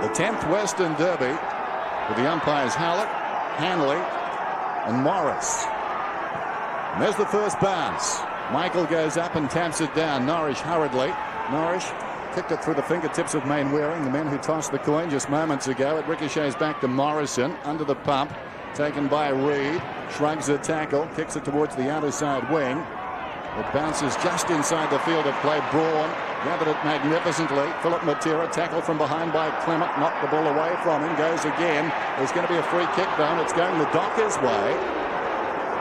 The 10th Western Derby with the umpires Howlett, Hanley and Morris. And there's the first bounce. Michael goes up and taps it down. Norris hurriedly. Norris kicked it through the fingertips of Mainwaring, the men who tossed the coin just moments ago. It ricochets back to Morrison under the pump. Taken by Reed. Shrugs the tackle. Kicks it towards the outer side wing. It bounces just inside the field of play. Braun gathered it magnificently. Philip Matera tackled from behind by Clement. Knocked the ball away from him. Goes again. There's going to be a free kick though, and it's going the Dockers' way.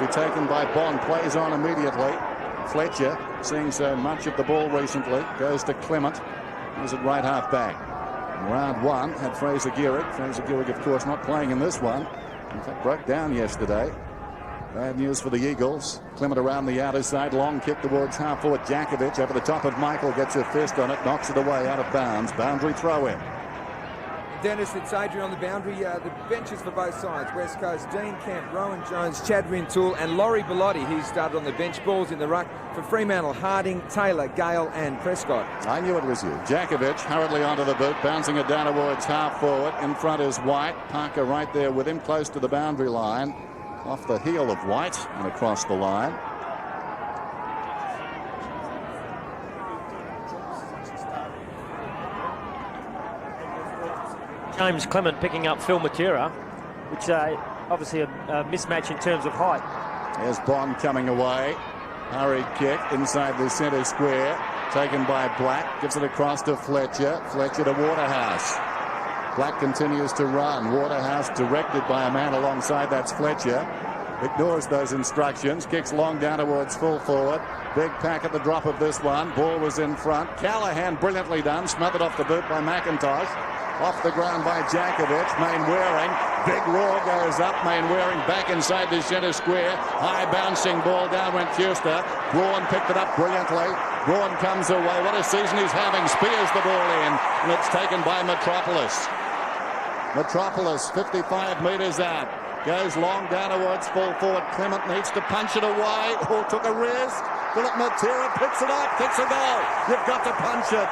Be taken by Bond. Plays on immediately. Fletcher, seeing so much of the ball recently, goes to Clement. He's at right half back. In round one had Fraser Gehrig. Fraser Gehrig, of course, not playing in this one. In fact, broke down yesterday. Bad news for the Eagles. Clement around the outer side. Long kick towards half forward. Jakovic over the top of Michael. Gets a fist on it. Knocks it away out of bounds. Boundary throw in. Dennis, it's Adrian on the boundary. The benches for both sides. West Coast, Dean Kemp, Rowan Jones, Chad Rintoul and Laurie Bellotti, who started on the bench. Balls in the ruck for Fremantle, Harding, Taylor, Gale and Prescott. I knew it was you. Jakovic hurriedly onto the boot, bouncing it down towards half forward. In front is White. Parker right there with him, close to the boundary line. Off the heel of White and across the line. James Clement picking up Phil Matera, which obviously a mismatch in terms of height. There's Bond coming away. Hurried kick inside the centre square. Taken by Black. Gives it across to Fletcher. Fletcher to Waterhouse. Black continues to run. Waterhouse directed by a man alongside. That's Fletcher. Ignores those instructions. Kicks long down towards full forward. Big pack at the drop of this one. Ball was in front. Callahan brilliantly done. Smothered off the boot by McIntosh. Off the ground by Jakovic. Mainwaring. Big roar goes up. Mainwaring back inside the centre square. High bouncing ball. Down went Fuster. Braun picked it up brilliantly. Braun comes away. What a season he's having. Spears the ball in. And it's taken by Metropolis. Metropolis 55 metres out. Goes long down towards full forward. Clement needs to punch it away. Oh, took a risk. Philip Matera picks it up. Kicks a goal. You've got to punch it.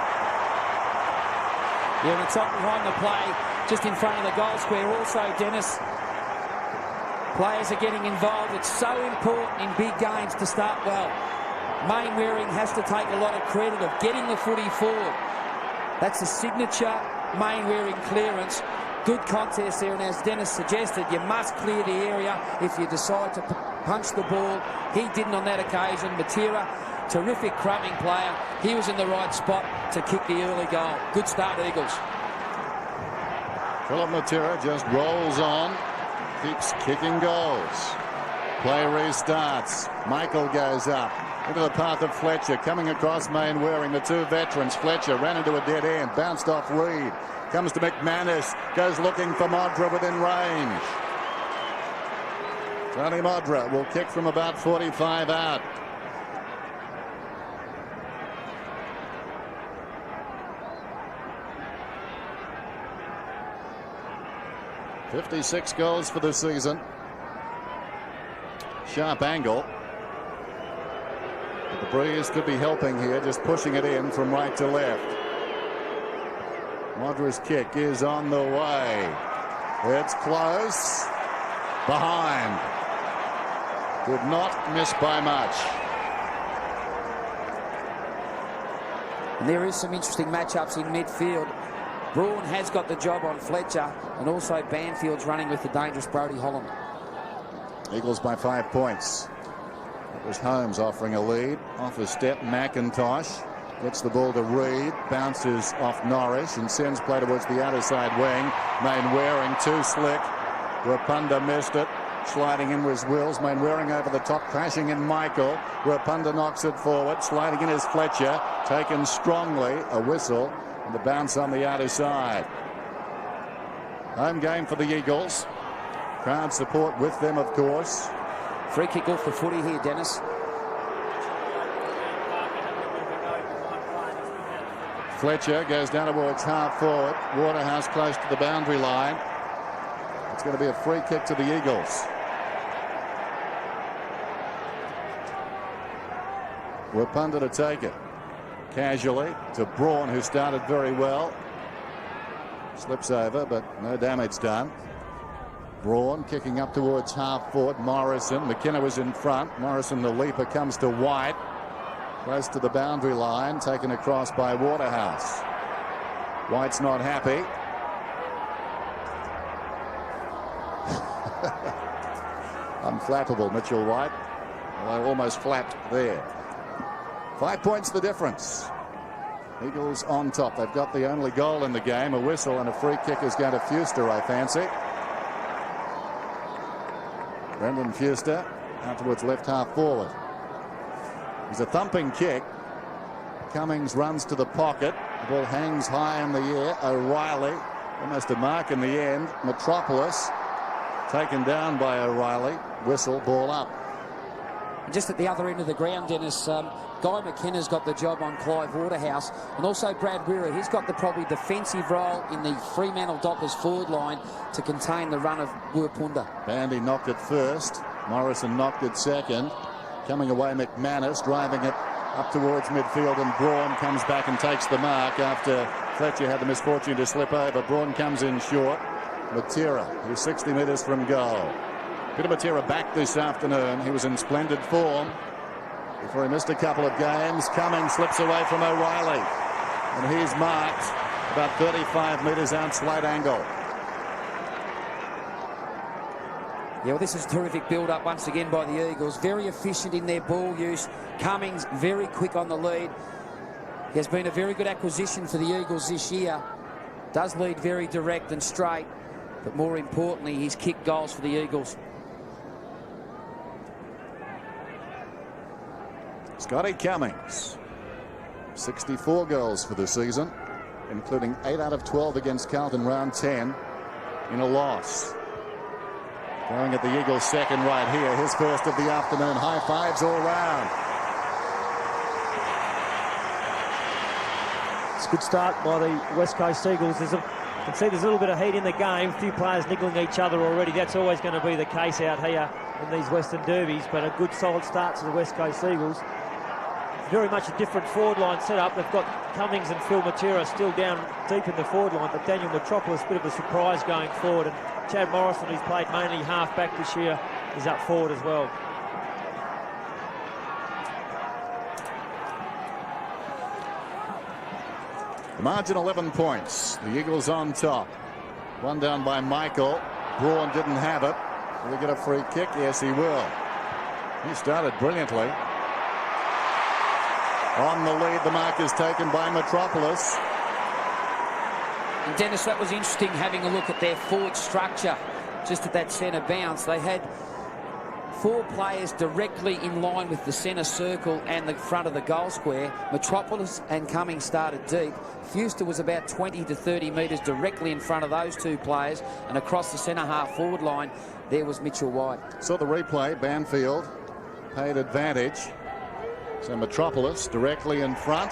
Yeah, and it's up behind the play, just in front of the goal square. Also, Dennis, players are getting involved. It's so important in big games to start well. Mainwaring has to take a lot of credit of getting the footy forward. That's a signature Mainwaring clearance. Good contest there, and as Dennis suggested, you must clear the area if you decide to punch the ball. He didn't on that occasion. Matera, terrific crumbing player. He was in the right spot to kick the early goal. Good start, Eagles. Philip Matera just rolls on, keeps kicking goals. Play restarts. Michael goes up into the path of Fletcher, coming across Mainwaring, the two veterans. Fletcher ran into a dead end, bounced off Reed. Comes to McManus, goes looking for Modra within range. Tony Modra will kick from about 45 out. "56 goals for the season. Sharp angle. But the breeze could be helping here, just pushing it in from right to left. Modra's kick is on the way. It's close. Behind. Did not miss by much. And there is some interesting matchups in midfield. Braun has got the job on Fletcher, and also Banfield's running with the dangerous Brodie Holland. Eagles by 5 points. It was Holmes offering a lead. Off a step, McIntosh gets the ball to Reed, bounces off Norris and sends play towards the outer side wing. Mainwaring too slick. Rapunda missed it. Sliding in was Wills. Mainwaring over the top, crashing in Michael. Rapunda knocks it forward. Sliding in is Fletcher. Taken strongly. A whistle. And the bounce on the outer side. Home game for the Eagles. Crowd support with them, of course. Free kick off the footy here, Dennis. Fletcher goes down towards half forward. Waterhouse close to the boundary line. It's going to be a free kick to the Eagles. Rapunda to take it. Casually to Braun, who started very well. Slips over, but no damage done. Braun kicking up towards half forward. Morrison. McKenna was in front. Morrison, the leaper, comes to White. Close to the boundary line. Taken across by Waterhouse. White's not happy. Unflappable, Mitchell White. Although almost flapped there. 5 points the difference. Eagles on top. They've got the only goal in the game. A whistle and a free kick is going to Fuster, I fancy. Brendan Fuster out towards left half forward. He's a thumping kick. Cummings runs to the pocket. The ball hangs high in the air. O'Reilly almost a mark in the end. Metropolis taken down by O'Reilly. Whistle, ball up. Just at the other end of the ground, Dennis, Guy McKenna's got the job on Clive Waterhouse, and also Brad Wirra. He's got the probably defensive role in the Fremantle'Dockers forward line to contain the run of Wurpunda. Bandy knocked it first. Morrison knocked it second. Coming away, McManus driving it up towards midfield, and Braun comes back and takes the mark after Fletcher had the misfortune to slip over. Braun comes in short. Matera, who's 60 metres from goal. Peter Matera back this afternoon. He was in splendid form before he missed a couple of games. Cummings slips away from O'Reilly, and he's marked about 35 metres out slight angle. Yeah, well, this is terrific build-up once again by the Eagles. Very efficient in their ball use. Cummings very quick on the lead. He has been a very good acquisition for the Eagles this year. Does lead very direct and straight, but more importantly, he's kicked goals for the Eagles. Scotty Cummings, 64 goals for the season, including 8 out of 12 against Carlton round 10 in a loss. Going at the Eagles' second right here, his first of the afternoon. High fives all round. It's a good start by the West Coast Eagles. You can see there's a little bit of heat in the game. A few players niggling each other already. That's always going to be the case out here in these Western derbies, but a good solid start to the West Coast Eagles. Very much a different forward line setup. They've got Cummings and Phil Matera still down deep in the forward line, but Daniel Metropolis, a bit of a surprise going forward, and Chad Morrison, who's played mainly half-back this year, is up forward as well. The margin 11 points. The Eagles on top. One down by Michael. Braun didn't have it. Will he get a free kick? Yes, he will. He started brilliantly. On the lead, the mark is taken by Metropolis. And Dennis, that was interesting having a look at their forward structure just at that centre bounce. They had 4 players directly in line with the centre circle and the front of the goal square. Metropolis and Cummings started deep. Fuster was about 20 to 30 metres directly in front of those 2 players, and across the centre half forward line there was Mitchell White. Saw the replay. Banfield paid advantage. So Metropolis directly in front.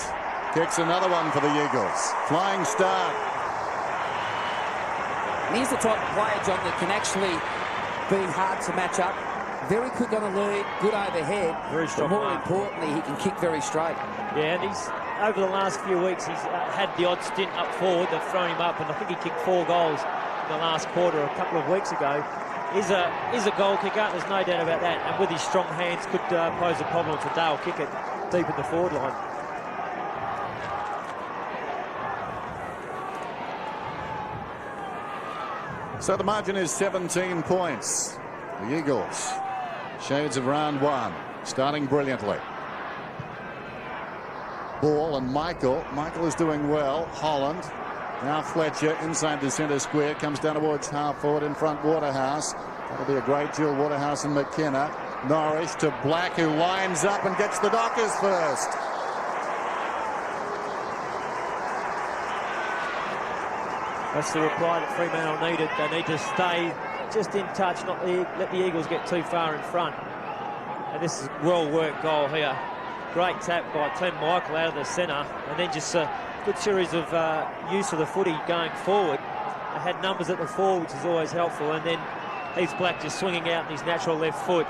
Kicks another one for the Eagles. Flying start. And he's the type of player, John, that can actually be hard to match up. Very quick on the lead, good overhead. Very strong. But more importantly, he can kick very straight. Yeah, and he's over the last few weeks, he's had the odd stint up forward. They've thrown him up, and I think he kicked 4 goals in the last quarter a couple of weeks ago. Is a goal kicker, there's no doubt about that, and with his strong hands could pose a problem to Dale kick it deep in the forward line. So the margin is 17 points. The Eagles, shades of round 1, starting brilliantly. Ball and Michael. Michael is doing well. Holland. Now Fletcher inside the centre square. Comes down towards half forward in front. Waterhouse. That'll be a great duel. Waterhouse and McKenna. Norris to Black, who lines up and gets the Dockers first. That's the reply that Fremantle needed. They need to stay just in touch, not let the Eagles get too far in front. And this is a well-worked goal here. Great tap by Clem Michael out of the centre, and then just a good series of use of the footy going forward. They had numbers at the 4, which is always helpful, and then Heath Black just swinging out in his natural left foot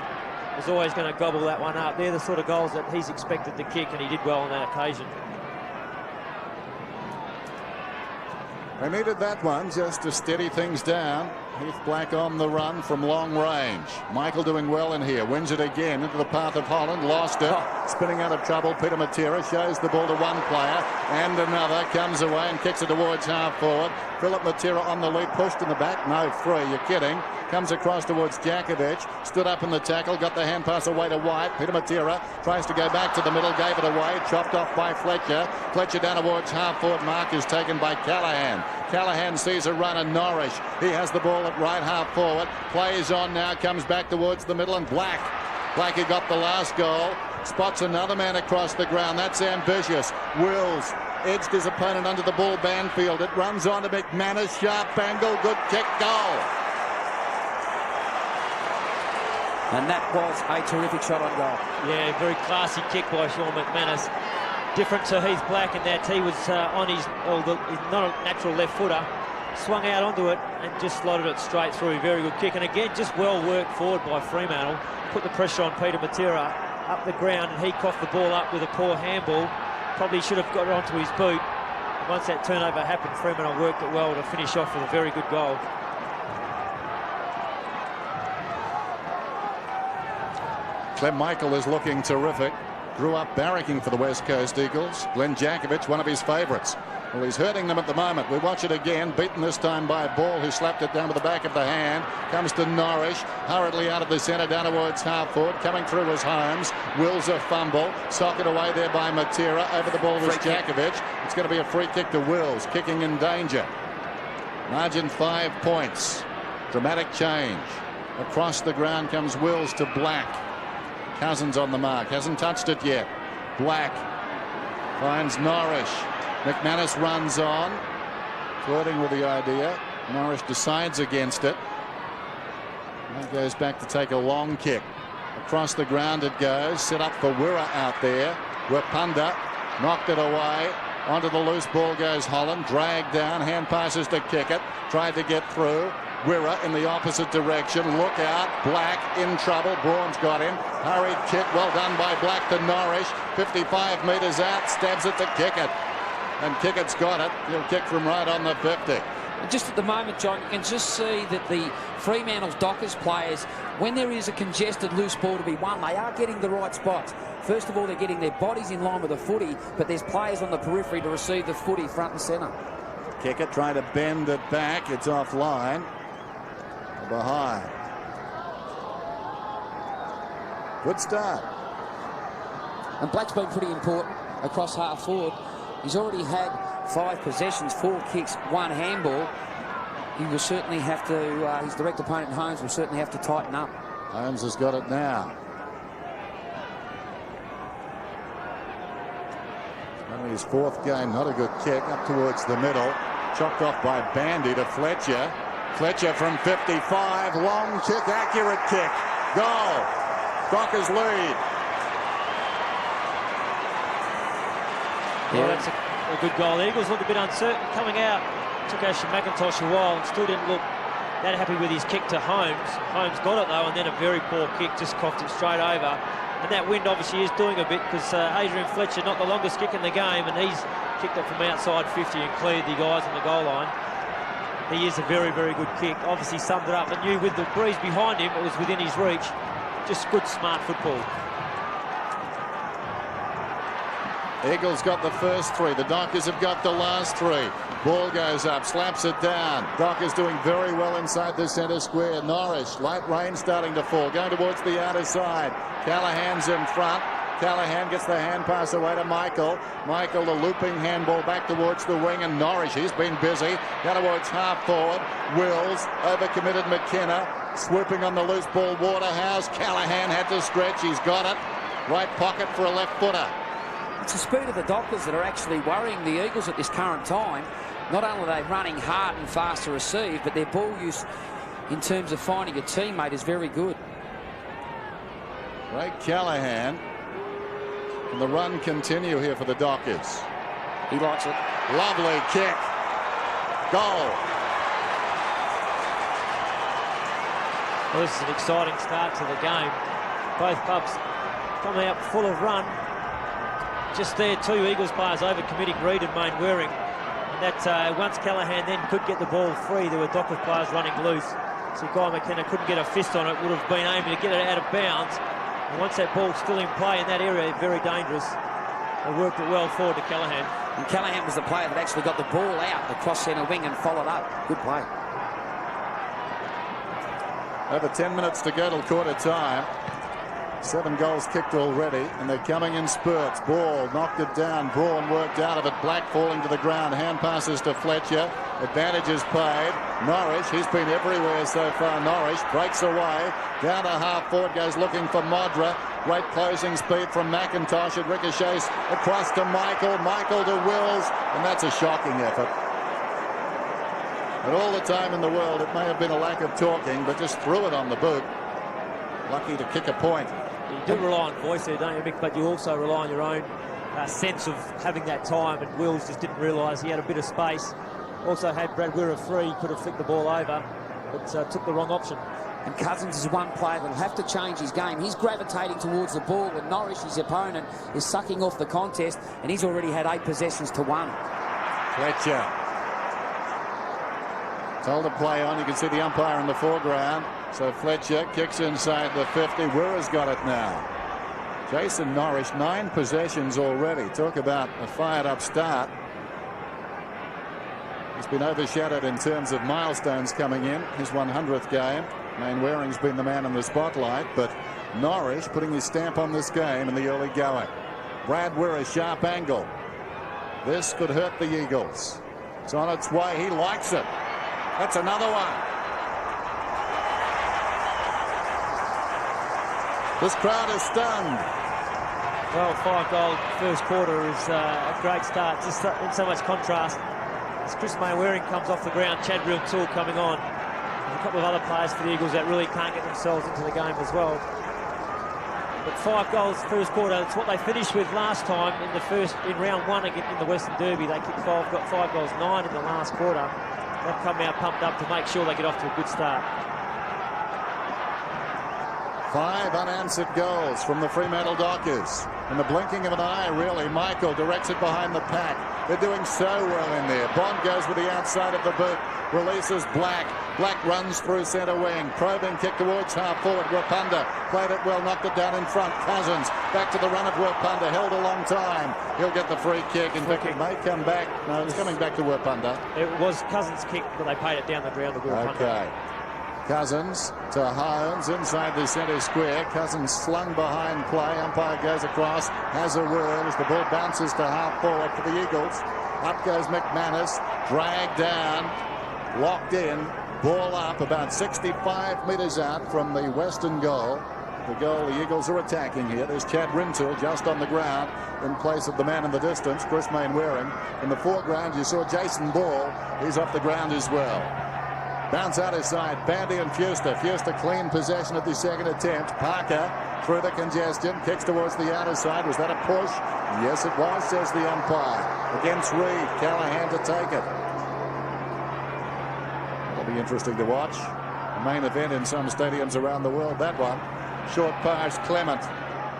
is always going to gobble that one up. They're the sort of goals that he's expected to kick, and he did well on that occasion. They needed that one just to steady things down. Heath Black on the run from long range. Michael doing well in here. Wins it again into the path of Holland. Lost it. Spinning out of trouble. Peter Matera shows the ball to one player and another. Comes away and kicks it towards half forward. Philip Matera on the lead. Pushed in the back. No, free. You're kidding. Comes across towards Jakovic. Stood up in the tackle. Got the hand pass away to White. Peter Matera tries to go back to the middle. Gave it away. Chopped off by Fletcher. Fletcher down towards half forward. Mark is taken by Callaghan. Callaghan sees a run in Norrish. He has the ball at right half forward. Plays on now. Comes back towards the middle and Black. Black who got the last goal. Spots another man across the ground. That's ambitious. Wills edged his opponent under the ball. Banfield. It runs on to McManus. Sharp angle. Good kick. Goal. And that was a terrific shot on goal. Yeah, very classy kick by Sean McManus. Different to Heath Black in that he was on his, he's not a natural left footer. Swung out onto it and just slotted it straight through. Very good kick. And again, just well worked forward by Fremantle. Put the pressure on Peter Matera up the ground and he coughed the ball up with a poor handball. Probably should have got it onto his boot. And once that turnover happened, Fremantle worked it well to finish off with a very good goal. Clem Michael is looking terrific. Grew up barracking for the West Coast Eagles. Glenn Jakovic, one of his favourites. Well, he's hurting them at the moment. We watch it again. Beaten this time by Ball, who slapped it down with the back of the hand. Comes to Norrish. Hurriedly out of the centre, down towards half forward. Coming through was Holmes. Wills a fumble. Socket away there by Matera. Over the ball was Jakovic. It's going to be a free kick to Wills. Kicking in danger. Margin 5 points. Dramatic change. Across the ground comes Wills to Black. Cousins on the mark. Hasn't touched it yet. Black finds Norrish. McManus runs on. Flirting with the idea. Norrish decides against it. Now goes back to take a long kick. Across the ground it goes. Set up for Wirra out there. Wapunda knocked it away. Onto the loose ball goes Holland. Dragged down. Hand passes to kick it. Tried to get through. Wirra in the opposite direction. Look out. Black in trouble. Braun's got him. Hurried kick. Well done by Black to Norrish. 55 metres out. Stabs it to Kickett. And Kickett's got it. He'll kick from right on the 50. Just at the moment, John, you can just see that the Fremantle's Dockers players, when there is a congested loose ball to be won, they are getting the right spots. First of all, they're getting their bodies in line with the footy, but there's players on the periphery to receive the footy front and centre. Kickett trying to bend it back. It's offline. Behind. Good start. And Black's been pretty important across half forward. He's already had 5 possessions, 4 kicks, 1 handball. He will certainly have to, his direct opponent Holmes will certainly have to tighten up. Holmes has got it now. Only his 4th game, not a good kick. Up towards the middle. Chopped off by Bandy to Fletcher. Fletcher from 55. Long kick, accurate kick. Goal. Dockers lead. Yeah, that's a good goal. The Eagles look a bit uncertain coming out. Took Ashton McIntosh a while and still didn't look that happy with his kick to Holmes. Holmes got it though, and then a very poor kick, just coughed it straight over. And that wind obviously is doing a bit because Adrian Fletcher, not the longest kick in the game, and he's kicked it from outside 50 and cleared the guys on the goal line. He is a very, very good kick. Obviously summed it up and knew with the breeze behind him it was within his reach. Just good, smart football. Eagles got the first 3. The Dockers have got the last 3. Ball goes up, slaps it down. Dockers doing very well inside the centre square. Norrish, light rain starting to fall. Going towards the outer side. Callaghan's in front. Callaghan gets the hand pass away to Michael. Michael, the looping handball back towards the wing, and Norrish, he's been busy. Down towards half forward. Wills, overcommitted McKenna. Swooping on the loose ball, Waterhouse. Callaghan had to stretch, he's got it. Right pocket for a left footer. It's the speed of the Dockers that are actually worrying the Eagles at this current time. Not only are they running hard and fast to receive, but their ball use in terms of finding a teammate is very good. Ray Callaghan. And the run continue here for the Dockers. He likes it. Lovely kick. Goal. Well, this is an exciting start to the game. Both clubs come out full of run. Just there, 2 Eagles players over-committing Reid and Mainwaring. And that once Callaghan then could get the ball free, there were Dockers players running loose. So Guy McKenna couldn't get a fist on it, would have been aiming to get it out of bounds. And once that ball's still in play in that area, very dangerous. They worked it well forward to Callaghan. And Callaghan was the player that actually got the ball out across centre wing and followed up. Good play. Over 10 minutes to go till quarter time. 7 goals kicked already, and they're coming in spurts. Ball knocked it down. Braun worked out of it. Black falling to the ground. Hand passes to Fletcher. Advantage is paid. Norris, he's been everywhere so far. Norris breaks away. Down to half forward, goes looking for Modra. Great closing speed from McIntosh. It ricochets across to Michael. Michael to Wills, and that's a shocking effort. And all the time in the world, it may have been a lack of talking, but just threw it on the boot. Lucky to kick a point. You do rely on voice there, don't you, Mick? But you also rely on your own sense of having that time, and Wills just didn't realise he had a bit of space. Also had Brad Wirra free, could have flicked the ball over, but took the wrong option. And Cousins is one player that'll have to change his game. He's gravitating towards the ball when Norris, his opponent, is sucking off the contest, and he's already had 8 possessions to 1. Fletcher told to play on. You can see the umpire in the foreground. So Fletcher kicks inside the 50. Wirra's got it now. Jason Norris, 9 possessions already. Talk about a fired up start. He's been overshadowed in terms of milestones coming in. His 100th game. Mainwaring's been the man in the spotlight, but Norris putting his stamp on this game in the early going. Brad Wirra, sharp angle. This could hurt the Eagles. It's on its way. He likes it. That's another one. This crowd is stunned. Well, 5-goal first quarter is a great start. Just in so much contrast. As Chris Mainwaring comes off the ground, Chad Tool coming on. And a couple of other players for the Eagles that really can't get themselves into the game as well. But 5 goals first quarter, that's what they finished with last time in round 1 again in the Western Derby. They kicked 5, got 5 goals, 9 in the last quarter. They've come out pumped up to make sure they get off to a good start. 5 unanswered goals from the FremantleDockers. In the blinking of an eye, really. Michael directs it behind the pack. They're doing so well in there. Bond goes with the outside of the boot. Releases Black. Black runs through centre wing. Probing kick towards half forward. Wapunda played it well, knocked it down in front. Cousins back to the run of Wapunda. Held a long time. He'll get the free kick. In fact, it may come back. No, it's coming back to Wapunda. It was Cousins' kick, but they paid it down the ground to Wapunda. Okay. Cousins to Hines inside the centre square. Cousins slung behind play. Umpire goes across. Has a word as the ball bounces to half forward for the Eagles. Up goes McManus. Dragged down. Locked in. Ball up about 65 metres out from the western goal. The goal the Eagles are attacking here. There's Chad Rintoul just on the ground in place of the man in the distance, Chris Mainwaring. In the foreground, you saw Jason Ball. He's off the ground as well. Bounce out his side. Bandy and Fuster. Fuster clean possession at the second attempt. Parker through the congestion. Kicks towards the outer side. Was that a push? Yes, it was, says the umpire. Against Reed. Callaghan to take it. It'll be interesting to watch. A main event in some stadiums around the world, that one. Short pass, Clement.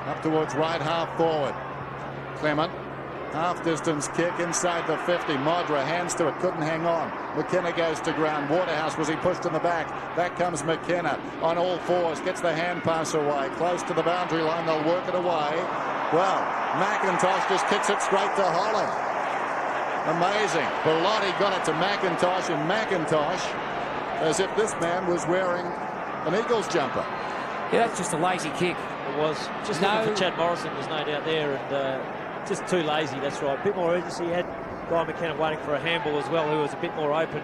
Up towards right half forward. Clement. Half distance kick inside the 50. Modra hands to it, couldn't hang on. McKenna goes to ground. Waterhouse, was he pushed in the back? Back comes McKenna on all fours, gets the hand pass away. Close to the boundary line, they'll work it away. Well, McIntosh just kicks it straight to Holland. Amazing. Bellotti got it to McIntosh, and McIntosh, as if this man was wearing an Eagles jumper. Yeah, that's just a lazy kick. It was. Just looking for Chad Morrison, there's no doubt there, and just too lazy, that's right. A bit more urgency. He had Guy McKenna waiting for a handball as well, who was a bit more open.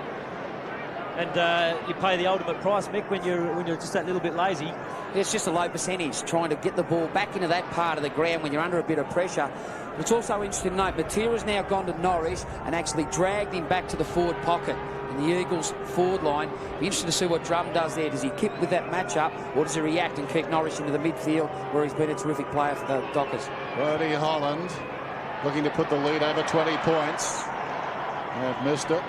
And you pay the ultimate price, Mick, when you're just that little bit lazy. It's just a low percentage, trying to get the ball back into that part of the ground when you're under a bit of pressure. But it's also interesting to note, Matera's now gone to Norris and actually dragged him back to the forward pocket in the Eagles' forward line. Be interesting to see what Drum does there. Does he keep with that matchup, or does he react and keep Norris into the midfield, where he's been a terrific player for the Dockers? Brody Holland looking to put the lead over 20 points. They've missed it.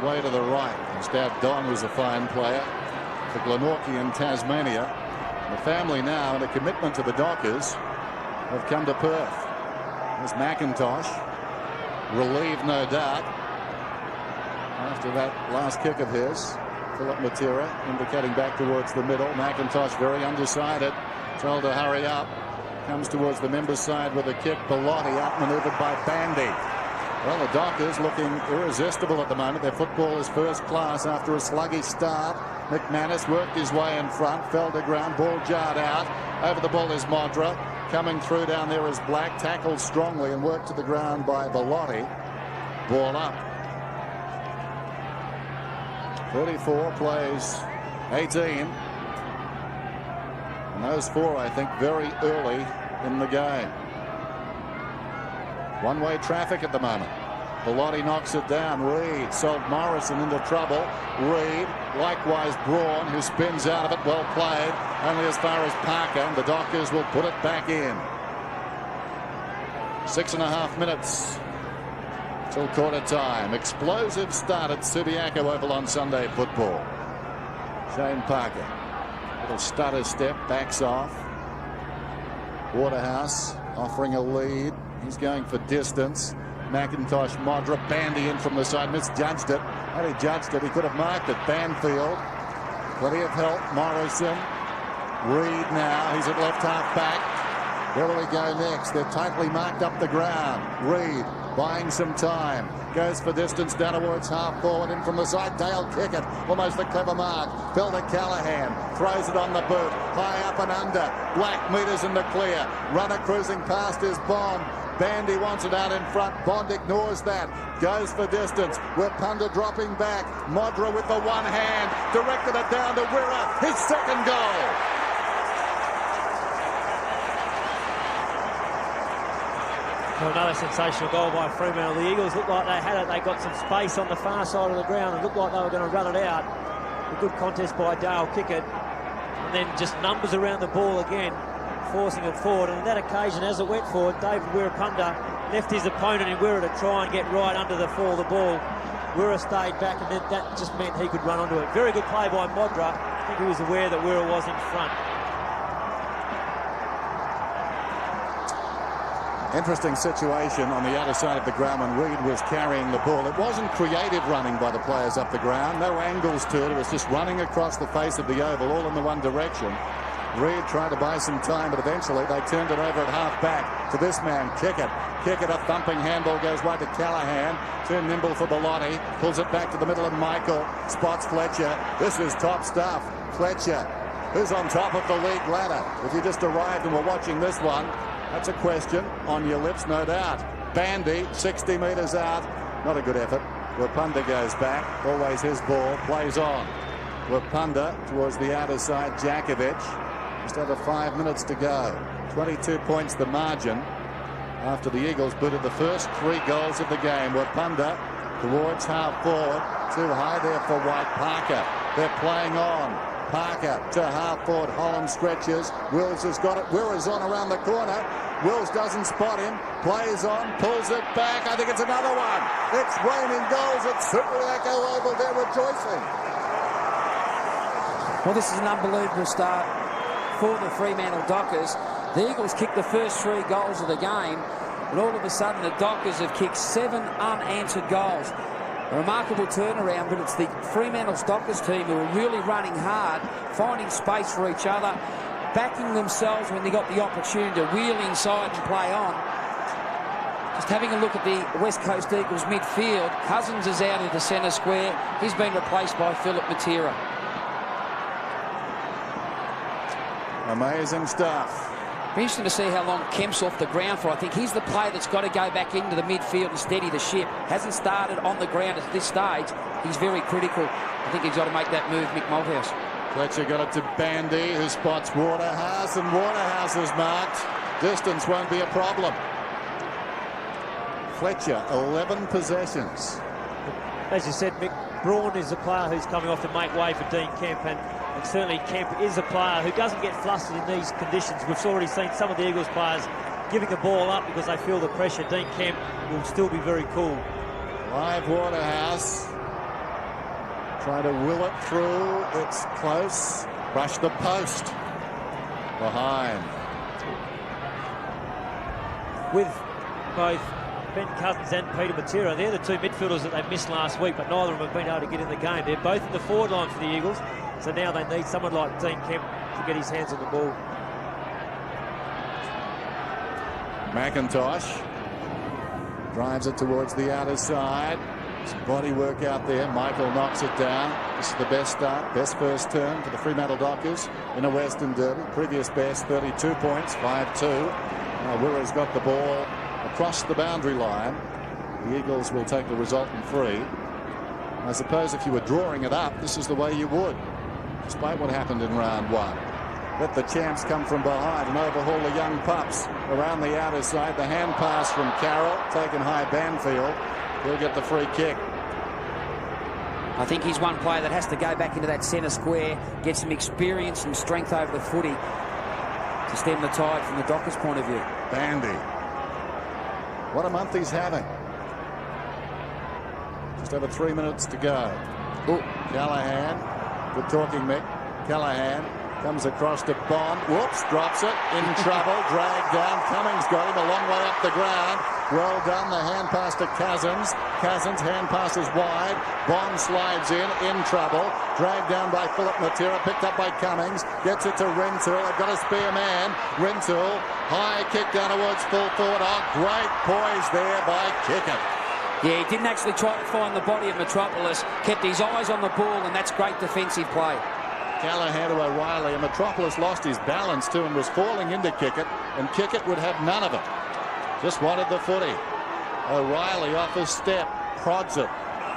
Away to the right. His dad Don was a fine player for Glenorchy in Tasmania. The family now, and a commitment to the Dockers, have come to Perth. There's McIntosh. Relieved, no doubt. after that last kick of his. Philip Matera indicating back towards the middle. McIntosh very undecided, told to hurry up. Comes towards the members' side with a kick. Bellotti outmaneuvered by Bandy. Well, the Dockers looking irresistible at the moment. Their football is first class after a sluggish start. McManus worked his way in front, fell to ground, ball jarred out. Over the ball is Modra. Coming through down there is Black, tackled strongly and worked to the ground by Bellotti. Ball up. 34 plays 18. And those four, I think, very early in the game. One-way traffic at the moment. Bellotti knocks it down. Reid sold Morrison into trouble. Reid, likewise Braun, who spins out of it. Well played. Only as far as Parker. And the Dockers will put it back in. 6.5 minutes till quarter time. Explosive start at Subiaco Oval on Sunday football. Shane Parker. Little stutter step, backs off. Waterhouse offering a lead. He's going for distance. McIntosh, Modra, Bandy in from the side, misjudged it. Had he judged it, he could have marked it. Banfield, plenty of help. Morrison, Reid now, he's at left half back. Where will he go next? They're tightly marked up the ground. Reid buying some time. Goes for distance down towards half forward. In from the side. Dale Kickett. Almost a clever mark. Fell to Callahan. Throws it on the boot. High up and under. Black meters in the clear. Runner cruising past is Bond. Bandy wants it out in front. Bond ignores that. Goes for distance. Wapunda dropping back. Modra with the one hand. Directed it down to Wirra. His second goal. Well, another sensational goal by Fremantle. The Eagles looked like they had it. They got some space on the far side of the ground and looked like they were going to run it out. A good contest by Dale Kickett. And then just numbers around the ball again, forcing it forward. And on that occasion, as it went forward, David Wirra left his opponent in Wirra to try and get right under the fall of the ball. Wirra stayed back, and then that just meant he could run onto it. Very good play by Modra. I think he was aware that Wirra was in front. Interesting situation on the outer side of the ground when Reid was carrying the ball. It wasn't creative running by the players up the ground. No angles to it. It was just running across the face of the oval, all in the one direction. Reid tried to buy some time, but eventually they turned it over at half back to this man, Kickett. Kickett, a thumping handball goes right to Callahan. Too nimble for Bellotti. Pulls it back to the middle, and Michael spots Fletcher. This is top stuff. Fletcher, who's on top of the league ladder. If you just arrived and were watching this one, that's a question on your lips, no doubt. Bandy, 60 metres out. Not a good effort. Wapunda goes back. Always his ball. Plays on. Wapunda towards the outer side. Jakovic. Just over 5 minutes to go. 22 points the margin after the Eagles booted the first 3 goals of the game. Wapunda towards half forward. Too high there for White. Parker. They're playing on. Parker to half forward. Holland stretches. Wills has got it. Wirra's on around the corner. Wills doesn't spot him. Plays on. Pulls it back. I think it's another one. It's raining goals at Subiaco Oval. They're rejoicing. Well, this is an unbelievable start for the Fremantle Dockers. The Eagles kicked the first 3 goals of the game, and all of a sudden the Dockers have kicked 7 unanswered goals. A remarkable turnaround, but it's the Fremantle'S Dockers team who are really running hard, finding space for each other, backing themselves when they got the opportunity to wheel inside and play on. Just having a look at the West Coast Eagles midfield, Cousins is out into centre square. He's been replaced by Philip Matera. Amazing stuff. Be interesting to see how long Kemp's off the ground for. I think he's the player that's got to go back into the midfield and steady the ship. Hasn't started on the ground at this stage. He's very critical. I think he's got to make that move, Mick Malthouse. Fletcher got it to Bandy, who spots Waterhouse, and Waterhouse is marked. Distance won't be a problem. Fletcher, 11 possessions. As you said, Mick, Braun is a player who's coming off to make way for Dean Kemp, and certainly Kemp is a player who doesn't get flustered in these conditions. We've already seen some of the Eagles players giving the ball up because they feel the pressure. Dean Kemp will still be very cool. Live Waterhouse. Try to will it through. It's close. Brush the post. Behind. With both Ben Cousins and Peter Matera. They're the two midfielders that they missed last week, but neither of them have been able to get in the game. They're both in the forward line for the Eagles, so now they need someone like Dean Kemp to get his hands on the ball. McIntosh drives it towards the outer side. Some body work out there. Michael knocks it down. This is the best start, best first term for the Fremantle'Dockers in a Western Derby. Previous best, 32 points, 5-2. Now Wirra's got the ball across the boundary line. The Eagles will take the resultant free. I suppose if you were drawing it up, this is the way you would, despite what happened in round one. Let the champs come from behind and overhaul the young pups around the outer side. The hand pass from Carroll, taken high Banfield. He'll get the free kick. I think he's one player that has to go back into that centre square, get some experience and strength over the footy to stem the tide from the Dockers' point of view. Bandy. What a month he's having. Just over 3 minutes to go. Ooh. Callahan. Good talking, Mick. Callahan comes across to Bond. Whoops, drops it. In trouble. Dragged down. Cummings got him a long way up the ground. Well done. The hand pass to Cousins. Cousins hand passes wide. Bond slides in trouble. Dragged down by Philip Matera. Picked up by Cummings. Gets it to Rintoul. They've got a spare man. Rintoul. High kick down towards full forward. Oh, great poise there by Kickett. Yeah, he didn't actually try to find the body of Metropolis. Kept his eyes on the ball, and that's great defensive play. Callahan to O'Reilly, and Metropolis lost his balance too and was falling into Kickett, and Kickett would have none of it. Just wanted the footy. O'Reilly off his step, prods it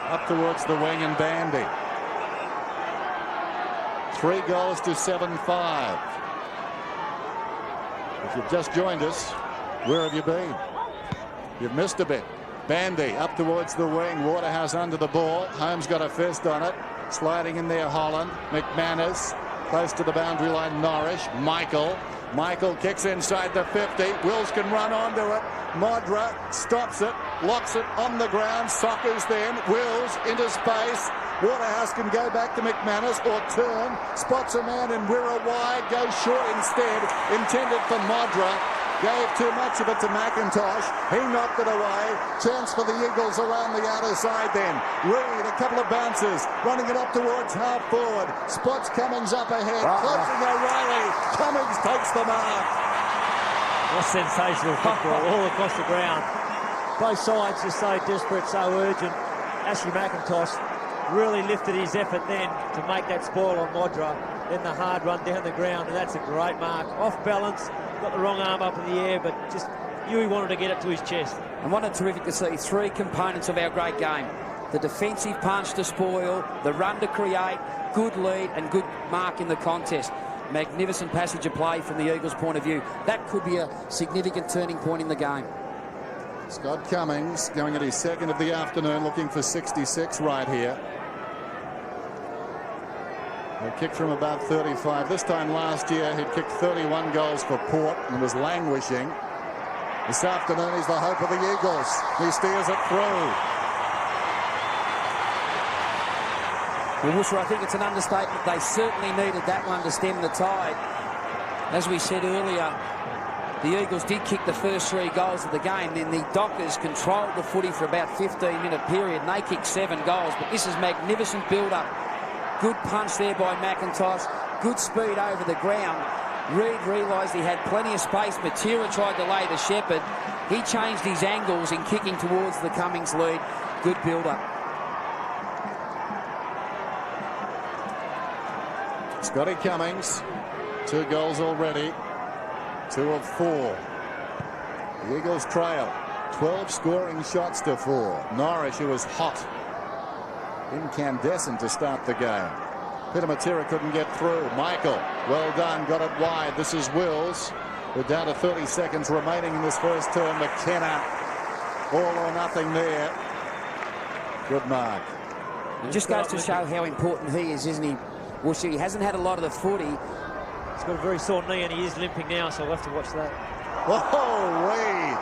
up towards the wing and Bandy. 3 goals to 7-5. If you've just joined us, where have you been? You've missed a bit. Bandy up towards the wing. Waterhouse under the ball. Holmes got a fist on it. Sliding in there, Holland. McManus close to the boundary line. Norrish. Michael kicks inside the 50. Wills can run onto it. Modra stops it. Locks it on the ground. Sockers then. Wills into space. Waterhouse can go back to McManus or turn. Spots a man in Wirra wide. Goes short instead. Intended for Modra. Gave too much of it to McIntosh. He knocked it away. Chance for the Eagles around the outer side then. Reed, a couple of bounces. Running it up towards half forward. Spots Cummings up ahead. Closing O'Reilly. Cummings takes the mark. What sensational football all across the ground. Both sides just so desperate, so urgent. Ashley McIntosh really lifted his effort then to make that spoil on Modra. Then the hard run down the ground, and that's a great mark. Off balance. Got the wrong arm up in the air, but just knew he wanted to get it to his chest. And wasn't it terrific to see 3 components of our great game? The defensive punch to spoil, the run to create, good lead and good mark in the contest. Magnificent passage of play from the Eagles' point of view. That could be a significant turning point in the game. Scott Cummings going at his second of the afternoon, looking for 66 right here. A kick from about 35. This time last year, he'd kicked 31 goals for Port and was languishing. This afternoon, he's the hope of the Eagles. He steers it through. Well, Worcester, I think it's an understatement. They certainly needed that one to stem the tide. As we said earlier, the Eagles did kick the first 3 goals of the game. Then the Dockers controlled the footy for about 15-minute period, and they kicked 7 goals. But this is magnificent build-up. Good punch there by McIntosh. Good speed over the ground. Reed realised he had plenty of space. Matera tried to lay the shepherd. He changed his angles in kicking towards the Cummings lead. Good build-up. Scotty Cummings, 2 goals already. 2 of 4. The Eagles trail. 12 scoring shots to 4. Norrish, who was hot, incandescent to start the game. Peter Matera couldn't get through. Michael, well done, got it wide. This is Wills. We're down to 30 seconds remaining in this first term. McKenna, all or nothing there. Good mark. It just goes to show how important he is, isn't he? Well, he hasn't had a lot of the footy. He's got a very sore knee and he is limping now, so we'll have to watch that. Oh, Reed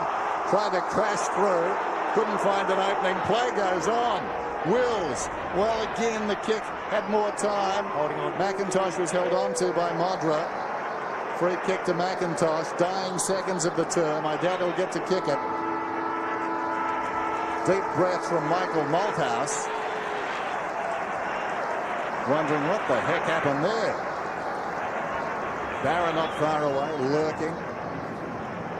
tried to crash through. Couldn't find an opening. Play goes on. Wills, well, again, the kick had more time. Holding on. McIntosh was held on to by Modra. Free kick to McIntosh. Dying seconds of the term. I doubt he'll get to kick it. Deep breath from Michael Malthouse. Wondering what the heck happened there. Barra not far away, lurking.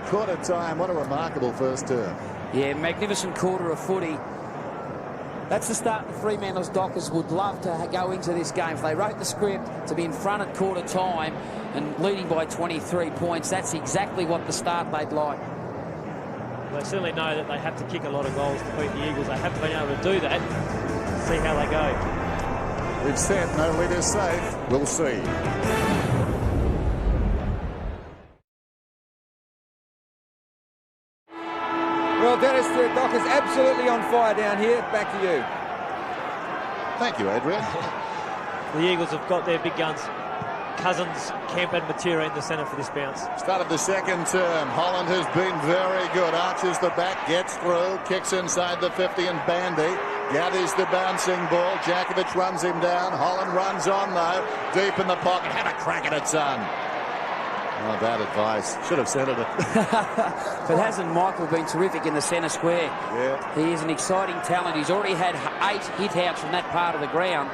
Quarter time, what a remarkable first term. Yeah, magnificent quarter of footy. That's the start the Fremantle's Dockers would love to go into this game. If they wrote the script to be in front at quarter time and leading by 23 points, that's exactly what the start they'd like. They certainly know that they have to kick a lot of goals to beat the Eagles. They haven't been able to do that. See how they go. We've said no lead is safe. We'll see. Well, Dennis, the Dockers absolutely on fire down here. Back to you. Thank you, Adrian. The Eagles have got their big guns. Cousins, Kemp and Matera in the centre for this bounce. Started the second term. Holland has been very good. Arches the back, gets through, kicks inside the 50, and Bandy gathers the bouncing ball. Jakovic runs him down. Holland runs on, though. Deep in the pocket. Have a crack at it, son. Oh, bad advice. Should have said it. But hasn't Michael been terrific in the centre square? Yeah. He is an exciting talent. He's already had 8 hit-outs from that part of the ground.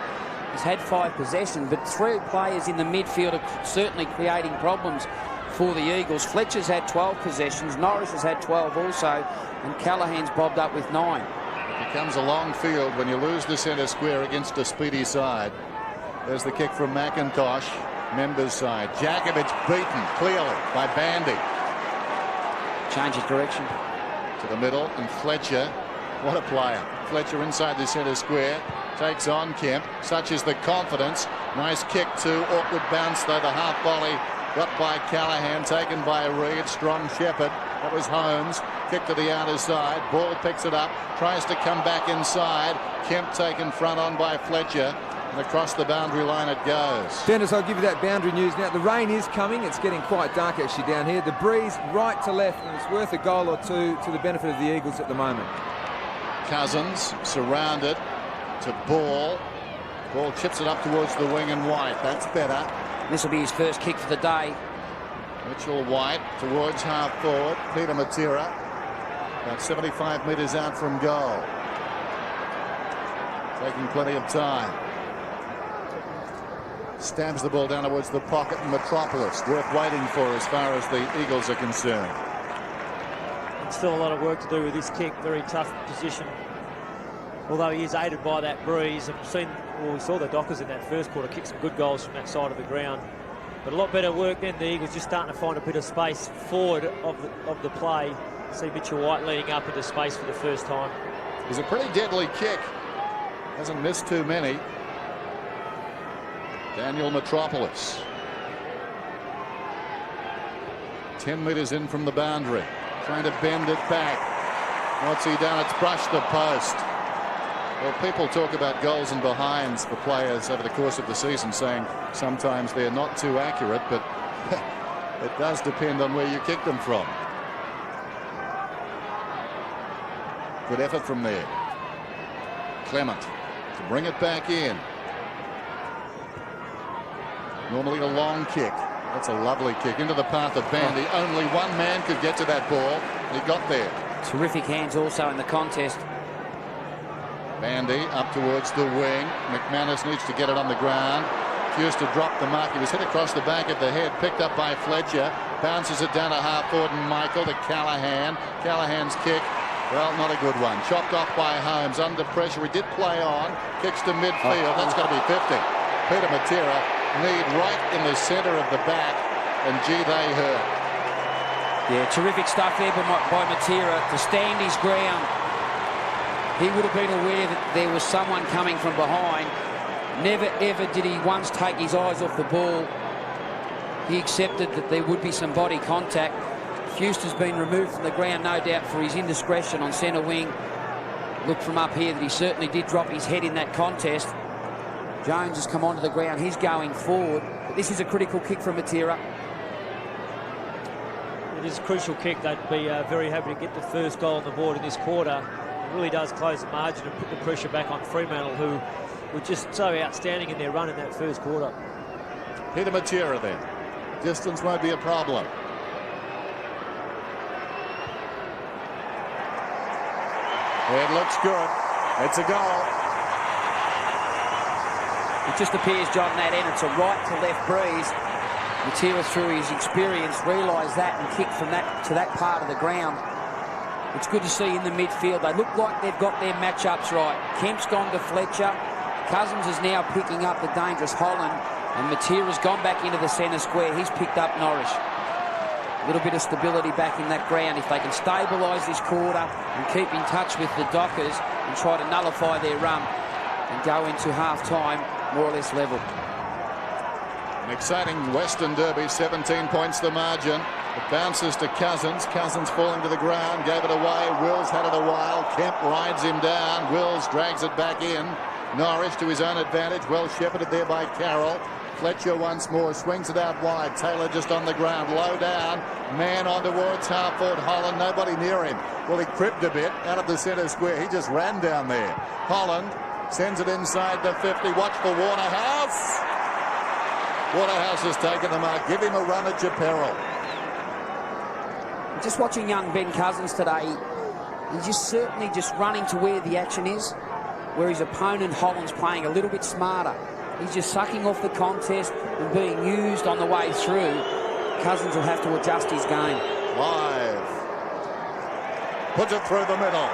He's had 5 possessions, but 3 players in the midfield are certainly creating problems for the Eagles. Fletcher's had 12 possessions. Norris has had 12 also, and Callahan's bobbed up with 9. It becomes a long field when you lose the centre square against a speedy side. There's the kick from McIntosh, Members' side. Jakovic beaten clearly by Bandy. Change of direction. To the middle, and Fletcher, what a player. Fletcher inside the centre square, takes on Kemp. Such is the confidence. Nice kick to awkward bounce, though the half volley got by Callahan, taken by Reed. Strong Shepherd. That was Holmes. Kick to the outer side. Ball picks it up. Tries to come back inside. Kemp taken front on by Fletcher. And across the boundary line it goes. Dennis, I'll give you that boundary news now. The rain is coming. It's getting quite dark actually down here. The breeze right to left, and it's worth a goal or two to the benefit of the Eagles at the moment. Cousins surrounded to Ball. Ball chips it up towards the wing and White. That's better. This will be his first kick for the day. Mitchell White towards half forward. Peter Matera about 75 metres out from goal. Taking plenty of time. Stabs the ball down towards the pocket, and Metropolis worth waiting for as far as the Eagles are concerned. Still a lot of work to do with this kick. Very tough position. Although he is aided by that breeze. And we saw the Dockers in that first quarter kick some good goals from that side of the ground. But a lot better work then. The Eagles just starting to find a bit of space forward of the play. See Mitchell White leading up into space for the first time. It was a pretty deadly kick. Hasn't missed too many. Daniel Metropolis. 10 metres in from the boundary. Trying to bend it back. What's he done? It's brushed the post. Well, people talk about goals and behinds for players over the course of the season, saying sometimes they're not too accurate, but it does depend on where you kick them from. Good effort from there. Clement to bring it back in. Normally a long kick. That's a lovely kick into the path of Bandy. Only one man could get to that ball. He got there. Terrific hands also in the contest. Bandy up towards the wing. McManus needs to get it on the ground. Refused to drop the mark. He was hit across the back of the head. Picked up by Fletcher. Bounces it down to half forward, and Michael to Callahan. Callahan's kick. Well, not a good one. Chopped off by Holmes. Under pressure. He did play on. Kicks to midfield. That's going to be 50. Peter Matera. Need right in the centre of the back, and gee, they hurt. Yeah, terrific stuff there by Matera to stand his ground. He would have been aware that there was someone coming from behind. Never ever did he once take his eyes off the ball. He accepted that there would be some body contact. Fuster's been removed from the ground, no doubt, for his indiscretion on centre wing. Look from up here that he certainly did drop his head in that contest. Jones has come onto the ground. He's going forward. But this is a critical kick from Matera. It is a crucial kick. They'd be very happy to get the first goal on the board in this quarter. It really does close the margin and put the pressure back on Fremantle, who were just so outstanding in their run in that first quarter. Peter Matera then. Distance won't be a problem. It looks good. It's a goal. It just appears, John, that end, it's a right to left breeze. Matera, through his experience, realised that and kicked from that to that part of the ground. It's good to see in the midfield. They look like they've got their matchups right. Kemp's gone to Fletcher. Cousins is now picking up the dangerous Holland. And Matera's gone back into the centre square. He's picked up Norris. A little bit of stability back in that ground. If they can stabilise this quarter and keep in touch with the Dockers and try to nullify their run and go into half-time more or less level. An exciting Western Derby, 17 points the margin. It bounces to Cousins. Cousins falling to the ground, gave it away. Wills had it a while. Kemp rides him down. Wills drags it back in. Norris to his own advantage. Well shepherded there by Carroll. Fletcher once more swings it out wide. Taylor just on the ground, low down. Man on towards half forward Holland. Nobody near him. Well, he cribbed a bit out of the centre square. He just ran down there. Holland sends it inside the 50. Watch for Waterhouse. Waterhouse has taken the mark. Give him a run at your peril. Just watching young Ben Cousins today, he's just certainly just running to where the action is, where his opponent Holland's playing a little bit smarter. He's just sucking off the contest and being used on the way through. Cousins will have to adjust his game. Live. Puts it through the middle.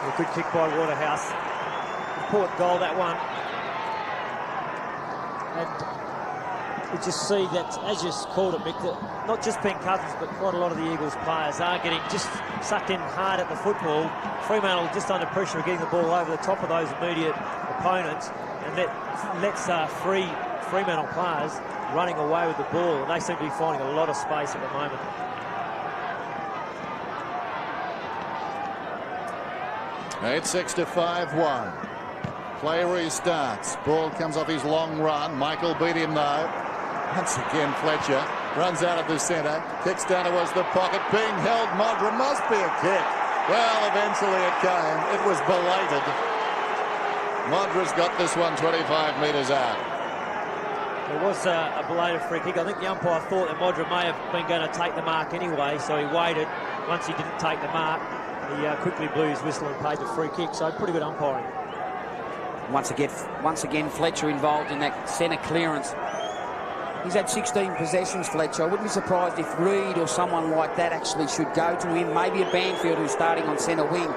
A good kick by Waterhouse. Important goal, that one. And you just see that, as you called it, Mick, that not just Ben Cousins, but quite a lot of the Eagles players are getting just sucked in hard at the football. Fremantle just under pressure of getting the ball over the top of those immediate opponents, and lets free Fremantle players running away with the ball, and they seem to be finding a lot of space at the moment. It's 6 to 5-1. Play restarts. Ball comes off his long run. Michael beat him though. Once again Fletcher runs out of the centre, kicks down towards the pocket, being held. Modra, must be a kick. Well, eventually it came. It was belated. Modra's got this one 25 metres out. It was a belated free kick. I think the umpire thought that Modra may have been going to take the mark anyway, so he waited. Once he didn't take the mark, he quickly blew his whistle and paid the free kick. So pretty good umpiring. Once again, Fletcher involved in that centre clearance. He's had 16 possessions, Fletcher. I wouldn't be surprised if Reid or someone like that actually should go to him. Maybe a Banfield who's starting on centre wing.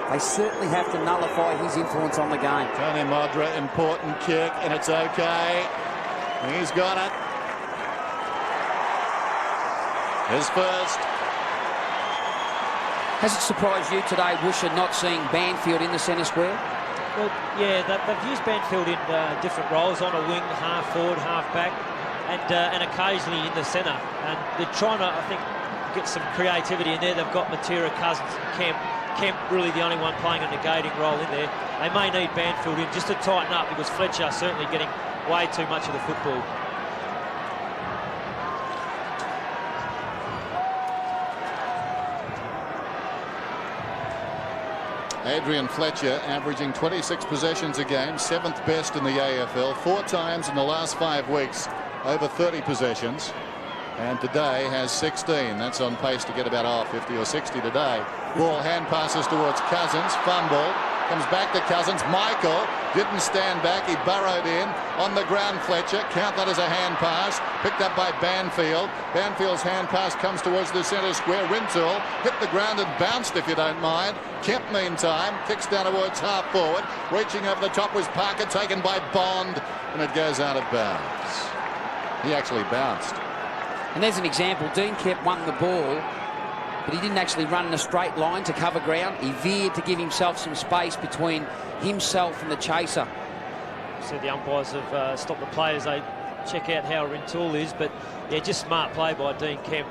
They certainly have to nullify his influence on the game. Tony Modra, important kick, and it's okay. He's got it. His first. Has it surprised you today, Woosha, not seeing Banfield in the centre square? Well, yeah, they've used Banfield in different roles, on a wing, half forward, half back, and occasionally in the centre. And they're trying to, I think, get some creativity in there. They've got Matera, Cousins, and Kemp. Kemp really the only one playing a negating role in there. They may need Banfield in just to tighten up, because Fletcher certainly getting way too much of the football. Adrian Fletcher averaging 26 possessions a game, 7th best in the AFL, 4 times in the last 5 weeks over 30 possessions, and today has 16. That's on pace to get about 50 or 60 today. Ball hand passes towards Cousins, fumble, comes back to Cousins. Michael didn't stand back, he burrowed in on the ground. Fletcher, count that as a hand pass, picked up by Banfield. Banfield's hand pass comes towards the centre square. Rintoul hit the ground and bounced, if you don't mind. Kemp, meantime, kicks down towards half forward. Reaching over the top was Parker, taken by Bond, and it goes out of bounds. He actually bounced. And there's an example. Dean Kemp won the ball, but he didn't actually run in a straight line to cover ground. He veered to give himself some space between himself and the chaser. So the umpires have stopped the players. They check out how Rintoul is, but yeah, just smart play by Dean Kemp.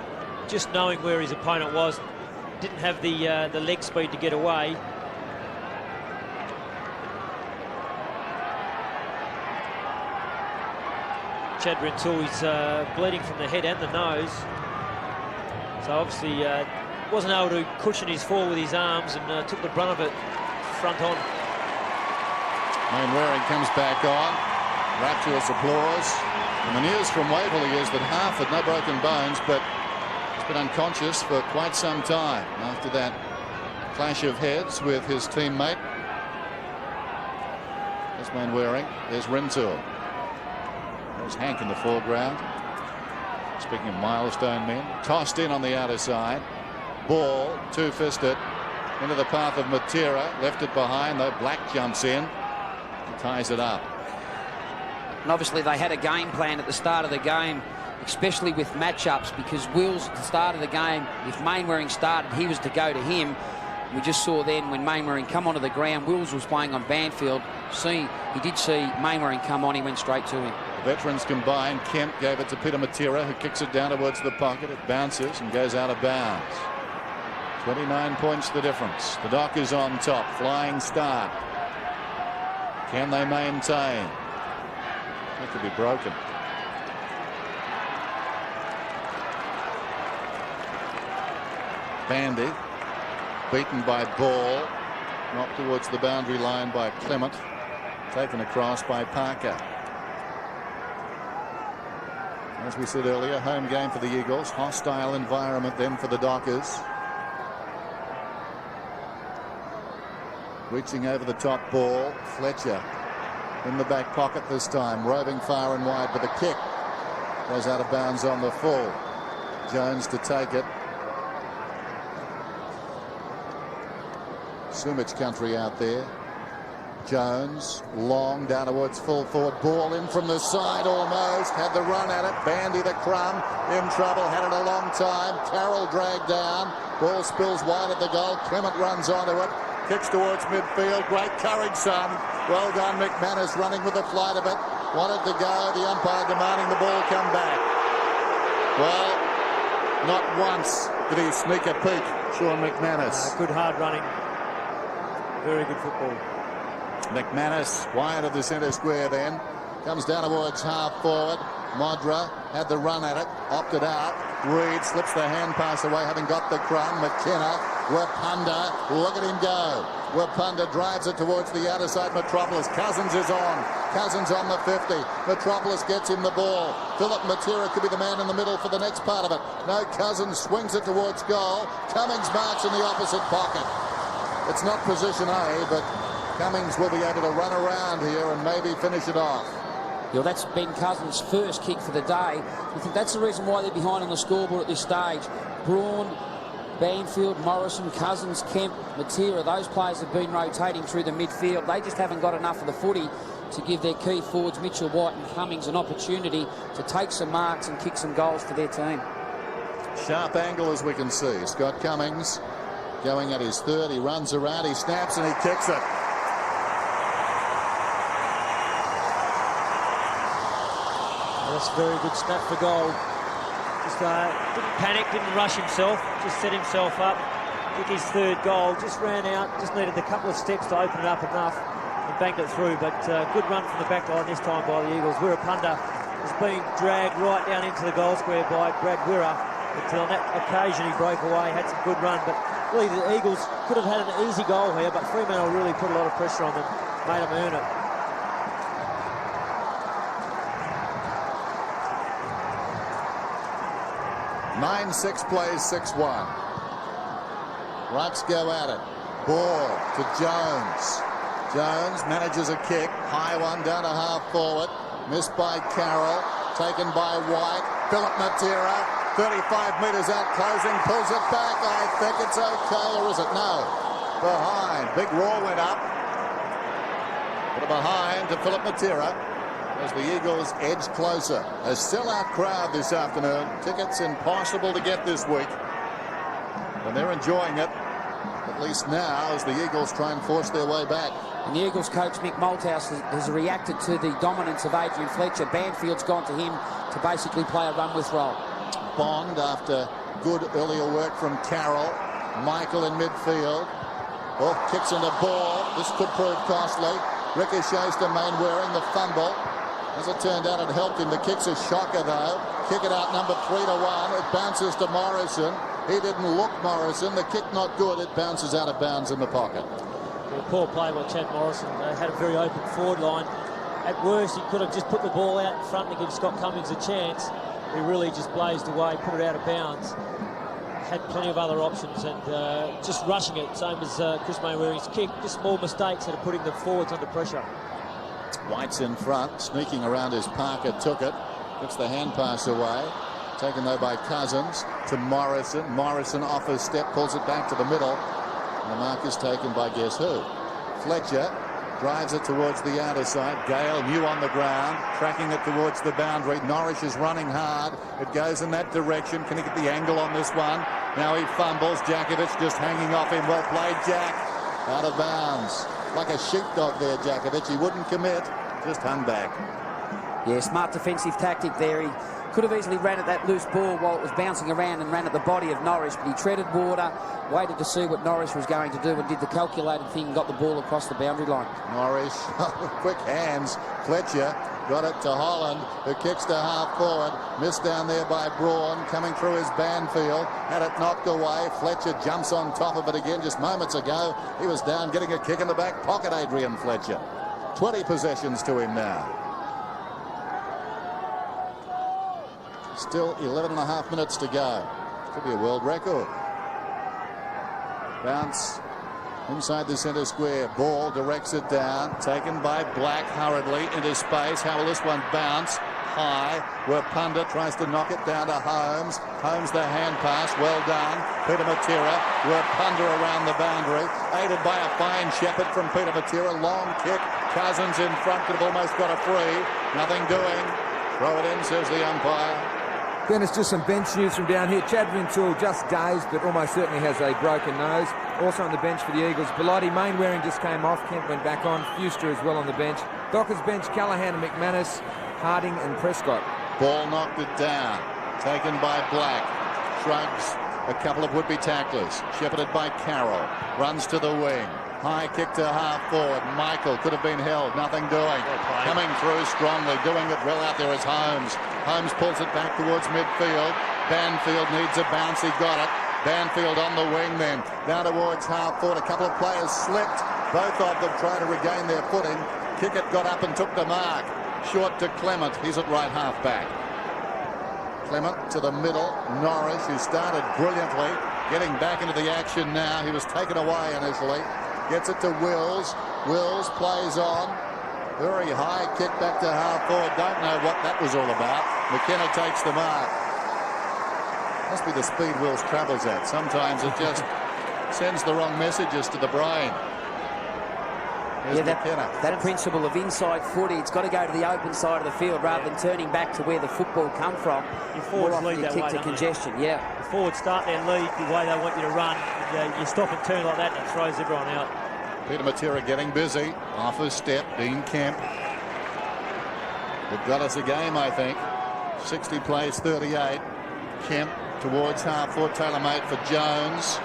Just knowing where his opponent was. Didn't have the leg speed to get away. Chad Rintoul is bleeding from the head and the nose. So obviously wasn't able to cushion his fall with his arms, and took the brunt of it front on. Mainwaring comes back on. Rapturous applause. And the news from Waverley is that half had no broken bones, but He's been unconscious for quite some time after that clash of heads with his teammate. There's Mainwaring. There's Rintoul. There's Hank in the foreground. Speaking of milestone men, tossed in on the outer side. Ball, two-fisted, into the path of Matera. Left it behind, though. Black jumps in and ties it up. And obviously they had a game plan at the start of the game, especially with matchups, because Wills at the start of the game, if Mainwaring started, he was to go to him. We just saw then when Mainwaring come onto the ground, Wills was playing on Banfield. He did see Mainwaring come on, he went straight to him. The veterans combined. Kemp gave it to Peter Matera, who kicks it down towards the pocket. It bounces and goes out of bounds. 29 points the difference. The Dockers on top. Flying start. Can they maintain? It could be broken. Bandy beaten by Ball. Knocked towards the boundary line by Clement. Taken across by Parker. As we said earlier, home game for the Eagles. Hostile environment then for the Dockers. Reaching over the top ball. Fletcher in the back pocket this time. Roving far and wide with a kick. Goes out of bounds on the full. Jones to take it. Sumich country out there. Jones long down towards full forward. Ball in from the side almost. Had the run at it. Bandy the crumb. In trouble. Had it a long time. Carroll dragged down. Ball spills wide at the goal. Clement runs onto it. Kicks towards midfield. Great courage, son. Well done, McManus running with the flight of it. Wanted to go. The umpire demanding the ball come back. Well, not once did he sneak a peek, Sean McManus. Good hard running. Very good football. McManus wide of the centre square then. Comes down towards half forward. Modra had the run at it. Opted out. Reed slips the hand pass away, having got the crumb. McKenna. Wapunda. Look at him go. Wapunda drives it towards the outer side. Metropolis. Cousins is on. Cousins on the 50. Metropolis gets him the ball. Philip Matera could be the man in the middle for the next part of it. No, Cousins swings it towards goal. Cummings marks in the opposite pocket. It's not position A, but Cummings will be able to run around here and maybe finish it off. Yeah, that's Ben Cousins' first kick for the day. I think that's the reason why they're behind on the scoreboard at this stage. Braun, Banfield, Morrison, Cousins, Kemp, Matera, those players have been rotating through the midfield. They just haven't got enough of the footy to give their key forwards, Mitchell White and Cummings, an opportunity to take some marks and kick some goals for their team. Sharp angle as we can see. Scott Cummings going at his third. He runs around, he snaps and he kicks it. That's a very good snap for goal. Just didn't panic, didn't rush himself, just set himself up. Took his third goal, just ran out, just needed a couple of steps to open it up enough and banked it through. But good run from the back line this time by the Eagles. Wirrapunda has been dragged right down into the goal square by Brad Wirra. But on that occasion he broke away, had some good run. But really the Eagles could have had an easy goal here, but Fremantle really put a lot of pressure on them, made them earn it. Nine 6 plays 6-1. Rucks go at it. Ball to Jones. Jones manages a kick. High one down to half forward. Missed by Carroll. Taken by White. Philip Matera. 35 metres out closing. Pulls it back. I think it's okay. Or is it? No. Behind. Big roar went up. Put it behind to Philip Matera as the Eagles edge closer. A sellout crowd this afternoon. Tickets impossible to get this week. And they're enjoying it, at least now, as the Eagles try and force their way back. And the Eagles coach Mick Malthouse has reacted to the dominance of Adrian Fletcher. Banfield's gone to him to basically play a run with roll. Bond after good earlier work from Carroll. Michael in midfield. Oh, kicks into ball. This could prove costly. Ricochets to Mainwaring, the fumble. As it turned out, it helped him. The kick's a shocker, though. Kick it out, number 3-1. It bounces to Morrison. He didn't look Morrison. The kick not good. It bounces out of bounds in the pocket. Well, poor play by Chad Morrison. They had a very open forward line. At worst, he could have just put the ball out in front to give Scott Cummings a chance. he really just blazed away, put it out of bounds. Had plenty of other options, and just rushing it, same as Chris Mainwaring's kick. Just small mistakes that are putting the forwards under pressure. White's in front, sneaking around his Parker, took it, gets the hand pass away. Taken though by Cousins to Morrison. Morrison off his step, pulls it back to the middle. And the mark is taken by guess who? Fletcher drives it towards the outer side. Gale new on the ground, tracking it towards the boundary. Norwich is running hard. It goes in that direction. Can he get the angle on this one? Now he fumbles. Jakovic just hanging off him. Well played, Jack. Out of bounds. Like a sheepdog there, Jakovic. He wouldn't commit. Just hung back. Yeah, smart defensive tactic there. He could have easily ran at that loose ball while it was bouncing around and ran at the body of Norris, but he treaded water, waited to see what Norris was going to do and did the calculated thing and got the ball across the boundary line. Norris, quick hands. Fletcher got it to Holland, who kicks to half forward. Missed down there by Braun, coming through his Banfield. Had it knocked away. Fletcher jumps on top of it again. Just moments ago, he was down getting a kick in the back pocket, Adrian Fletcher. 20 possessions to him now. Still 11.5 minutes to go. Could be a world record. Bounce inside the centre square. Ball directs it down. Taken by Black hurriedly into space. How will this one bounce? High, where Punda tries to knock it down to Holmes. Holmes the hand pass. Well done. Peter Matera, where Punda around the boundary. Aided by a fine shepherd from Peter Matera. Long kick. Cousins in front. Could have almost got a free. Nothing doing. Throw it in, says the umpire. Dennis, just some bench news from down here. Chad Rintoul just dazed, but almost certainly has a broken nose. Also on the bench for the Eagles, Bellotti. Mainwaring just came off. Kent went back on. Fuster as well on the bench. Dockers bench, Callaghan and McManus, Harding and Prescott. Ball knocked it down. Taken by Black. Shrugs a couple of would-be tacklers. Shepherded by Carroll. Runs to the wing. High kick to half forward. Michael could have been held. Nothing doing. Coming through strongly. Doing it well out there is Holmes. Holmes pulls it back towards midfield. Banfield needs a bounce. He got it. Banfield on the wing then. Down towards half forward. A couple of players slipped. Both of them trying to regain their footing. Kickett got up and took the mark. Short to Clement. He's at right half back. Clement to the middle. Norris, who started brilliantly, getting back into the action now. He was taken away initially. Gets it to Wills. Wills plays on. Very high kick back to half forward. Don't know what that was all about. McKenna takes the mark. Must be the speed Wills travels at. Sometimes it just sends the wrong messages to the brain. Here's that principle of inside footy, it's got to go to the open side of the field rather than turning back to where the football come from. Your forwards lead that way, kick to congestion, yeah. The forwards start their lead the way they want you to run. You stop and turn like that and it throws everyone out. Peter Matera getting busy. Off his step, Dean Kemp. It got us a game, I think. 60 plays 38. Kemp towards half forward, tailor-made for Jones.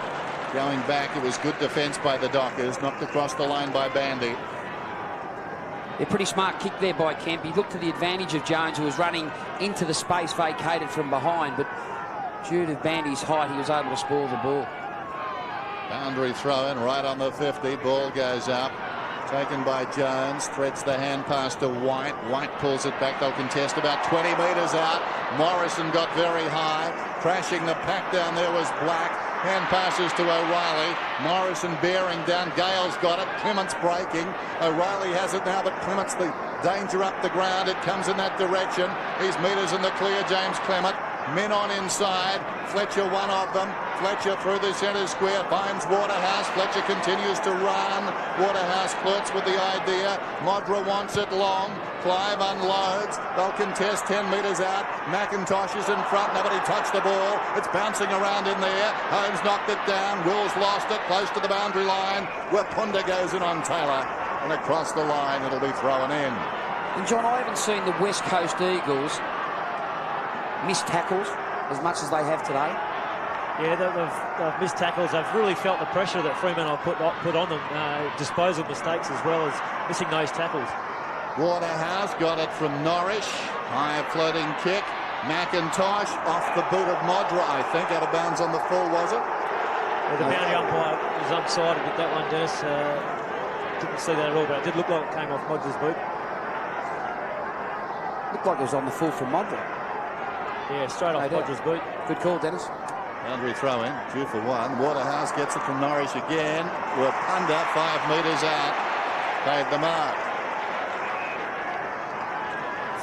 Going back, it was good defence by the Dockers. Knocked across the line by Bandy. A pretty smart kick there by Kemp. He looked to the advantage of Jones, who was running into the space vacated from behind, but due to Bandy's height, he was able to spoil the ball. Boundary throw in right on the 50. Ball goes up. Taken by Jones. Threads the hand pass to White. White pulls it back. They'll contest about 20 metres out. Morrison got very high. Crashing the pack down there was Black. Hand passes to O'Reilly. Morrison bearing down. Gale's got it. Clement's breaking. O'Reilly has it now, but Clement's the danger up the ground. It comes in that direction. He's metres in the clear, James Clement. Men on inside. Fletcher one of them. Fletcher through the centre square finds Waterhouse. Fletcher continues to run. Waterhouse flirts with the idea. Modra wants it long. Clive unloads. They'll contest 10 metres out. McIntosh is in front. Nobody touched the ball. It's bouncing around in there. Holmes knocked it down. Wills lost it close to the boundary line, where Punda goes in on Taylor. And across the line it'll be thrown in. And John, I haven't seen the West Coast Eagles miss tackles as much as they have today. Yeah, they've missed tackles. They've really felt the pressure that Fremantle put on them. Disposal mistakes as well as missing those tackles. Waterhouse got it from Norwich. High floating kick. McIntosh off the boot of Modra, I think. Out of bounds on the full, was it? Yeah, the boundary umpire was unsided with that one, Dennis. Didn't see that at all, but it did look like it came off Modra's boot. Looked like it was on the full from Modra. Yeah, straight off Podger's boot. Good call, Dennis. Boundary throw in, due for one. Waterhouse gets it from Norris again. Rapunda 5 metres out. Paid the mark.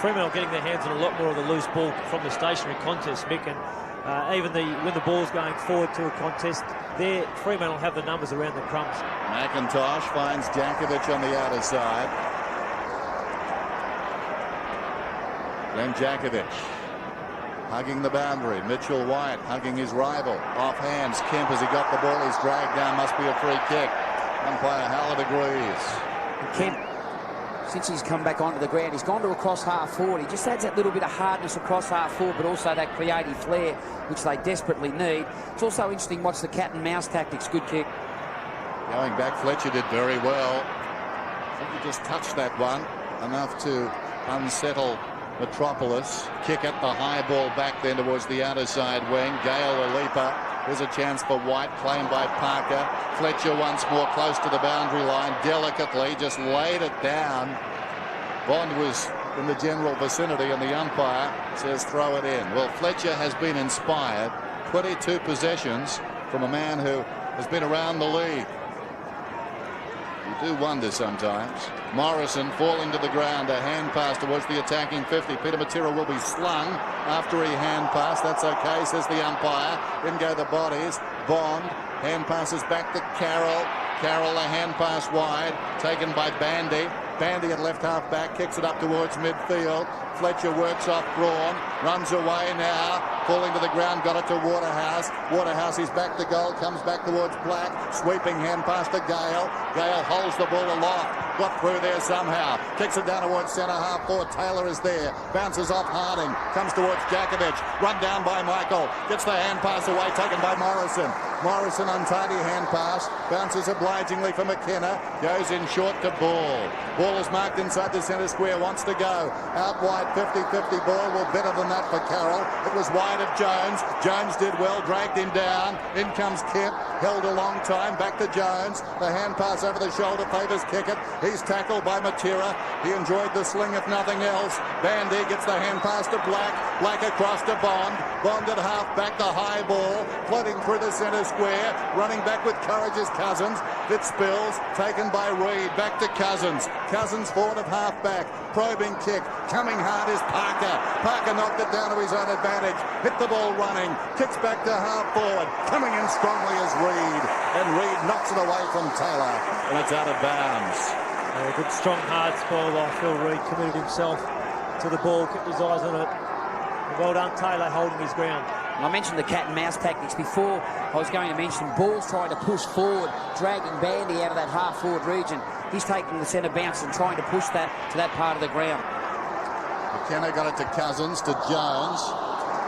Fremantle getting their hands on a lot more of the loose ball from the stationary contest, Mick, and even when the ball's going forward to a contest, there Fremantle have the numbers around the crumbs. McIntosh finds Jankovic on the outer side. Then Jankovic hugging the boundary. Mitchell White hugging his rival. Off hands. Kemp, as he got the ball, he's dragged down. Must be a free kick. Umpire Howard agrees. Kemp, since he's come back onto the ground, he's gone to across half forward. He just adds that little bit of hardness across half forward, but also that creative flair, which they desperately need. It's also interesting, watch the cat and mouse tactics. Good kick. Going back, Fletcher did very well. I think he just touched that one enough to unsettle Metropolis. Kick at the high ball back then towards the outer side wing. Gale a leaper. There's a chance for White, claimed by Parker. Fletcher once more close to the boundary line. Delicately just laid it down. Bond was in the general vicinity and the umpire says throw it in. Well, Fletcher has been inspired. 22 possessions from a man who has been around the league. You do wonder sometimes. Morrison falling to the ground. A hand pass towards the attacking 50. Peter Matera will be slung after he hand passed. That's okay, says the umpire. In go the bodies. Bond. Hand passes back to Carroll. Carroll, a hand pass wide. Taken by Bandy. Bandy at left half back. Kicks it up towards midfield. Fletcher works off Braun. Runs away now. Falling to the ground. Got it to Waterhouse. Waterhouse is back to goal. Comes back towards Black. Sweeping hand pass to Gale. Gale holds the ball aloft. Got through there somehow. Kicks it down towards centre half forward. Taylor is there. Bounces off Harding. Comes towards Jankovic. Run down by Michael. Gets the hand pass away. Taken by Morrison. Morrison untidy hand pass. Bounces obligingly for McKenna. Goes in short to Ball. Ball is marked inside the centre square. Wants to go. Out wide 50-50 ball. Well, better than that for Carroll. It was wide of Jones. Jones did well. Dragged him down. In comes Kemp. Held a long time. Back to Jones. The hand pass over the shoulder favours Kickett. He's tackled by Matera. He enjoyed the sling if nothing else. Bandy gets the hand pass to Black. Black across to Bond. Bond at half back the high ball. Floating through the centre square. Running back with courage is Cousins. Fitzspills taken by Reid. Back to Cousins. Cousins forward of half back. Probing kick. Coming hard is Parker. Parker knocked it down to his own advantage. Hit the ball running. Kicks back to half forward. Coming in strongly is Reid. And Reid knocks it away from Taylor. And it's out of bounds. A good strong hard spell by Phil Reid. Committed himself to the ball. Kept his eyes on it. And well done Taylor holding his ground. I mentioned the cat and mouse tactics before. I was going to mention Ball's trying to push forward, dragging Bandy out of that half forward region. He's taking the centre bounce and trying to push that to that part of the ground. McKenna got it to Cousins, to Jones.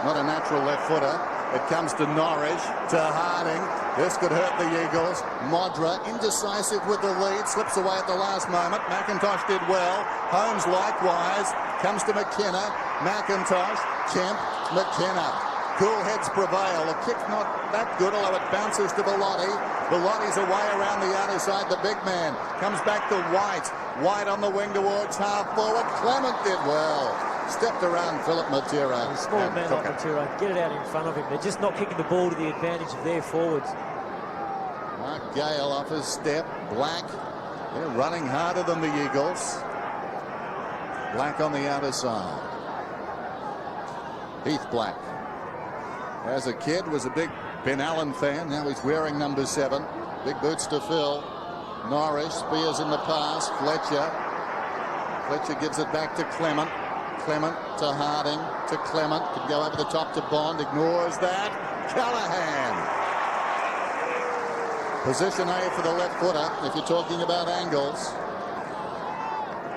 Not a natural left footer. It comes to Norwich, to Harding. This could hurt the Eagles. Modra, indecisive with the lead, slips away at the last moment. McIntosh did well. Holmes likewise. Comes to McKenna. McIntosh, Kemp, McKenna. Cool heads prevail. The kick not that good, although it bounces to Bellotti. Bellotti's away around the outer side. The big man comes back to White. White on the wing towards half forward. Clement did well. Stepped around Philip Matera. A small man like Matera. Get it out in front of him. They're just not kicking the ball to the advantage of their forwards. Mark Gale off his step. Black. They're running harder than the Eagles. Black on the outer side. Heath Black. As a kid, was a big Ben Allen fan. Now he's wearing number 7. Big boots to fill. Norris, Spears in the pass. Fletcher. Fletcher gives it back to Clement. Clement to Harding. To Clement. Could go over the top to Bond. Ignores that. Callahan. Position A for the left footer, if you're talking about angles.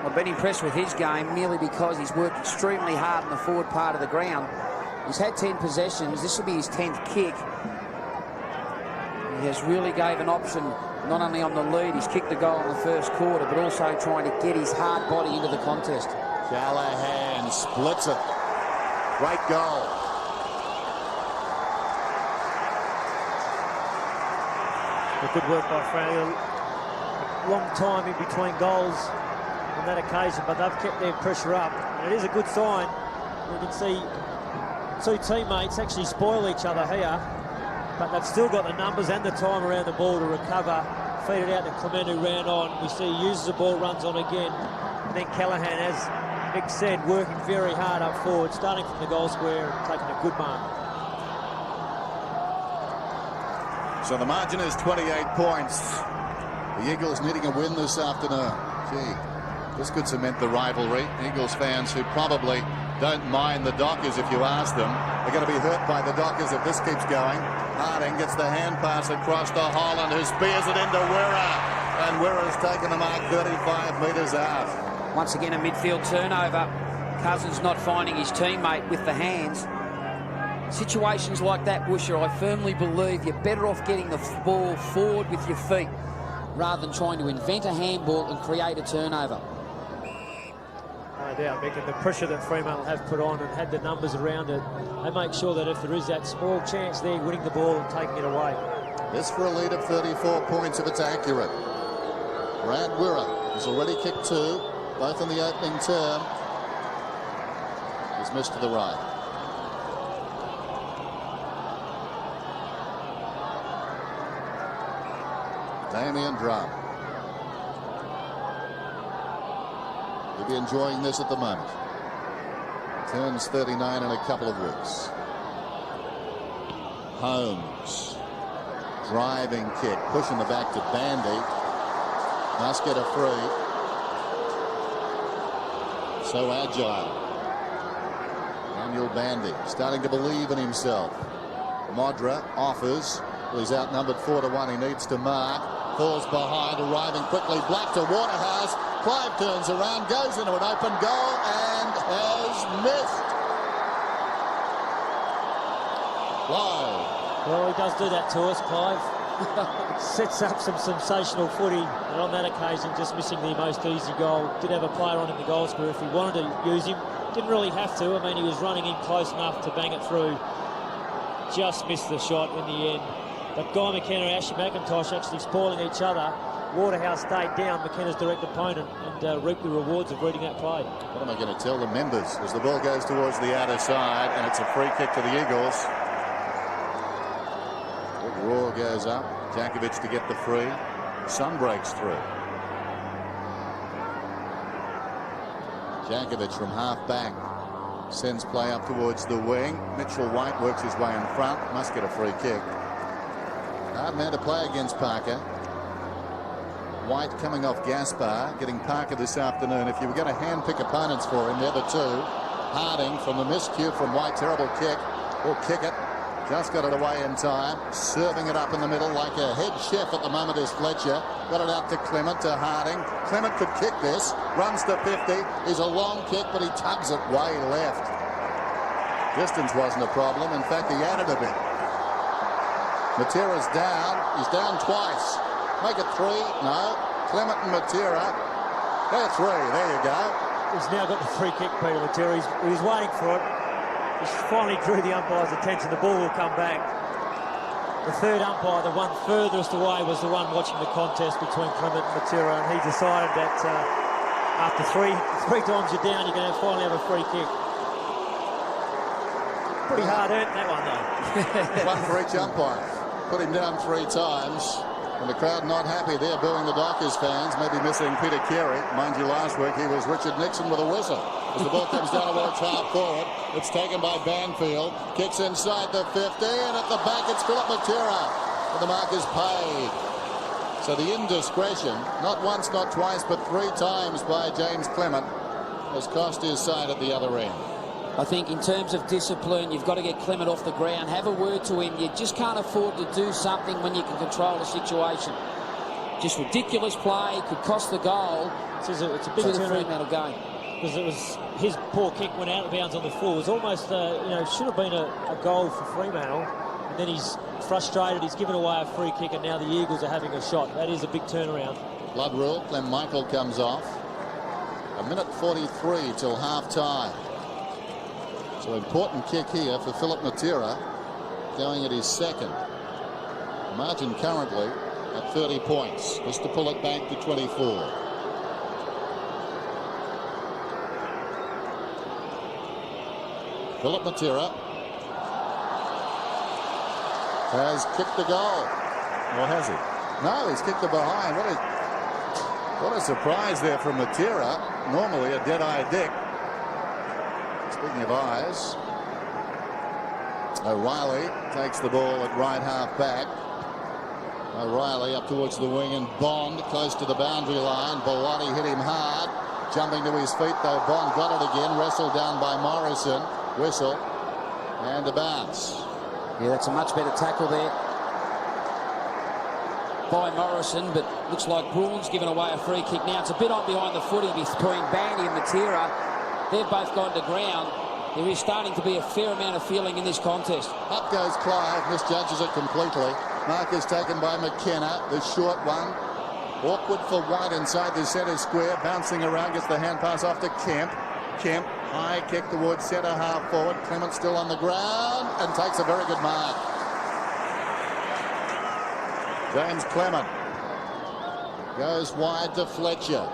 I've been impressed with his game merely because he's worked extremely hard in the forward part of the ground. He's had 10 possessions. This will be his 10th kick. He has really gave an option not only on the lead, he's kicked the goal in the first quarter, but also trying to get his hard body into the contest. Callahan splits it. Great goal. Good work by Fremantle. Long time in between goals on that occasion, but they've kept their pressure up. And it is a good sign. We can see two teammates actually spoil each other here, but they've still got the numbers and the time around the ball to recover. Feed it out to Clement, who ran on. We see he uses the ball, runs on again. And then Callaghan, as Mick said, working very hard up forward, starting from the goal square and taking a good mark. So the margin is 28 points. The Eagles needing a win this afternoon. Gee, this could cement the rivalry. Eagles fans who probably don't mind the Dockers, if you ask them, they're going to be hurt by the Dockers if this keeps going. Harding gets the hand pass across to Holland, who spears it into Wirra. And Wirra's taken the mark 35 metres out. Once again, a midfield turnover. Cousins not finding his teammate with the hands. Situations like that, Woosher, I firmly believe you're better off getting the ball forward with your feet rather than trying to invent a handball and create a turnover. No doubt, Mick, and the pressure that Fremantle have put on and had the numbers around it, they make sure that if there is that small chance there, winning the ball and taking it away. This for a lead of 34 points if it's accurate. Brad Wirra has already kicked two, both in the opening term. He's missed to the right. Damien Drum. He'll be enjoying this at the moment. Turns 39 in a couple of weeks. Holmes. Driving kick. Pushing the back to Bandy. Must get a free. So agile. Daniel Bandy starting to believe in himself. Modra offers. Well, he's outnumbered 4-1. He needs to mark. Falls behind, arriving quickly. Black to Waterhouse. Clive turns around, goes into an open goal and has missed. Wow. Well, he does do that to us, Clive. Sets up some sensational footy, and on that occasion just missing the most easy goal. Did have a player on in the goal square if he wanted to use him. Didn't really have to. I mean, he was running in close enough to bang it through. Just missed the shot in the end. But Guy McKenna and Ashley McIntosh actually spoiling each other. Waterhouse stayed down, McKenna's direct opponent, and reaped the rewards of reading that play. What am I going to tell the members as the ball goes towards the outer side and it's a free kick to the Eagles? Big roar goes up. Jankovic to get the free. Sun breaks through. Jankovic from half back sends play up towards the wing. Mitchell White works his way in front. Must get a free kick. Hard man to play against Parker. White coming off Gaspar, getting Parker this afternoon. If you were going to hand-pick opponents for him, they're the two. Harding from the miscue from White, terrible kick. Will kick it. Just got it away in time. Serving it up in the middle like a head chef at the moment is Fletcher. Got it out to Clement, to Harding. Clement could kick this. Runs to 50. Is a long kick, but he tugs it way left. Distance wasn't a problem. In fact, he added a bit. Matera's down. He's down twice. Make it three. No. Clement and Matera. They're three. There you go. He's now got the free kick, Peter Matera. He was waiting for it. He finally drew the umpire's attention. The ball will come back. The third umpire, the one furthest away, was the one watching the contest between Clement and Matera, and he decided that after three times you're down, you're going to finally have a free kick. Pretty hard earned, that one, though. One for each umpire. Put him down 3 times. And the crowd not happy there, booing the Dockers fans, maybe missing Peter Carey. Mind you, last week he was Richard Nixon with a whistle. As the ball comes down towards half forward, it's taken by Banfield. Kicks inside the 50, and at the back it's Philip Matera. And the mark is paid. So the indiscretion, not once, not twice, but 3 times by James Clement, has cost his side at the other end. I think in terms of discipline, you've got to get Clement off the ground. Have a word to him. You just can't afford to do something when you can control the situation. Just ridiculous play, could cost the goal. It's a big Fremantle game. Because it was his poor kick went out of bounds on the full. It was almost, should have been a goal for Fremantle. And then he's frustrated. He's given away a free kick, and now the Eagles are having a shot. That is a big turnaround. Blood rule. Clem Michael comes off. 1:43 till half-time. So important kick here for Philip Matera, going at his second. Margin currently at 30 points, just to pull it back to 24. Philip Matera has kicked the goal. Or has he? No, he's kicked it behind. What a surprise there from Matera. Normally a dead-eye Dick. Speaking of eyes, O'Reilly takes the ball at right half back. O'Reilly up towards the wing and Bond close to the boundary line. Bellotti hit him hard. Jumping to his feet though. Bond got it again. Wrestled down by Morrison. Whistle. And a bounce. Yeah, that's a much better tackle there by Morrison, but looks like Braun's given away a free kick now. It's a bit on behind the footy between Bandy and Matera. They've both gone to ground. There is starting to be a fair amount of feeling in this contest. Up goes Clive, misjudges it completely. Mark is taken by McKenna, the short one. Awkward for White inside the centre square, bouncing around, gets the hand pass off to Kemp. Kemp, high kick towards centre half forward. Clement still on the ground and takes a very good mark. James Clement goes wide to Fletcher.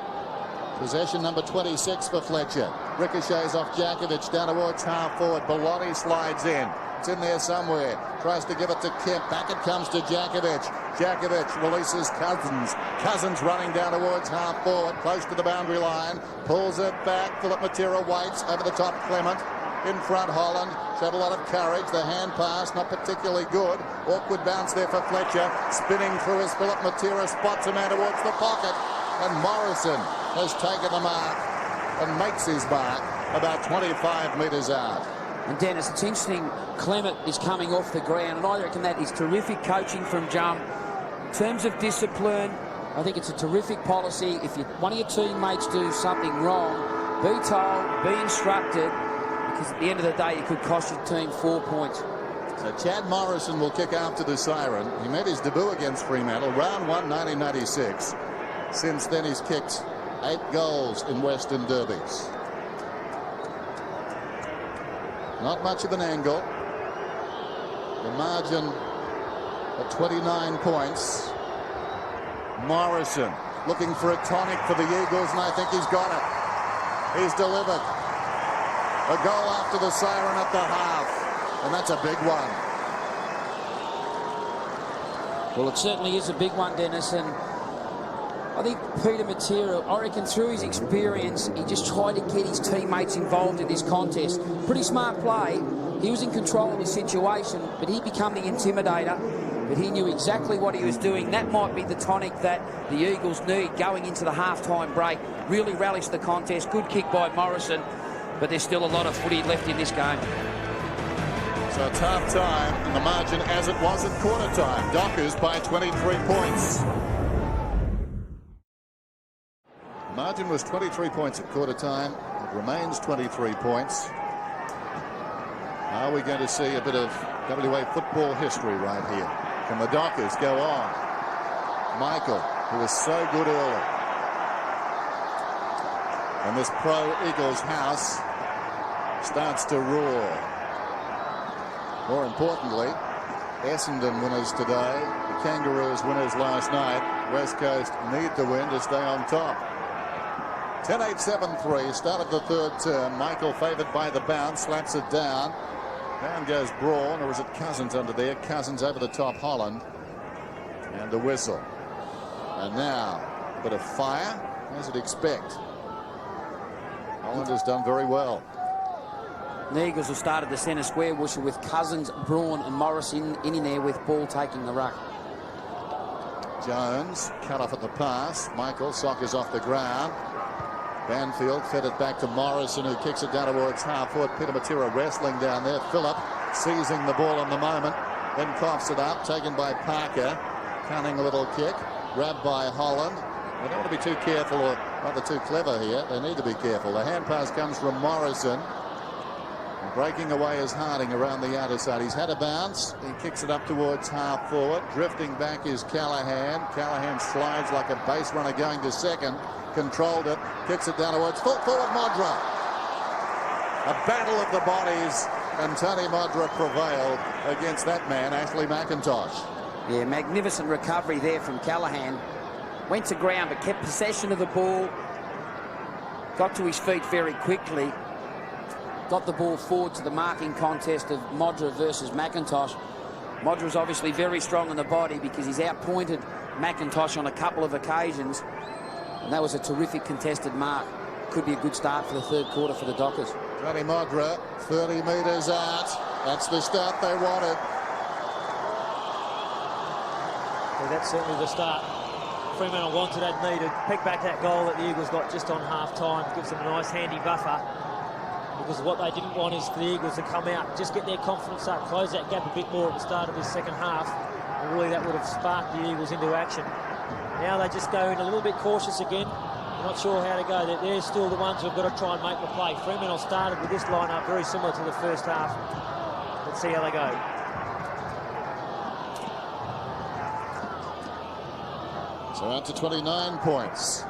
Possession number 26 for Fletcher. Ricochets off Djakovic down towards half forward. Bellotti slides in. It's in there somewhere. Tries to give it to Kemp. Back it comes to Djakovic. Djakovic releases Cousins. Cousins running down towards half forward. Close to the boundary line. Pulls it back. Philip Matera waits. Over the top Clement. In front Holland. Showed a lot of courage. The hand pass not particularly good. Awkward bounce there for Fletcher. Spinning through as Philip Matera spots a man towards the pocket. And Morrison has taken the mark and makes his mark about 25 metres out. And Dennis, it's interesting, Clement is coming off the ground, and I reckon that is terrific coaching from Jum. In terms of discipline, I think it's a terrific policy. If one of your teammates do something wrong, be told, be instructed, because at the end of the day it could cost your team 4 points. So Chad Morrison will kick after the siren. He made his debut against Fremantle, round 1, 1996. Since then he's kicked 8 goals in Western derbies. Not much of an angle. The margin at 29 points. Morrison looking for a tonic for the Eagles, and I think he's got it. He's delivered. A goal after the siren at the half, and that's a big one. Well, it certainly is a big one, Dennis, and I think Peter Matera, I reckon through his experience, he just tried to get his teammates involved in this contest. Pretty smart play. He was in control of the situation, but he became the intimidator. But he knew exactly what he was doing. That might be the tonic that the Eagles need going into the half-time break. Really relished the contest. Good kick by Morrison, but there's still a lot of footy left in this game. So it's half-time, and the margin as it was at quarter-time. Dockers by 23 points. Margin was 23 points at quarter time. It remains 23 points. Are we going to see a bit of WA football history right here? Can the Dockers go on? Michael, who was so good early. And this pro-Eagles house starts to roar. More importantly, Essendon winners today. The Kangaroos winners last night. West Coast need to win to stay on top. 10-8-7-3, start of the third term. Michael favoured by the bounce, slaps it down. Down goes Braun, or is it Cousins under there? Cousins over the top, Holland. And a whistle. And now, a bit of fire, as you'd expect. Holland has done very well. The Eagles have started the centre square whistle with Cousins, Braun and Morris in there with ball taking the ruck. Jones cut off at the pass. Michael soccers off the ground. Banfield fed it back to Morrison, who kicks it down towards half forward. Peter Matera wrestling down there. Phillip seizing the ball in the moment, then coughs it up, taken by Parker. Cunning little kick, grabbed by Holland. They don't want to be too careful or rather too clever here. They need to be careful. The hand pass comes from Morrison. And breaking away is Harding around the outer side. He's had a bounce. He kicks it up towards half forward. Drifting back is Callaghan. Callaghan slides like a base runner going to second. Controlled it, kicks it down towards full forward Modra. A battle of the bodies, and Tony Modra prevailed against that man, Ashley McIntosh. Yeah, magnificent recovery there from Callaghan. Went to ground but kept possession of the ball. Got to his feet very quickly. Got the ball forward to the marking contest of Modra versus McIntosh. Modra's obviously very strong in the body because he's outpointed McIntosh on a couple of occasions. And that was a terrific contested mark. Could be a good start for the third quarter for the Dockers. Johnny Modra, 30 metres out. That's the start they wanted. Well, that's certainly the start Fremantle wanted and needed. Pick back that goal that the Eagles got just on half-time. Gives them a nice handy buffer. Because what they didn't want is for the Eagles to come out, just get their confidence up, close that gap a bit more at the start of this second half. And really that would have sparked the Eagles into action. Now they just go in a little bit cautious again. Not sure how to go. They're still the ones who've got to try and make the play. Fremantle started with this lineup very similar to the first half. Let's see how they go. So out to 29 points.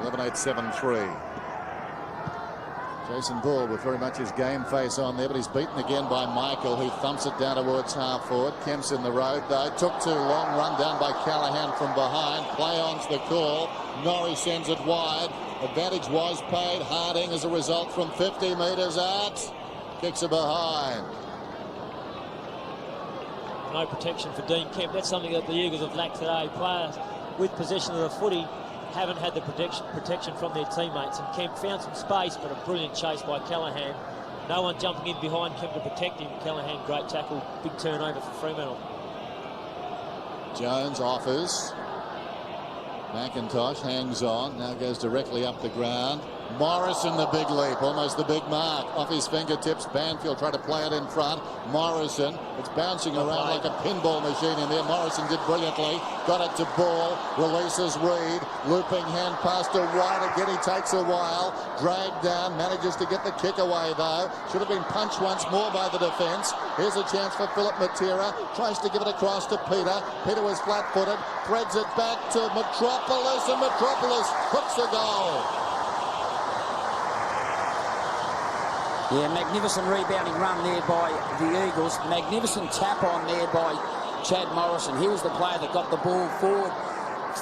11-8-7-3. Jason Ball with very much his game face on there, but he's beaten again by Michael, who thumps it down towards half forward. Kemp's in the road, though. Took too long. Run down by Callahan from behind. Play on's the call. Norrie sends it wide. Advantage was paid. Harding as a result from 50 metres out. Kicks it behind. No protection for Dean Kemp. That's something that the Eagles have lacked today. Players with possession of the footy haven't had the protection from their teammates, and Kemp found some space, but a brilliant chase by Callahan. No one jumping in behind Kemp to protect him. Callahan, great tackle, big turnover for Fremantle. Jones offers. McIntosh hangs on, now goes directly up the ground. Morrison the big leap, almost the big mark. Off his fingertips, Banfield tried to play it in front. Morrison, it's bouncing around like a pinball machine in there. Morrison did brilliantly, got it to Ball, releases Reed, looping hand pass to White again, he takes a while, dragged down, manages to get the kick away though. Should have been punched once more by the defence. Here's a chance for Philip Matera, tries to give it across to Peter. Peter was flat-footed, threads it back to Metropolis, and Metropolis hooks a goal. Yeah, magnificent rebounding run there by the Eagles. Magnificent tap on there by Chad Morrison. He was the player that got the ball forward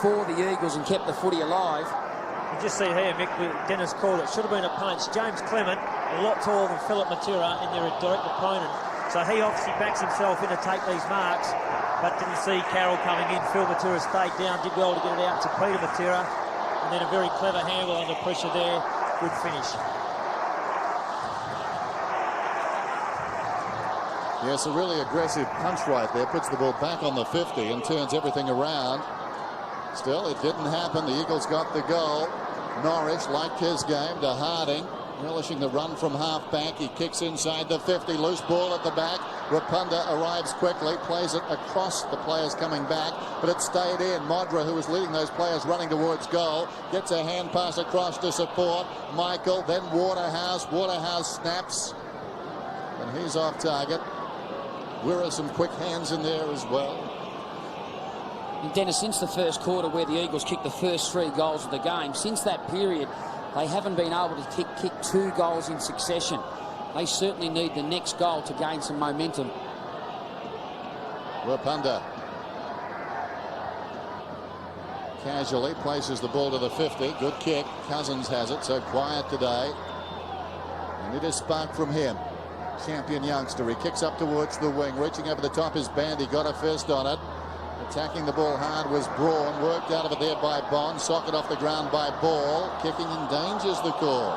for the Eagles and kept the footy alive. You just see here, Mick, Dennis called it. Should have been a punch. James Clement, a lot taller than Philip Matera, and they're a direct opponent. So he obviously backs himself in to take these marks, but didn't see Carroll coming in. Phil Matera stayed down, did well to get it out to Peter Matera, and then a very clever handle under pressure there. Good finish. Yes, a really aggressive punch right there. Puts the ball back on the 50 and turns everything around. Still, it didn't happen. The Eagles got the goal. Norris liked his game to Harding, relishing the run from half back. He kicks inside the 50. Loose ball at the back. Rapunda arrives quickly, plays it across the players coming back, but it stayed in. Modra, who was leading those players running towards goal, gets a hand pass across to support Michael, then Waterhouse. Waterhouse snaps, and he's off target. Wirra some quick hands in there as well. And Dennis, since the first quarter where the Eagles kicked the first 3 goals of the game, since that period, they haven't been able to kick 2 goals in succession. They certainly need the next goal to gain some momentum. Rapunda casually places the ball to the 50. Good kick. Cousins has it, so quiet today. And it is sparked from him. Champion youngster. He kicks up towards the wing. Reaching over the top is Bandy. Got a fist on it. Attacking the ball hard was Braun. Worked out of it there by Bond. Socket off the ground by Ball. Kicking endangers the call.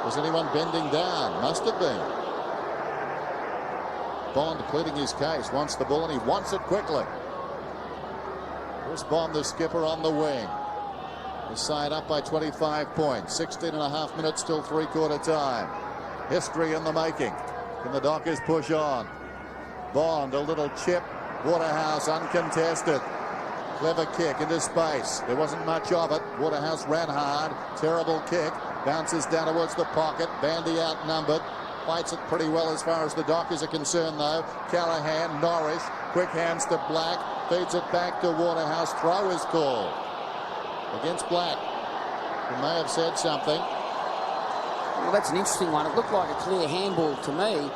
Was anyone bending down? Must have been. Bond pleading his case. Wants the ball and he wants it quickly. Here's Bond, the skipper, on the wing. The side up by 25 points. 16.5 minutes till three-quarter time. History in the making. Can the Dockers push on? Bond, a little chip. Waterhouse uncontested. Clever kick into space. There wasn't much of it. Waterhouse ran hard. Terrible kick. Bounces down towards the pocket. Bandy outnumbered. Fights it pretty well as far as the Dockers are concerned, though. Callahan, Norris. Quick hands to Black. Feeds it back to Waterhouse. Throw is called against Black. He may have said something. Well, that's an interesting one. It looked like a clear handball to me.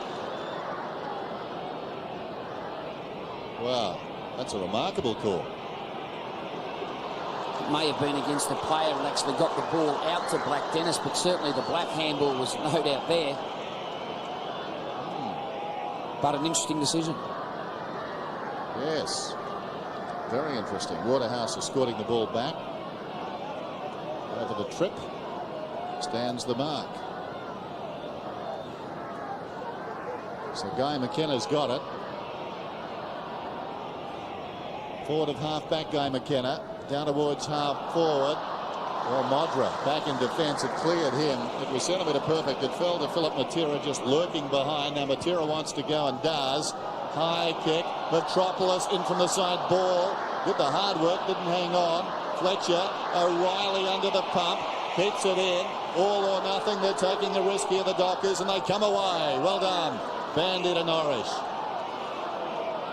Wow, that's a remarkable call. It may have been against the player and actually got the ball out to Black, Dennis, but certainly the Black handball was no doubt there. but an interesting decision. Yes, very interesting. Waterhouse escorting the ball back. Over the trip, stands the mark. So Guy McKenna's got it. Forward of half-back Guy McKenna. Down towards half-forward. Well, Modra back in defence. It cleared him. It was centimetre perfect. It fell to Philip Matera, just lurking behind. Now Matera wants to go and does. High kick. Metropolis in from the side. Ball. Did the hard work. Didn't hang on. Fletcher. O'Reilly under the pump. Hits it in. All or nothing. They're taking the risk here, the Dockers, and they come away. Well done. Bandy to Norris.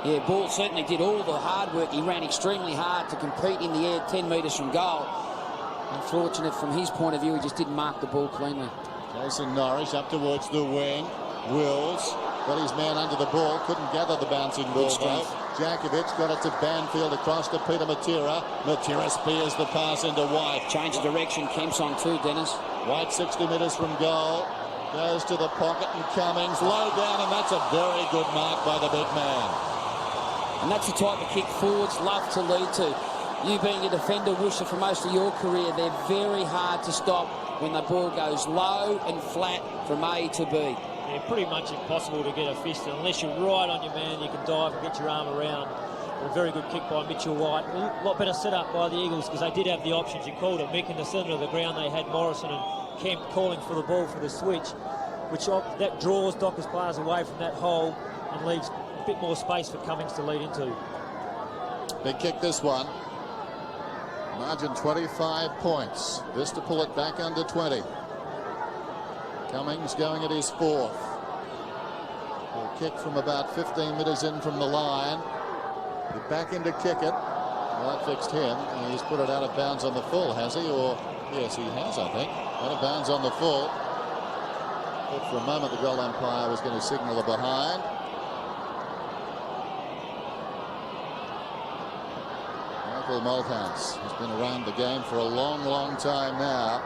Yeah, Ball certainly did all the hard work. He ran extremely hard to compete in the air 10 metres from goal. Unfortunate from his point of view, he just didn't mark the ball cleanly. Jason Norris up towards the wing. Wills got his man under the ball. Couldn't gather the bouncing ball though. Jankovic got it to Banfield across to Peter Matera. Matera spears the pass into White. Change of direction. Kemp's on too, Dennis. White 60 metres from goal. Goes to the pocket and Cummings. Low down, and that's a very good mark by the big man. And that's the type of kick forwards love to lead to. You being a defender, Woosha, for most of your career, they're very hard to stop when the ball goes low and flat from A to B. Yeah, pretty much impossible to get a fist unless you're right on your man. You can dive and get your arm around. But a very good kick by Mitchell White. A lot better set up by the Eagles because they did have the options. You called it, Mick, in the centre of the ground. They had Morrison and Kemp calling for the ball for the switch, which that draws Dockers players away from that hole and leaves a bit more space for Cummings to lead into. Big kick this one. Margin 25 points. This to pull it back under 20. Cummings going at his fourth. A kick from about 15 metres in from the line. Get back in to kick it. Well, that fixed him. He's put it out of bounds on the full, has he? Or yes, he has, I think. Out of bounds on the full. Thought for a moment the goal umpire was going to signal a behind. Michael Malthouse has been around the game for a long, long time now.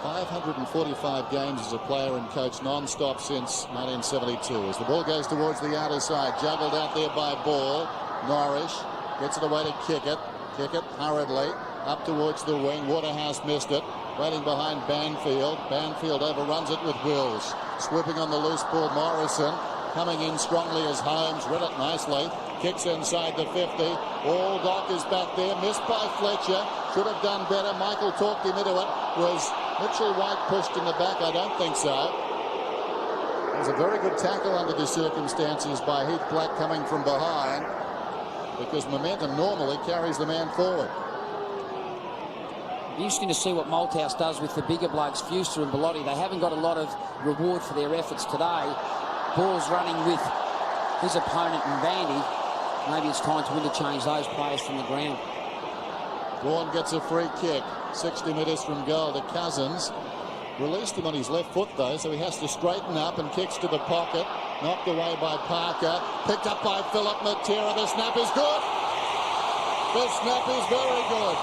545 games as a player and coach non-stop since 1972. As the ball goes towards the outer side, juggled out there by Ball. Norris gets it away to kick it. Kick it hurriedly up towards the wing. Waterhouse missed it. Waiting behind Banfield. Banfield overruns it with Wills. Swooping on the loose ball, Morrison. Coming in strongly as Holmes. Read it nicely. Kicks inside the 50. All Dockers back there. Missed by Fletcher. Should have done better. Michael talked him into it. Was Mitchell White pushed in the back? I don't think so. It was a very good tackle under the circumstances by Heath Black coming from behind, because momentum normally carries the man forward. Interesting to see what Malthouse does with the bigger blokes, Fuster and Bellotti. They haven't got a lot of reward for their efforts today. Ball's running with his opponent and Bandy. Maybe it's time to interchange those players from the ground. Vaughan gets a free kick. 60 metres from goal to Cousins. Released him on his left foot though, so he has to straighten up and kicks to the pocket. Knocked away by Parker. Picked up by Philip Matera. The snap is good. The snap is very good.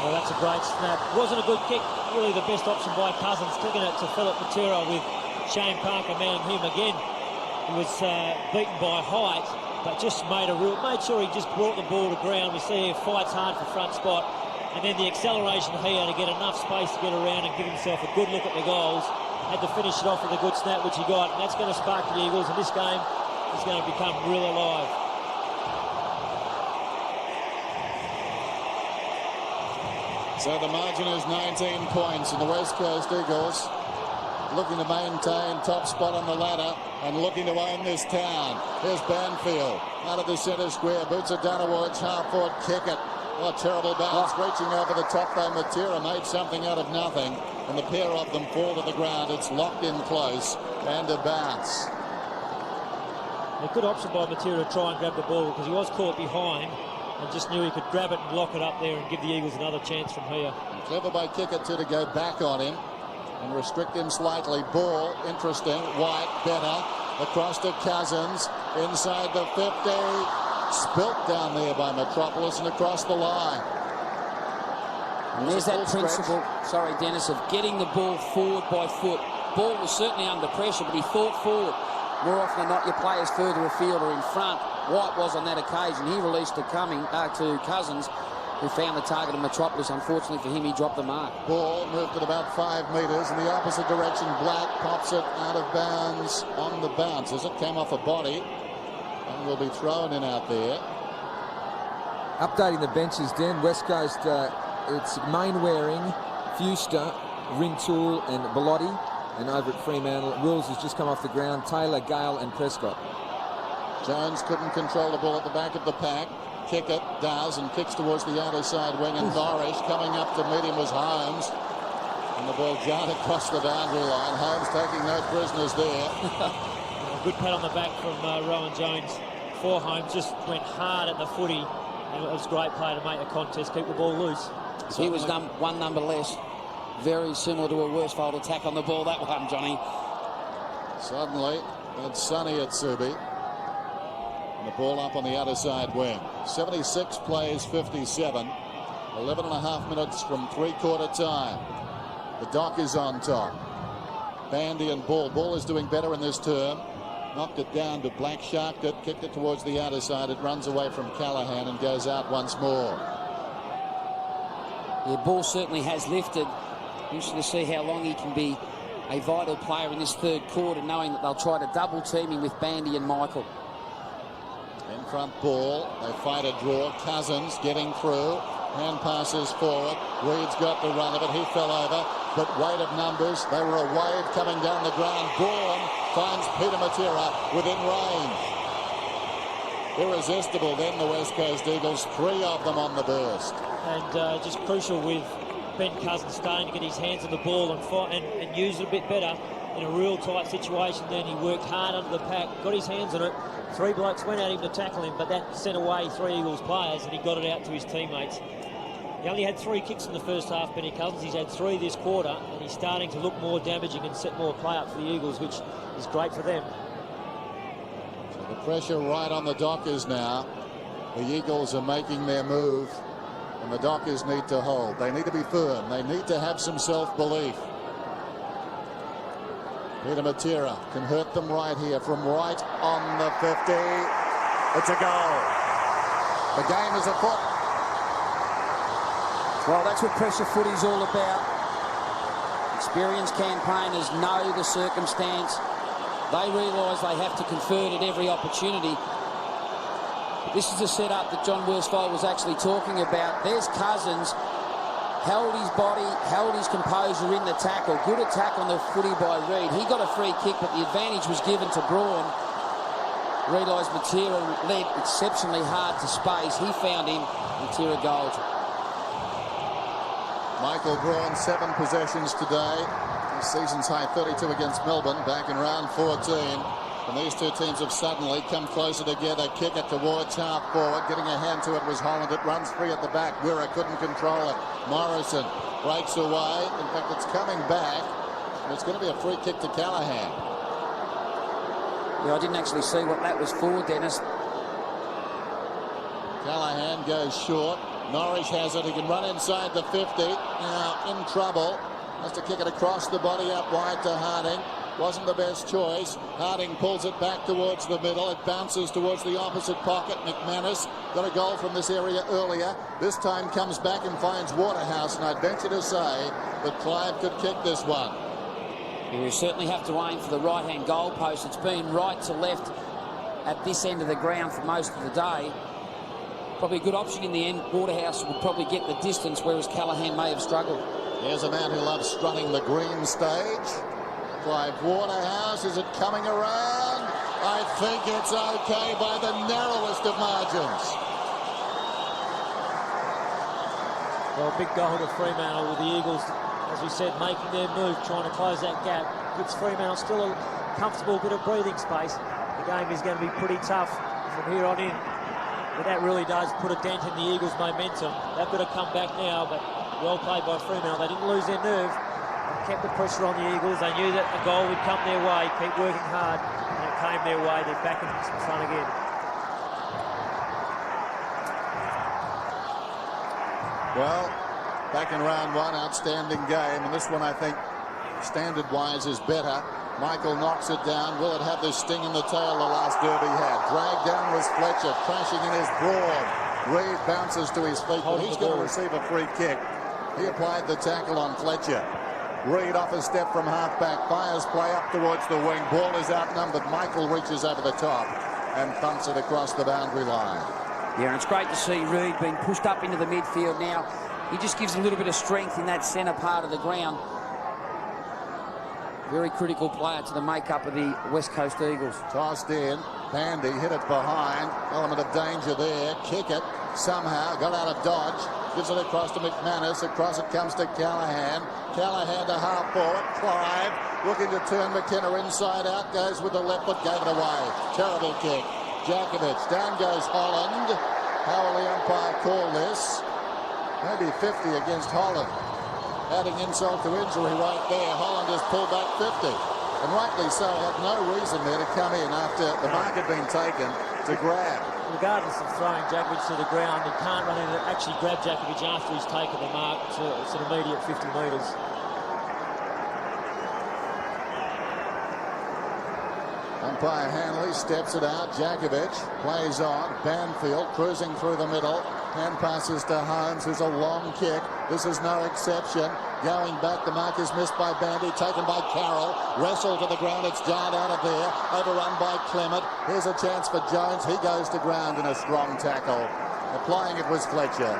Well, that's a great snap. Wasn't a good kick. Really the best option by Cousins. Kicking it to Philip Matera with Shane Parker manning him again. He was beaten by height, but just made sure he just brought the ball to ground. We see he fights hard for front spot. And then the acceleration here to get enough space to get around and give himself a good look at the goals. Had to finish it off with a good snap, which he got. And that's going to spark the Eagles. And this game is going to become real alive. So the margin is 19 points, and the West Coast Eagles looking to maintain top spot on the ladder and looking to own this town. Here's Banfield out of the centre square. Boots it down towards half-forward. Kick it. Oh, terrible bounce. Reaching over the top though. Matera made something out of nothing, and the pair of them fall to the ground. It's locked in close and a bounce. A good option by Matera to try and grab the ball because he was caught behind and just knew he could grab it and lock it up there and give the Eagles another chance from here. Clever by Kicker to go back on him and restrict him slightly. Ball, interesting. White, better. Across to Cousins. Inside the 50. Spilt down there by Metropolis and across the line. And there's that principle, sorry Dennis, of getting the ball forward by foot. Ball was certainly under pressure, but he thought forward. More often than not, your players further afield or in front. White was on that occasion. He released to Cousins, who found the target of Metropolis. Unfortunately for him, he dropped the mark. Ball moved at about 5 metres in the opposite direction. Black pops it out of bounds on the bounce as it came off a body and will be thrown in out there. Updating the benches, Dan. West Coast, it's Mainwaring, Fuster, Rintoul and Bellotti. And over at Fremantle, Wills has just come off the ground. Taylor, Gale and Prescott. Jones couldn't control the ball at the back of the pack. Kick it, does, and kicks towards the outer side wing. And Norrish coming up to meet him was Holmes. And the ball jarred across the boundary line. Holmes taking no prisoners there. Good pat on the back from Rowan Jones for Holmes. Just went hard at the footy. And it was a great play to make the contest, keep the ball loose. He was one number less. Very similar to a Worsfold attack on the ball, that one, Johnny. Suddenly, it's Sonny at Subi. And the ball up on the outer side wing. 76 plays 57. 11 and a half minutes from three-quarter time. The Dock is on top. Bandy and Ball. Ball is doing better in this term. Knocked it down, but Black sharked it, kicked it towards the outer side. It runs away from Callaghan and goes out once more. The ball certainly has lifted. Interesting to see how long he can be a vital player in this third quarter, knowing that they'll try to double team him with Bandy and Michael. In front Ball. They fight a draw. Cousins getting through. Hand passes forward. Reed's got the run of it. He fell over. But weight of numbers. They were a wave coming down the ground. Bourne finds Peter Matera within range. Irresistible then, the West Coast Eagles. 3 of them on the burst. And just crucial with Ben Cousins starting to get his hands on the ball and use it a bit better in a real tight situation. Then he worked hard under the pack, got his hands on it. 3 blokes went at him to tackle him, but that sent away 3 Eagles players and he got it out to his teammates. He only had 3 kicks in the first half, Benny Cousins. He's had 3 this quarter, and he's starting to look more damaging and set more play up for the Eagles, which is great for them. So the pressure right on the Dockers now. The Eagles are making their move, and the Dockers need to hold. They need to be firm. They need to have some self-belief. Peter Matera can hurt them right here from right on the 50. It's a goal. The game is afoot. Well, that's what pressure footy's all about. Experienced campaigners know the circumstance. They realise they have to convert at every opportunity. This is the setup that John Worsfold was actually talking about. There's Cousins, held his body, held his composure in the tackle. Good attack on the footy by Reed. He got a free kick, but the advantage was given to Braun. Realised Matera led exceptionally hard to space. He found him, Matera gold. Michael Braun, 7 possessions today. His season's high 32 against Melbourne back in round 14. And these 2 teams have suddenly come closer together. Kick it towards half forward. Getting a hand to it was Holland. It runs free at the back. Wirra couldn't control it. Morrison breaks away. In fact, it's coming back. And it's going to be a free kick to Callaghan. Yeah, I didn't actually see what that was for, Dennis. Callaghan goes short. Norrish has it. He can run inside the 50. Now in trouble. Has to kick it across the body up wide to Harding. Wasn't the best choice. Harding pulls it back towards the middle. It bounces towards the opposite pocket. McManus got a goal from this area earlier. This time comes back and finds Waterhouse. And I'd venture to say that Clive could kick this one. You certainly have to aim for the right-hand goal post. It's been right to left at this end of the ground for most of the day. Probably a good option in the end. Waterhouse would probably get the distance, whereas Callaghan may have struggled. Here's a man who loves strutting the green stage. Clive Waterhouse, is it coming around? I think it's okay by the narrowest of margins. Well, a big goal to Fremantle with the Eagles, as we said, making their move, trying to close that gap. Gives Fremantle still a comfortable bit of breathing space. The game is going to be pretty tough from here on in. But that really does put a dent in the Eagles' momentum. They've got to come back now, but well played by Fremantle. They didn't lose their nerve. They kept the pressure on the Eagles. They knew that the goal would come their way. Keep working hard, and it came their way. They're back in front again. Well, back in round 1, outstanding game. And this one, I think, standard-wise is better. Michael knocks it down. Will it have the sting in the tail the last Derby had? Dragged down was Fletcher, crashing in his Broad. Reid bounces to his feet, but he's going to receive a free kick. He applied the tackle on Fletcher. Reid off a step from half-back, fires play up towards the wing. Ball is outnumbered. Michael reaches over the top and thumps it across the boundary line. Yeah, and it's great to see Reid being pushed up into the midfield now. He just gives a little bit of strength in that centre part of the ground. Very critical player to the makeup of the West Coast Eagles. Tossed in. Bandy hit it behind. Element of danger there. Kick it. Somehow got out of dodge. Gives it across to McManus. Across it comes to Callaghan. Callaghan to half forward. Clive looking to turn McKenna inside out. Goes with the left foot. Gave it away. Terrible kick. Jakovic. Down goes Holland. How will the umpire call this? Maybe 50 against Holland. Adding insult to injury right there. Holland has pulled back 50. And rightly so, had no reason there to come in after the mark had been taken to grab. Regardless of throwing Jakovic to the ground, he can't run in and actually grab Jakovic after he's taken the mark. So it's an immediate 50 metres. Umpire Hanley steps it out. Jakovic plays on. Banfield cruising through the middle. Hand passes to Holmes, who's a long kick. This is no exception. Going back, the mark is missed by Bandy, taken by Carroll. Wrestle to the ground, it's jarred out of there. Overrun by Clement. Here's a chance for Jones. He goes to ground in a strong tackle. Applying it was Fletcher.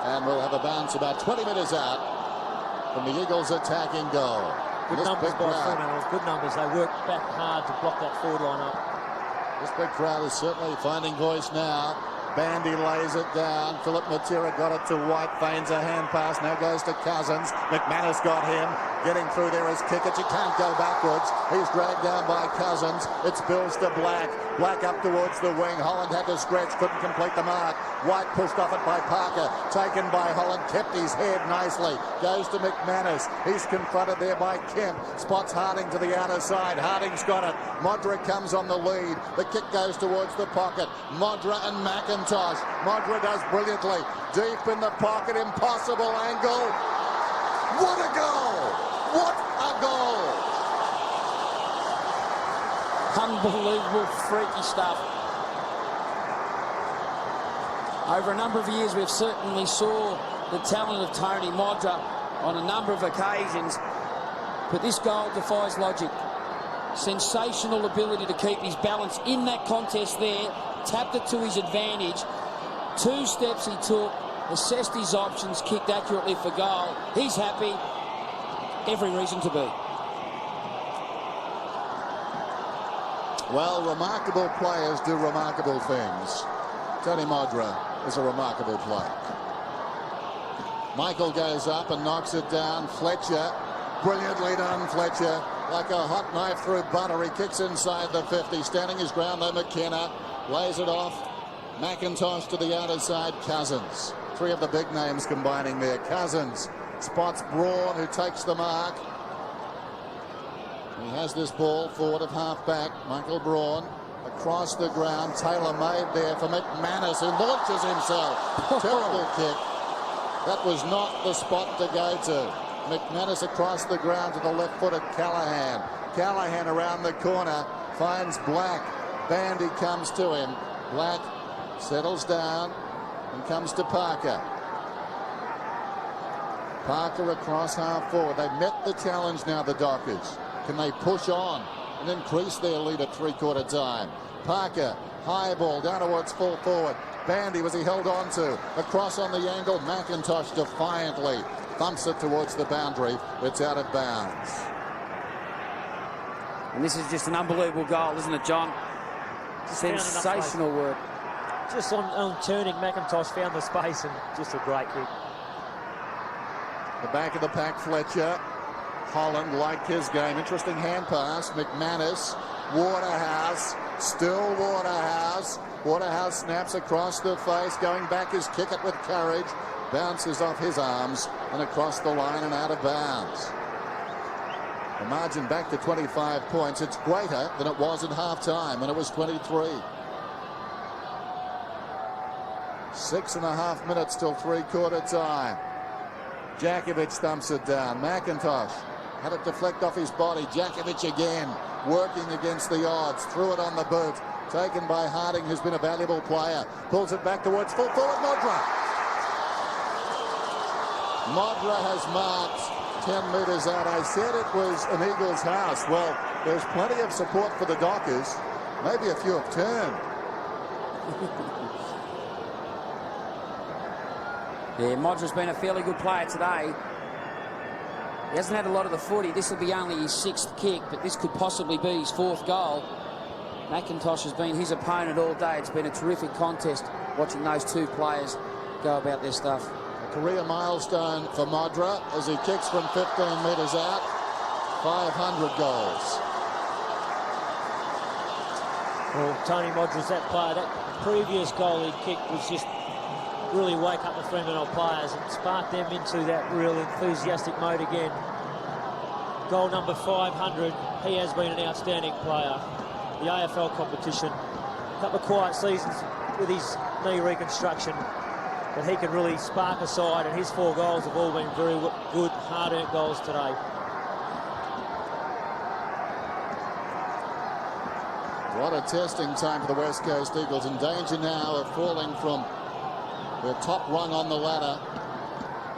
And we'll have a bounce about 20 metres out from the Eagles' attacking goal. Good numbers by Fremantle. Good numbers. They worked back hard to block that forward line up. This big crowd is certainly finding voice now. Bandy lays it down. Philip Matera got it to White. Feigns a hand pass. Now goes to Cousins. McManus got him. Getting through there is Kickett. You can't go backwards. He's dragged down by Cousins. It's Bills to Black. Black up towards the wing. Holland had to stretch. Couldn't complete the mark. White pushed off it by Parker. Taken by Holland. Kept his head nicely. Goes to McManus. He's confronted there by Kemp. Spots Harding to the outer side. Harding's got it. Modra comes on the lead. The kick goes towards the pocket. Modra and McIntosh. Modra does brilliantly. Deep in the pocket. Impossible angle. What a goal! What a goal! Unbelievable, freaky stuff. Over a number of years, we've certainly saw the talent of Tony Modra on a number of occasions, but this goal defies logic. Sensational ability to keep his balance in that contest there, tapped it to his advantage. 2 steps he took, assessed his options, kicked accurately for goal. He's happy. Every reason to be. Well, remarkable players do remarkable things. Tony Modra is a remarkable player. Michael goes up and knocks it down. Fletcher, brilliantly done, Fletcher. Like a hot knife through butter. He kicks inside the 50. Standing his ground though, McKenna lays it off. McIntosh to the outer side. Cousins. 3 of the big names combining there. Cousins spots Braun, who takes the mark. He has this ball forward of half-back. Michael Braun across the ground. Taylor made there for McManus, who launches himself. Terrible kick. That was not the spot to go to. McManus across the ground to the left foot of Callaghan. Callaghan around the corner finds Black. Bandy comes to him. Black settles down and comes to Parker. Parker across half forward. They've met the challenge now, the Dockers. Can they push on and increase their lead at 3/4 time? Parker, high ball down towards full forward. Bandy, was he held on to? Across on the angle. McIntosh defiantly thumps it towards the boundary. It's out of bounds. And this is just an unbelievable goal, isn't it, John? Sensational work. Just on turning, McIntosh found the space and just a great kick. The back of the pack, Fletcher. Holland liked his game. Interesting hand pass. McManus. Waterhouse. Still Waterhouse. Waterhouse snaps across the face. Going back is Kickett with courage. Bounces off his arms and across the line and out of bounds. The margin back to 25 points. It's greater than it was at half-time when it was 23. 6.5 minutes till 3/4 time. Jakovic thumps it down. McIntosh Had it deflect off his body. Djakovic again, working against the odds. Threw it on the boot. Taken by Harding, who's been a valuable player. Pulls it back towards full forward Modra. Modra has marked 10 metres out. I said it was an Eagles house. Well, there's plenty of support for the Dockers. Maybe a few have turned. Yeah, Modra's been a fairly good player today. He hasn't had a lot of the footy. This will be only his 6th kick, but this could possibly be his 4th goal. McIntosh has been his opponent all day. It's been a terrific contest watching those two players go about their stuff. A career milestone for Modra as he kicks from 15 metres out. 500 goals. Well, Tony Modra's that player. That previous goal he kicked was just really wake up the Fremantle players and spark them into that real enthusiastic mode again. Goal number 500. He has been an outstanding player. The AFL competition, a couple of quiet seasons with his knee reconstruction, but he can really spark a side, and his 4 goals have all been very good, hard-earned goals today. What a testing time for the West Coast Eagles. In danger now of falling from their top rung on the ladder.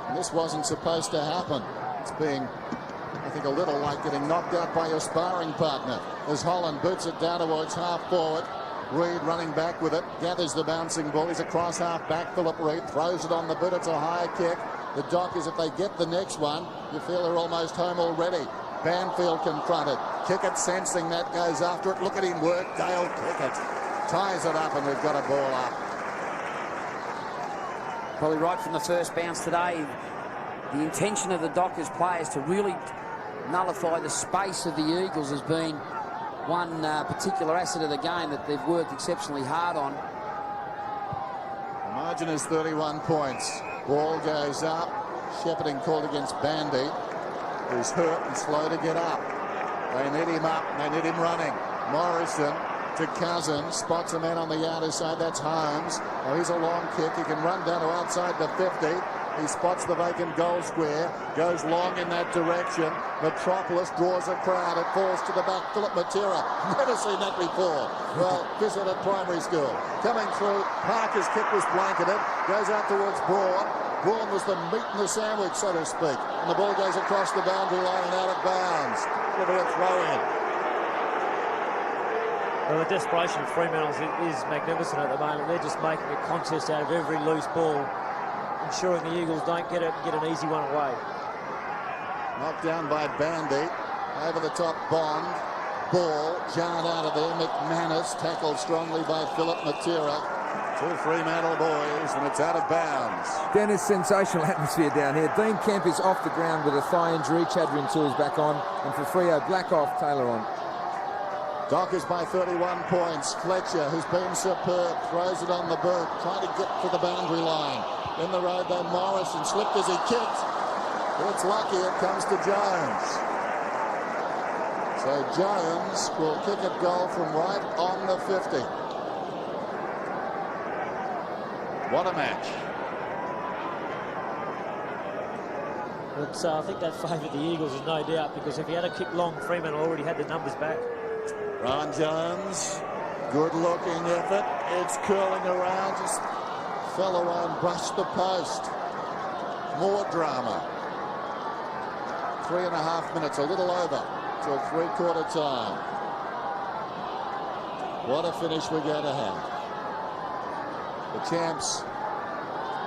And this wasn't supposed to happen. It's being, I think, a little like getting knocked out by your sparring partner. As Holland boots it down towards half forward. Reid running back with it, gathers the bouncing ball. He's across half back. Philip Reid throws it on the boot. It's a high kick. The Dockers, if they get the next one, you feel they're almost home already. Banfield confronted. Kickett sensing that, goes after it. Look at him work. Dale Kickett ties it up, and we've got a ball up. Probably right from the first bounce today, the intention of the Dockers players to really nullify the space of the Eagles has been one particular asset of the game that they've worked exceptionally hard on. The margin is 31 points. Ball goes up. Shepherding called against Bandy, who's hurt and slow to get up. They need him up, they need him running. Morrison to Cousins, spots a man on the outer side. That's Holmes. Oh, he's a long kick. He can run down to outside the 50. He spots the vacant goal square, goes long in that direction. Metropolis draws a crowd. It falls to the back. Philip Matera, never seen that before. Well, visit at primary school. Coming through, Parker's kick was blanketed, goes out towards Braun. Braun was the meat in the sandwich, so to speak. And the ball goes across the boundary line and out of bounds. It'll be a throw-in. Well, the desperation of Fremantle's is magnificent at the moment. They're just making a contest out of every loose ball, ensuring the Eagles don't get an easy one away. Knocked down by Bandy. Over the top, Bond. Ball jarred out of there. McManus tackled strongly by Philip Matera. 2 Fremantle boys, and it's out of bounds. Dennis, sensational atmosphere down here. Dean Kemp is off the ground with a thigh injury. Chad Rintoul's back on, and for Freo, Black off, Taylor on. Dockers by 31 points. Fletcher, who's been superb, throws it on the boot, trying to get to the boundary line. In the road, though, Morrison slipped as he kicked. It's lucky it comes to Jones. So Jones will kick a goal from right on the 50. What a match. But I think that favoured the Eagles, there's no doubt, because if he had a kick long, Fremantle already had the numbers back. Ron Jones, good-looking effort. It's curling around, just fell away and brushed the post. More drama. 3.5 minutes, a little over, till 3/4 time. What a finish we're going to have. The champs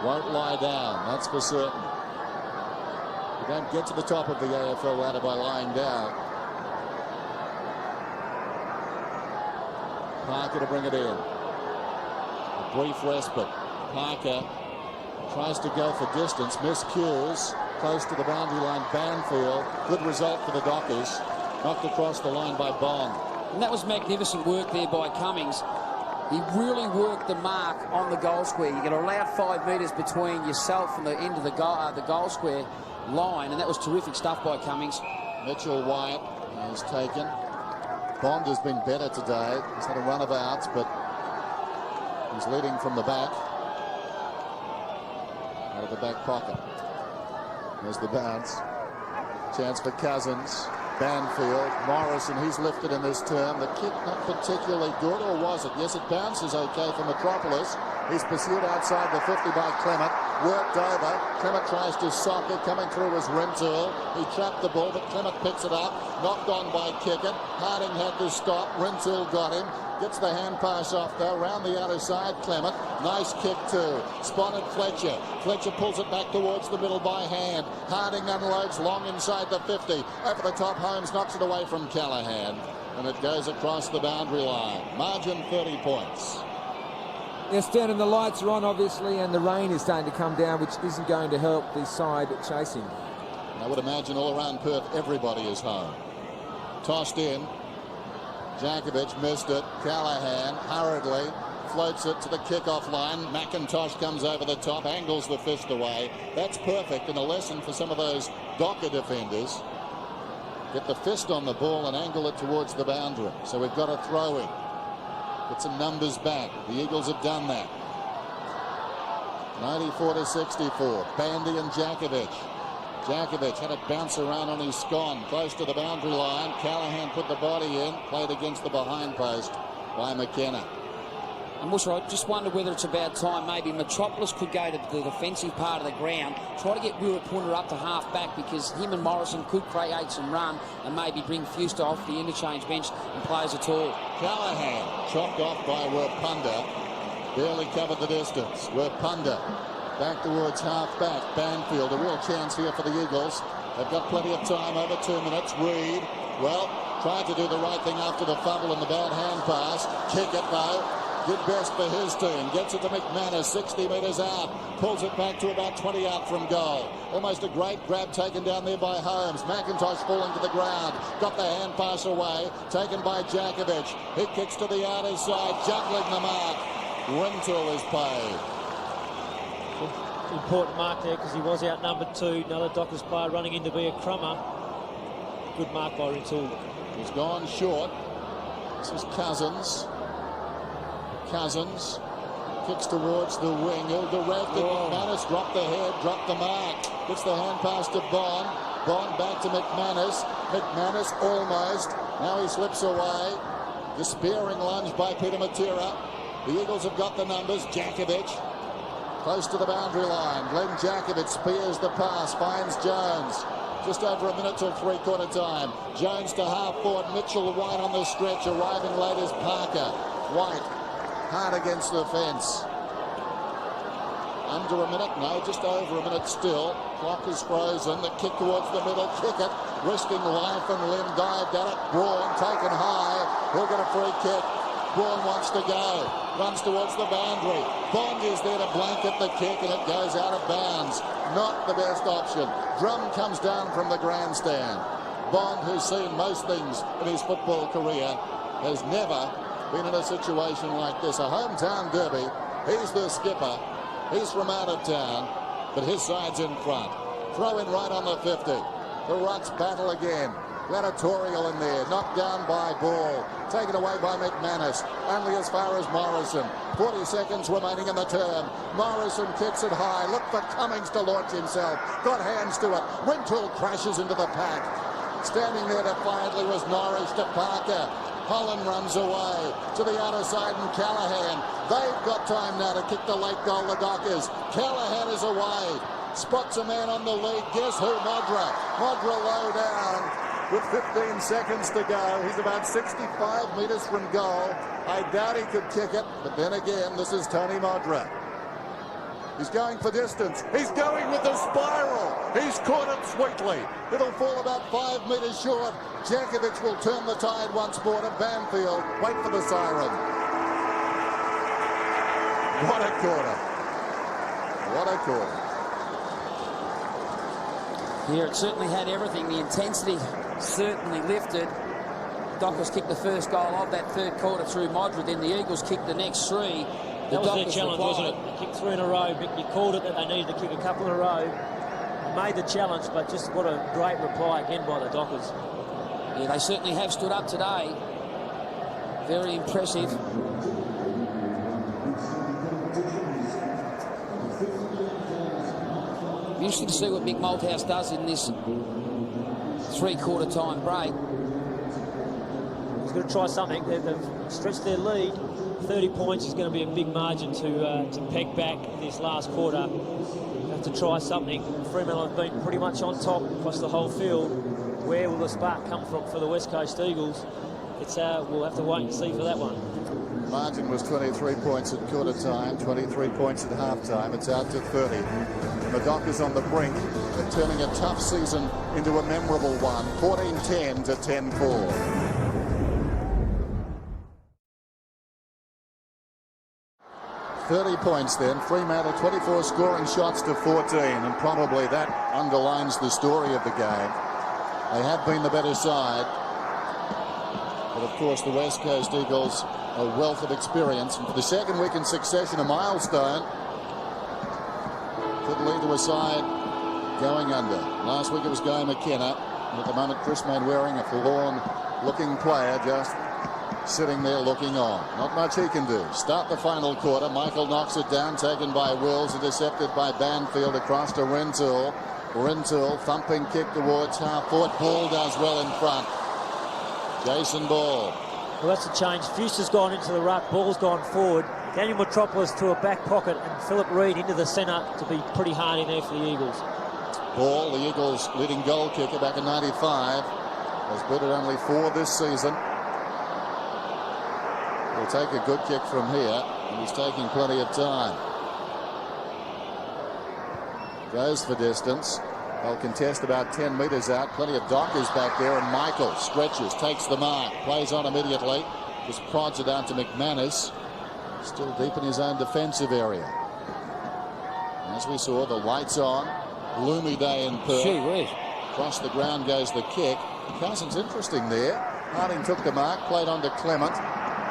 won't lie down, that's for certain. You don't get to the top of the AFL ladder by lying down. Parker to bring it in. A brief respite. Parker tries to go for distance, miscues, close to the boundary line. Banfield, good result for the Dockers. Knocked across the line by Bond. And that was magnificent work there by Cummings. He really worked the mark on the goal square. You're going to allow 5 metres between yourself and the end of the goal square line, and that was terrific stuff by Cummings. Mitchell Wyatt is taken. Bond has been better today. He's had a run of outs, but he's leading from the back. Out of the back pocket. There's the bounce. Chance for Cousins. Banfield. Morrison, he's lifted in this term. The kick not particularly good, or was it? Yes, it bounces okay for Metropolis. He's pursued outside the 50 by Clement. Worked over. Clement tries to sock it. Coming through was Rintoul. He trapped the ball, but Clement picks it up. Knocked on by Kickett. Harding had to stop. Rintoul got him. Gets the hand pass off though. Round the outer side, Clement. Nice kick too. Spotted Fletcher. Fletcher pulls it back towards the middle by hand. Harding unloads long inside the 50. Over the top, Holmes knocks it away from Callahan. And it goes across the boundary line. Margin 30 points. Yes, Dan, and the lights are on, obviously, and the rain is starting to come down, which isn't going to help the side chasing. I would imagine all around Perth, everybody is home. Tossed in. Djakovic missed it. Callahan hurriedly floats it to the kickoff line. McIntosh comes over the top, angles the fist away. That's perfect, and a lesson for some of those Docker defenders. Get the fist on the ball and angle it towards the boundary. So we've got a throw in. Get some numbers back. The Eagles have done that. 94-64. Bandy and Djakovic. Djakovic had it bounce around on his scone, close to the boundary line. Callahan put the body in, played against the behind post by McKenna. And Musher, I just wonder whether it's about time maybe Metropolis could go to the defensive part of the ground, try to get Will Punter up to half back, because him and Morrison could create some run and maybe bring Fuster off the interchange bench and play as a tall. Callahan chopped off by Werpunda. Barely covered the distance. Werpunda back towards half back. Banfield, a real chance here for the Eagles. They've got plenty of time, over 2 minutes. Reed, well, tried to do the right thing after the fumble and the bad hand pass. Kick it though. Did best for his team. Gets it to McManus, 60 metres out. Pulls it back to about 20 out from goal. Almost a great grab taken down there by Holmes. McIntosh falling to the ground. Got the hand pass away. Taken by Djakovic. He kicks to the outer side, juggling the mark. Rintoul is paid. Important mark there, because he was outnumbered too. Another Dockers player running in to be a crummer. Good mark by Rintoul. He's gone short. This is Cousins. Cousins kicks towards the wing. He'll direct it. McManus dropped the head, dropped the mark. Gets the hand pass to Bond. Bond back to McManus. McManus almost. Now he slips away. Despairing lunge by Peter Matera. The Eagles have got the numbers. Djakovic close to the boundary line. Glenn Djakovic spears the pass. Finds Jones. Just over a minute till three-quarter time. Jones to half forward. Mitchell White on the stretch. Arriving late is Parker. White hard against the fence. Under a minute, no, just over a minute still. Clock is frozen. The kick towards the middle. Kick it. Risking life and limb. Dived at it. Braun taken high. He'll get a free kick. Braun wants to go. Runs towards the boundary. Bond is there to blanket the kick, and it goes out of bounds. Not the best option. Drum comes down from the grandstand. Bond, who's seen most things in his football career, has never been in a situation like this. A hometown derby. He's the skipper. He's from out of town, but his side's in front. Throw in right on the 50. The Rucks battle again. Gladiatorial in there. Knocked down by Ball. Taken away by McManus. Only as far as Morrison. 40 seconds remaining in the term. Morrison kicks it high. Look for Cummings to launch himself. Got hands to it. Rintoul crashes into the pack. Standing there defiantly was Norwich to Parker. Holland runs away to the outer side, and Callahan. They've got time now to kick the late goal, the Dockers. Callahan is away. Spots a man on the lead. Guess who? Modra. Modra low down with 15 seconds to go. He's about 65 metres from goal. I doubt he could kick it, but then again, this is Tony Modra. He's going for distance. He's going with the spiral. He's caught it sweetly. It'll fall about 5 metres short. Djakovic will turn the tide once more to Banfield. Wait for the siren. What a quarter. What a quarter. Yeah, it certainly had everything. The intensity certainly lifted. Dockers kicked the first goal of that third quarter through Modra. Then the Eagles kicked the next three. That was their challenge, wasn't it? They kicked 3 in a row. You called it that they needed to kick a couple in a row. They made the challenge, but just what a great reply again by the Dockers. Yeah, they certainly have stood up today. Very impressive. Interesting to see what Mick Malthouse does in this three-quarter time break. He's going to try something. They've stretched their lead. 30 points is going to be a big margin to peg back in this last quarter. Have to try something. Fremantle have been pretty much on top across the whole field. Where will the spark come from for the West Coast Eagles? It's we'll have to wait and see for that one. Margin was 23 points at quarter time, 23 points at half time. It's out to 30. And the Dockers on the brink. They're turning a tough season into a memorable one. 14-10 to 10-4. 30 points then. Fremantle 24 scoring shots to 14, and probably that underlines the story of the game. They have been the better side, but of course the West Coast Eagles a wealth of experience, and for the second week in succession a milestone. Could lead to a side going under. Last week it was Guy McKenna, and at the moment Chris Mainwaring, a forlorn looking player, just sitting there looking on. Not much he can do. Start the final quarter. Michael knocks it down, taken by Wills, intercepted by Banfield across to Rintoul. Rintoul, thumping kick towards half-court. Ball does well in front. Jason Ball. Well, that's a change. Fuster's gone into the ruck. Ball's gone forward. Daniel Metropolis to a back pocket, and Philip Reid into the centre to be pretty hard in there for the Eagles. Ball, the Eagles' leading goal kicker back in '95, has booted only 4 this season. He'll take a good kick from here, and he's taking plenty of time. Goes for distance. They'll contest about 10 metres out. Plenty of Dockers back there, and Michael stretches, takes the mark, plays on immediately. Just prods it out to McManus. Still deep in his own defensive area. As we saw, the lights on. Gloomy day in Perth. Gee whiz. Across the ground goes the kick. Cousins interesting there. Harding took the mark, played on to Clement.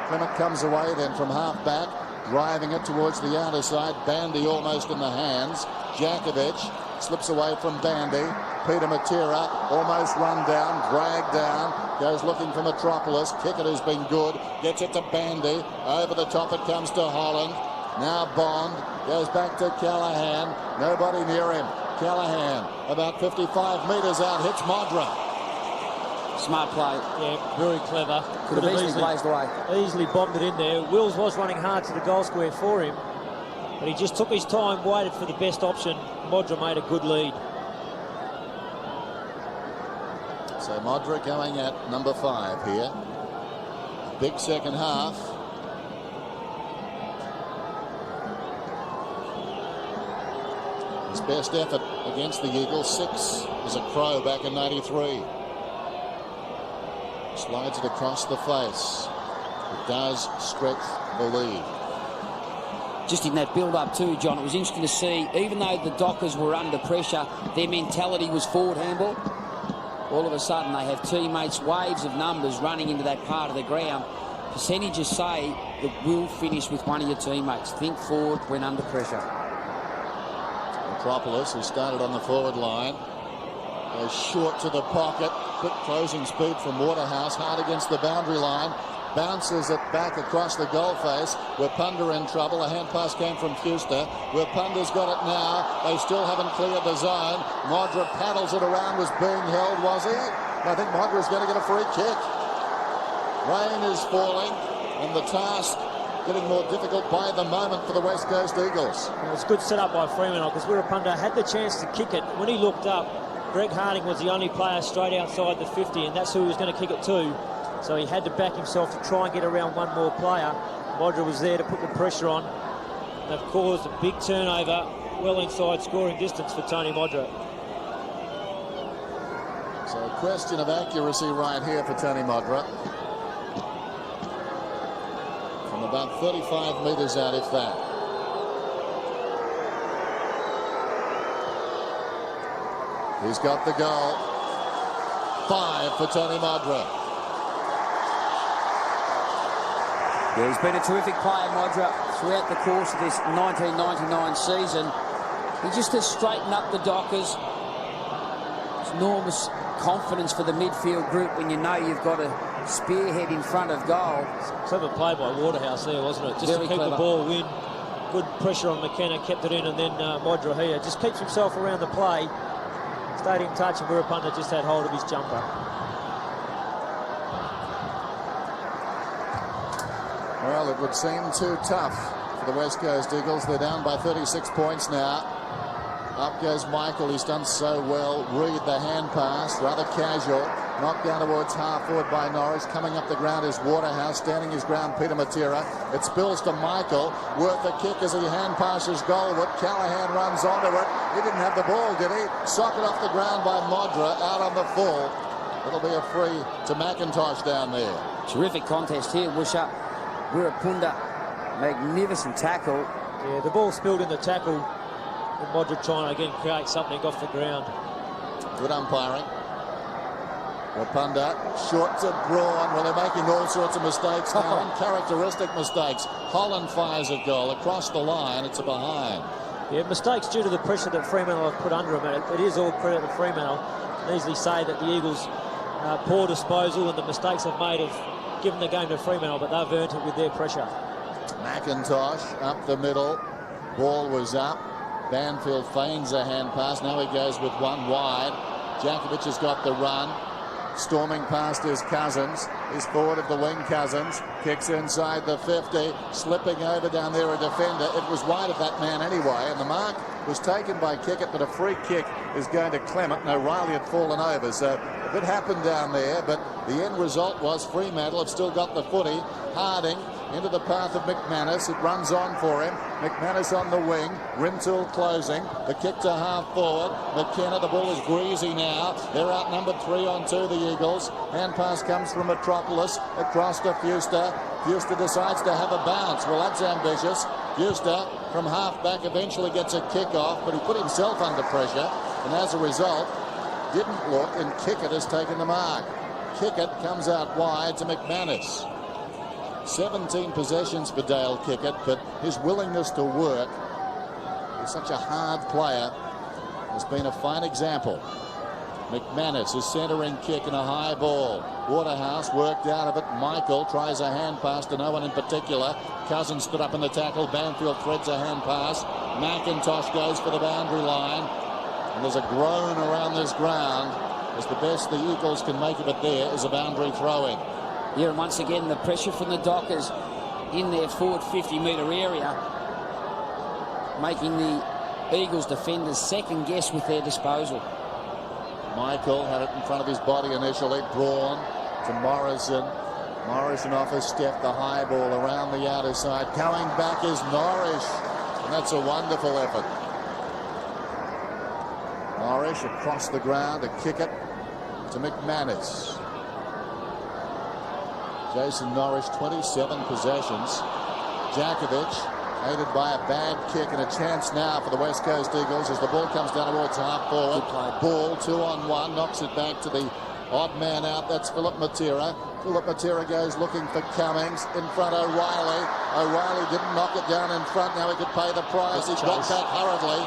Clement comes away then from half back, driving it towards the outer side. Bandy almost in the hands. Jakovic slips away from Bandy. Peter Matera almost run down, dragged down, goes looking for Metropolis. Kicker has been good, gets it to Bandy. Over the top it comes to Holland. Now Bond goes back to Callahan. Nobody near him. Callahan about 55 metres out, hits Modra. Smart play. Yeah, very clever. Could have easily blazed away. Easily bombed it in there. Wills was running hard to the goal square for him, but he just took his time, waited for the best option. Modra made a good lead. So Modra going at number 5 here. Big second half. His best effort against the Eagles, 6 as a Crow back in '93. Slides it across the face. It does stretch the lead. Just in that build-up too, John, it was interesting to see, even though the Dockers were under pressure, their mentality was forward handball. All of a sudden they have teammates, waves of numbers running into that part of the ground. Percentages say that will finish with one of your teammates. Think forward when under pressure. Metropolis, who started on the forward line, goes short to the pocket. Quick closing speed from Waterhouse, hard against the boundary line. Bounces it back across the goal face. Wapunda in trouble. A hand pass came from Fuster. Wapunda's got it now. They still haven't cleared the zone. Modra paddles it around. Was being held, was he? I think Modra's going to get a free kick. Rain is falling, and the task getting more difficult by the moment for the West Coast Eagles. Well, it's a good setup by Fremantle, because Wapunda had the chance to kick it. When he looked up, Greg Harding was the only player straight outside the 50, and that's who he was going to kick it to. So he had to back himself to try and get around one more player. Modra was there to put the pressure on. They've caused a big turnover, well inside scoring distance for Tony Modra. So a question of accuracy right here for Tony Modra. From about 35 metres out, if that. He's got the goal. 5 for Tony Modra. Yeah, he's been a terrific player, Modra, throughout the course of this 1999 season. He just has straightened up the Dockers. It's enormous confidence for the midfield group when you know you've got a spearhead in front of goal. Clever play by Waterhouse there, wasn't it? Just Very to keep clever. the ball in. Good pressure on McKenna, kept it in, and then Modra here just keeps himself around the play. He's stayed in touch, and Wirapunda just had hold of his jumper. Well, it would seem too tough for the West Coast Eagles. They're down by 36 points now. Up goes Michael. He's done so well. Reed, the hand pass, rather casual. Knocked down towards half forward by Norris. Coming up the ground is Waterhouse. Standing his ground, Peter Matera. It spills to Michael. Worth a kick as he hand passes Goldwood. Callahan runs onto it. He didn't have the ball, did he? Socket off the ground by Modra. Out on the full. It'll be a free to McIntosh down there. Terrific contest here, Woosha. Wirapunda, magnificent tackle. Yeah, the ball spilled in the tackle. And Modra trying to again create something off the ground. Good umpiring. Rapunda, short to Braun. Well, they're making all sorts of mistakes now, uncharacteristic mistakes. Holland fires a goal across the line. It's a behind. Yeah, mistakes due to the pressure that Fremantle have put under him. It is all credit to Fremantle. You can easily say that the Eagles' poor disposal and the mistakes they've made have given the game to Fremantle, but they've earned it with their pressure. McIntosh up the middle. Ball was up. Banfield feigns a hand pass. Now he goes with one wide. Djakovic has got the run. Storming past his Cousins. He's forward of the wing, Cousins. Kicks inside the 50. Slipping over down there a defender. It was wide of that man anyway. And the mark was taken by Kickett, but a free kick is going to Clement. And O'Reilly had fallen over. So a bit happened down there. But the end result was Fremantle have still got the footy. Harding into the path of McManus. It runs on for him. McManus on the wing. Rintoul closing. The kick to half forward. McKenna, the ball is greasy now. They're outnumbered 3-on-2, the Eagles. Hand pass comes from Metropolis. Across to Fuster. Fuster decides to have a bounce. Well, that's ambitious. Fuster from half back eventually gets a kick off, but he put himself under pressure. And as a result, didn't look, and Kickett has taken the mark. Kickett comes out wide to McManus. 17 possessions for Dale Kickett, but his willingness to work, he's such a hard player, has been a fine example. McManus is centering kick and a high ball. Waterhouse worked out of it. Michael tries a hand pass to no one in particular. Cousins stood up in the tackle. Banfield threads a hand pass. McIntosh goes for the boundary line. And there's a groan around this ground as the best the Eagles can make of it there is a boundary throw-in. Yeah, and once again, the pressure from the Dockers in their forward 50-metre area, making the Eagles defenders second-guess with their disposal. Michael had it in front of his body initially. Braun to Morrison. Morrison off a step. The high ball around the outer side. Going back is Norris. And that's a wonderful effort. Norris across the ground to kick it to McManus. Jason Norris, 27 possessions. Djakovic, aided by a bad kick and a chance now for the West Coast Eagles as the ball comes down towards half forward. Ball 2-on-1, knocks it back to the odd man out. That's Philip Matera. Philip Matera goes looking for Cummings. In front, O'Reilly. O'Reilly didn't knock it down in front. Now he could pay the price. He got back hurriedly.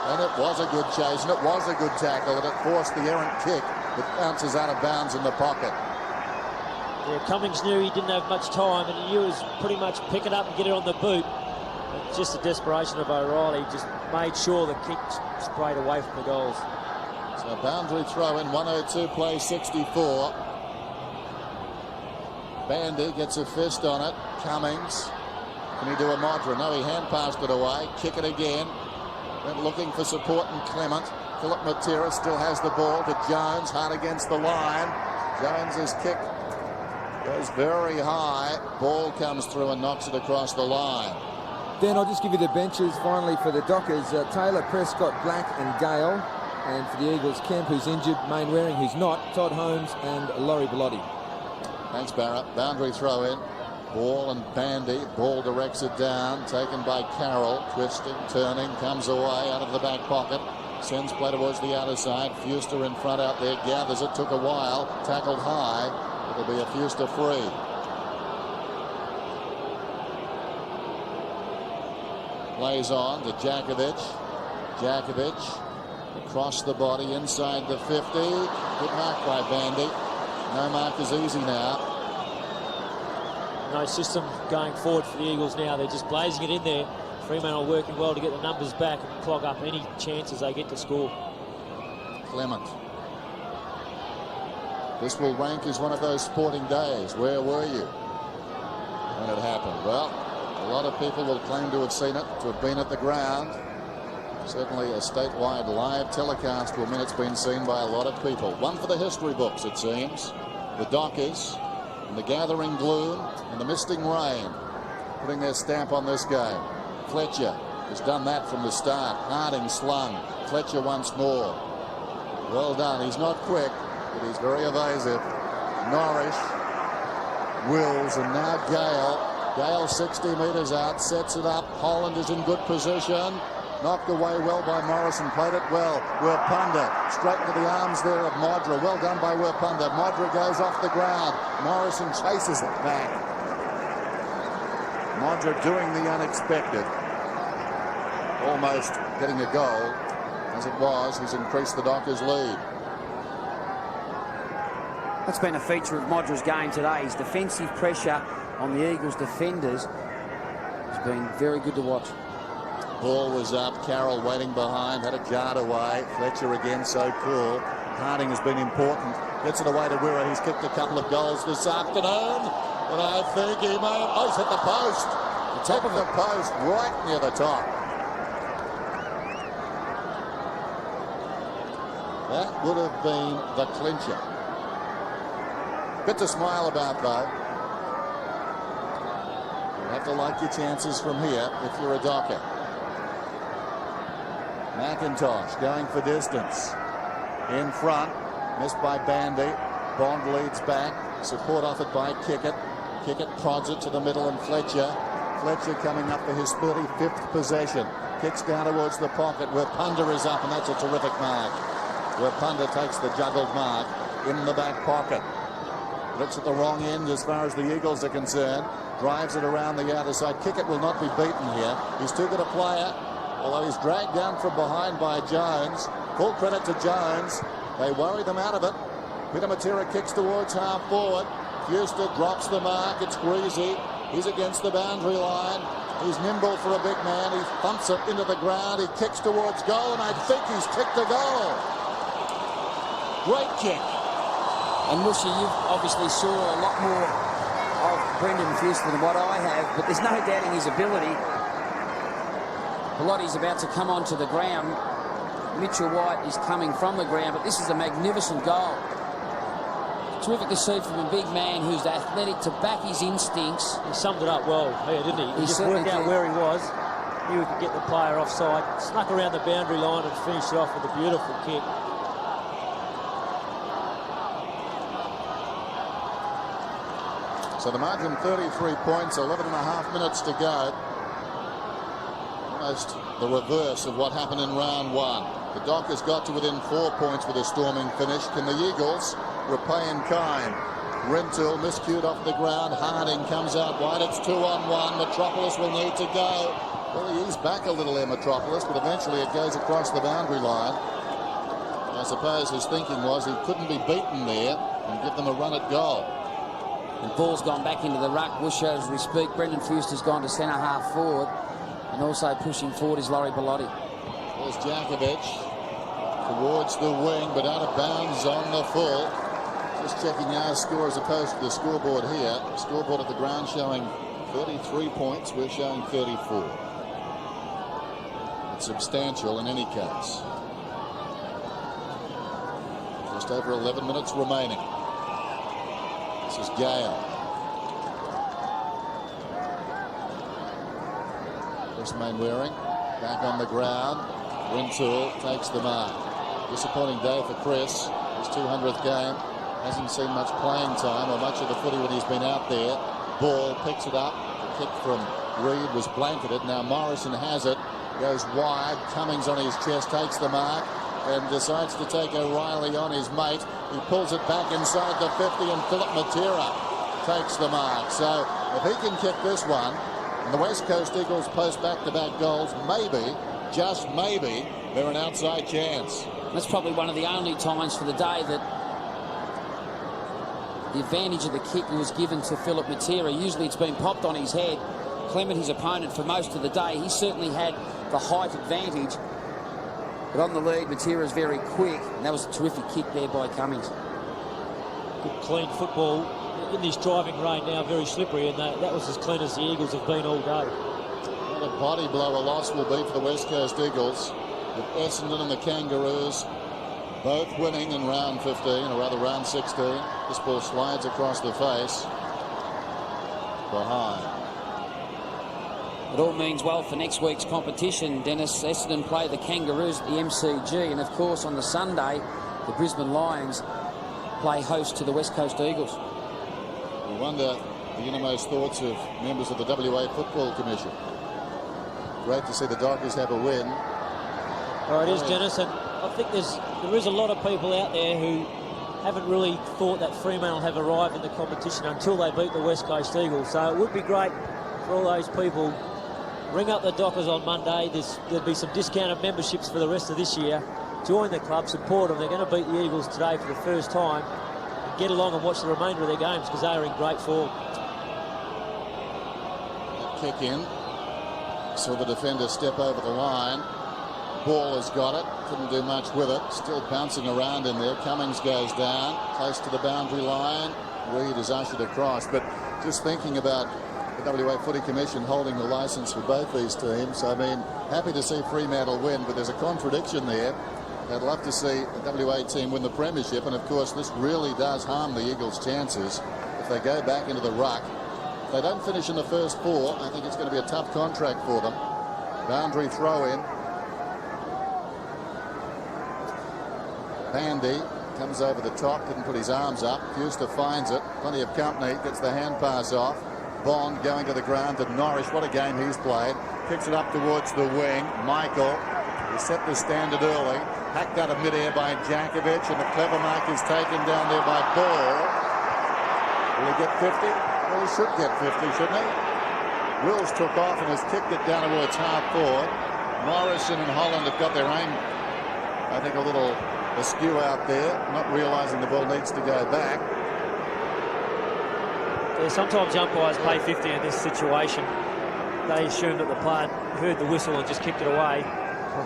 And it was a good chase, and it was a good tackle, and it forced the errant kick that bounces out of bounds in the pocket. Yeah, Cummings knew he didn't have much time, and he was pretty much pick it up and get it on the boot. But just the desperation of O'Reilly just made sure the kick sprayed away from the goals. So boundary throw in, 102 play 64. Bandy gets a fist on it. Cummings. Can he do a Modra? No, he hand passed it away. Kick it again. Went looking for support and Clement. Philip Matera still has the ball to Jones. Hard against the line. Jones's kick goes very high. Ball comes through and knocks it across the line. Then I'll just give you the benches finally for the Dockers. Taylor, Prescott, Black and Gale. And for the Eagles, Kemp, who's injured, Main Waring, who's not, Todd Holmes and Laurie Bellotti. Thanks, Barrett. Boundary throw in. Ball and Bandy. Ball directs it down. Taken by Carroll. Twisting, turning, comes away out of the back pocket. Sends play towards the outer side. Fuster in front out there. Gathers it. Took a while. Tackled high. It'll be a Fuster free. Plays on to Djakovic. Djakovic across the body inside the 50. Good mark by Bandy. No mark is easy now. No system going forward for the Eagles now. They're just blazing it in there. Fremantle working well to get the numbers back and clog up any chances they get to score. Clement. This will rank as one of those sporting days. Where were you when it happened? Well, a lot of people will claim to have seen it, to have been at the ground. Certainly a statewide live telecast will mean it's been seen by a lot of people. One for the history books, it seems. The Dockers, in the gathering gloom and the misting rain, putting their stamp on this game. Fletcher has done that from the start. Harding slung. Fletcher once more. Well done. He's not quick, but he's very evasive. Norrish, Wills, and now Gale. Gale 60 metres out, sets it up. Holland is in good position. Knocked away well by Morrison, played it well. Werpunda straight into the arms there of Modra. Well done by Werpunda. Modra goes off the ground. Morrison chases it back. Modra doing the unexpected. Almost getting a goal. As it was, he's increased the Dockers' lead. That's been a feature of Modra's game today. His defensive pressure on the Eagles' defenders has been very good to watch. Ball was up. Carroll waiting behind. Had it jarred away. Fletcher again so cool. Harding has been important. Gets it away to Wirra. He's kicked a couple of goals this afternoon. But I think he may have... Oh, he's hit the post. The top of the post right near the top. That would have been the clincher. Bit to smile about, though. You have to like your chances from here if you're a Docker. McIntosh going for distance. In front. Missed by Bandy. Bond leads back. Support offered by Kickett. Kickett prods it to the middle and Fletcher. Fletcher coming up for his 35th possession. Kicks down towards the pocket where Punda is up, and that's a terrific mark. Where Punda takes the juggled mark in the back pocket. Looks at the wrong end as far as the Eagles are concerned. Drives it around the outer side. Kickett will not be beaten here. He's too good a player. Although he's dragged down from behind by Jones. Full credit to Jones. They worry them out of it. Peter Matera kicks towards half forward. Fuster drops the mark. It's Greasy. He's against the boundary line. He's nimble for a big man. He thumps it into the ground. He kicks towards goal, and I think he's kicked a goal. Great kick. And Mushy, you obviously saw a lot more of Brendan Fuster than what I have, but there's no doubting his ability. Pelotti's about to come onto the ground. Mitchell White is coming from the ground, but this is a magnificent goal. Terrific to see from a big man who's athletic to back his instincts. He summed it up well here, didn't he? He just worked out where he was. Knew he could get the player offside. Snuck around the boundary line and finished it off with a beautiful kick. So the margin 33 points, 11.5 minutes to go. Almost the reverse of what happened in round one. The Dockers got to within 4 points with a storming finish. Can the Eagles repay in kind? Rintoul miscued off the ground. Harding comes out wide. It's 2-on-1. Metropolis will need to go. Well, he's back a little there, Metropolis, but eventually it goes across the boundary line. I suppose his thinking was he couldn't be beaten there and give them a run at goal. The ball's gone back into the ruck. Busher as we speak. Brendan Fuster's gone to centre half forward. And also pushing forward is Laurie Bellotti. There's Jakovic towards the wing, but out of bounds on the full. Just checking our score as opposed to the scoreboard here. The scoreboard at the ground showing 33 points. We're showing 34. It's substantial in any case. Just over 11 minutes remaining. This is Gale. Chris Mainwaring back on the ground. Rintoul takes the mark. Disappointing day for Chris. His 200th game. Hasn't seen much playing time or much of the footy when he's been out there. Ball picks it up. The kick from Reid was blanketed. Now Morrison has it. Goes wide. Cummings on his chest takes the mark and decides to take O'Reilly on his mate. He pulls it back inside the 50 and Philip Matera takes the mark. So if he can kick this one and the West Coast Eagles post back-to-back goals, maybe, just maybe, they're an outside chance. That's probably one of the only times for the day that the advantage of the kick was given to Philip Matera. Usually it's been popped on his head. Clement, his opponent, for most of the day, he certainly had the height advantage. But on the lead, Matera's very quick, and that was a terrific kick there by Cummings. Good clean football in this driving rain now, very slippery, and that was as clean as the Eagles have been all day. What a body blow a loss will be for the West Coast Eagles, with Essendon and the Kangaroos both winning in round 15, or rather round 16. This ball slides across the face behind. It all means well for next week's competition, Dennis. Essendon play the Kangaroos at the MCG, and of course on the Sunday the Brisbane Lions play host to the West Coast Eagles. We wonder the innermost thoughts of members of the WA Football Commission. Great to see the Dockers have a win. Oh, it is, Dennis, and I think there is a lot of people out there who haven't really thought that Fremantle have arrived in the competition until they beat the West Coast Eagles. So it would be great for all those people. Ring up the Dockers on Monday. There'll be some discounted memberships for the rest of this year. Join the club, support them. They're going to beat the Eagles today for the first time. And get along and watch the remainder of their games because they are in great form. That kick in. Saw the defender step over the line. Ball has got it. Couldn't do much with it. Still bouncing around in there. Cummings goes down. Close to the boundary line. Reid is ushered across. But just thinking about the WA Footy Commission holding the licence for both these teams. I mean, happy to see Fremantle win, but there's a contradiction there. I'd love to see the WA team win the premiership, and of course this really does harm the Eagles' chances if they go back into the ruck. If they don't finish in the first four, I think it's going to be a tough contract for them. Boundary throw in. Bandy comes over the top, didn't put his arms up. Fuster finds it, plenty of company, gets the hand pass off. Bond going to the ground to Norris. What a game he's played. Kicks it up towards the wing. Michael, he set the standard early. Hacked out of midair by Jakovic, and a clever mark is taken down there by Ball. Will he get 50? Well, he should get 50, shouldn't he? Wills took off and has kicked it down towards half forward. Morrison and Holland have got their aim, I think, a little askew out there, not realising the ball needs to go back. Yeah, sometimes umpires pay 50 in this situation. They assume that the player heard the whistle and just kicked it away.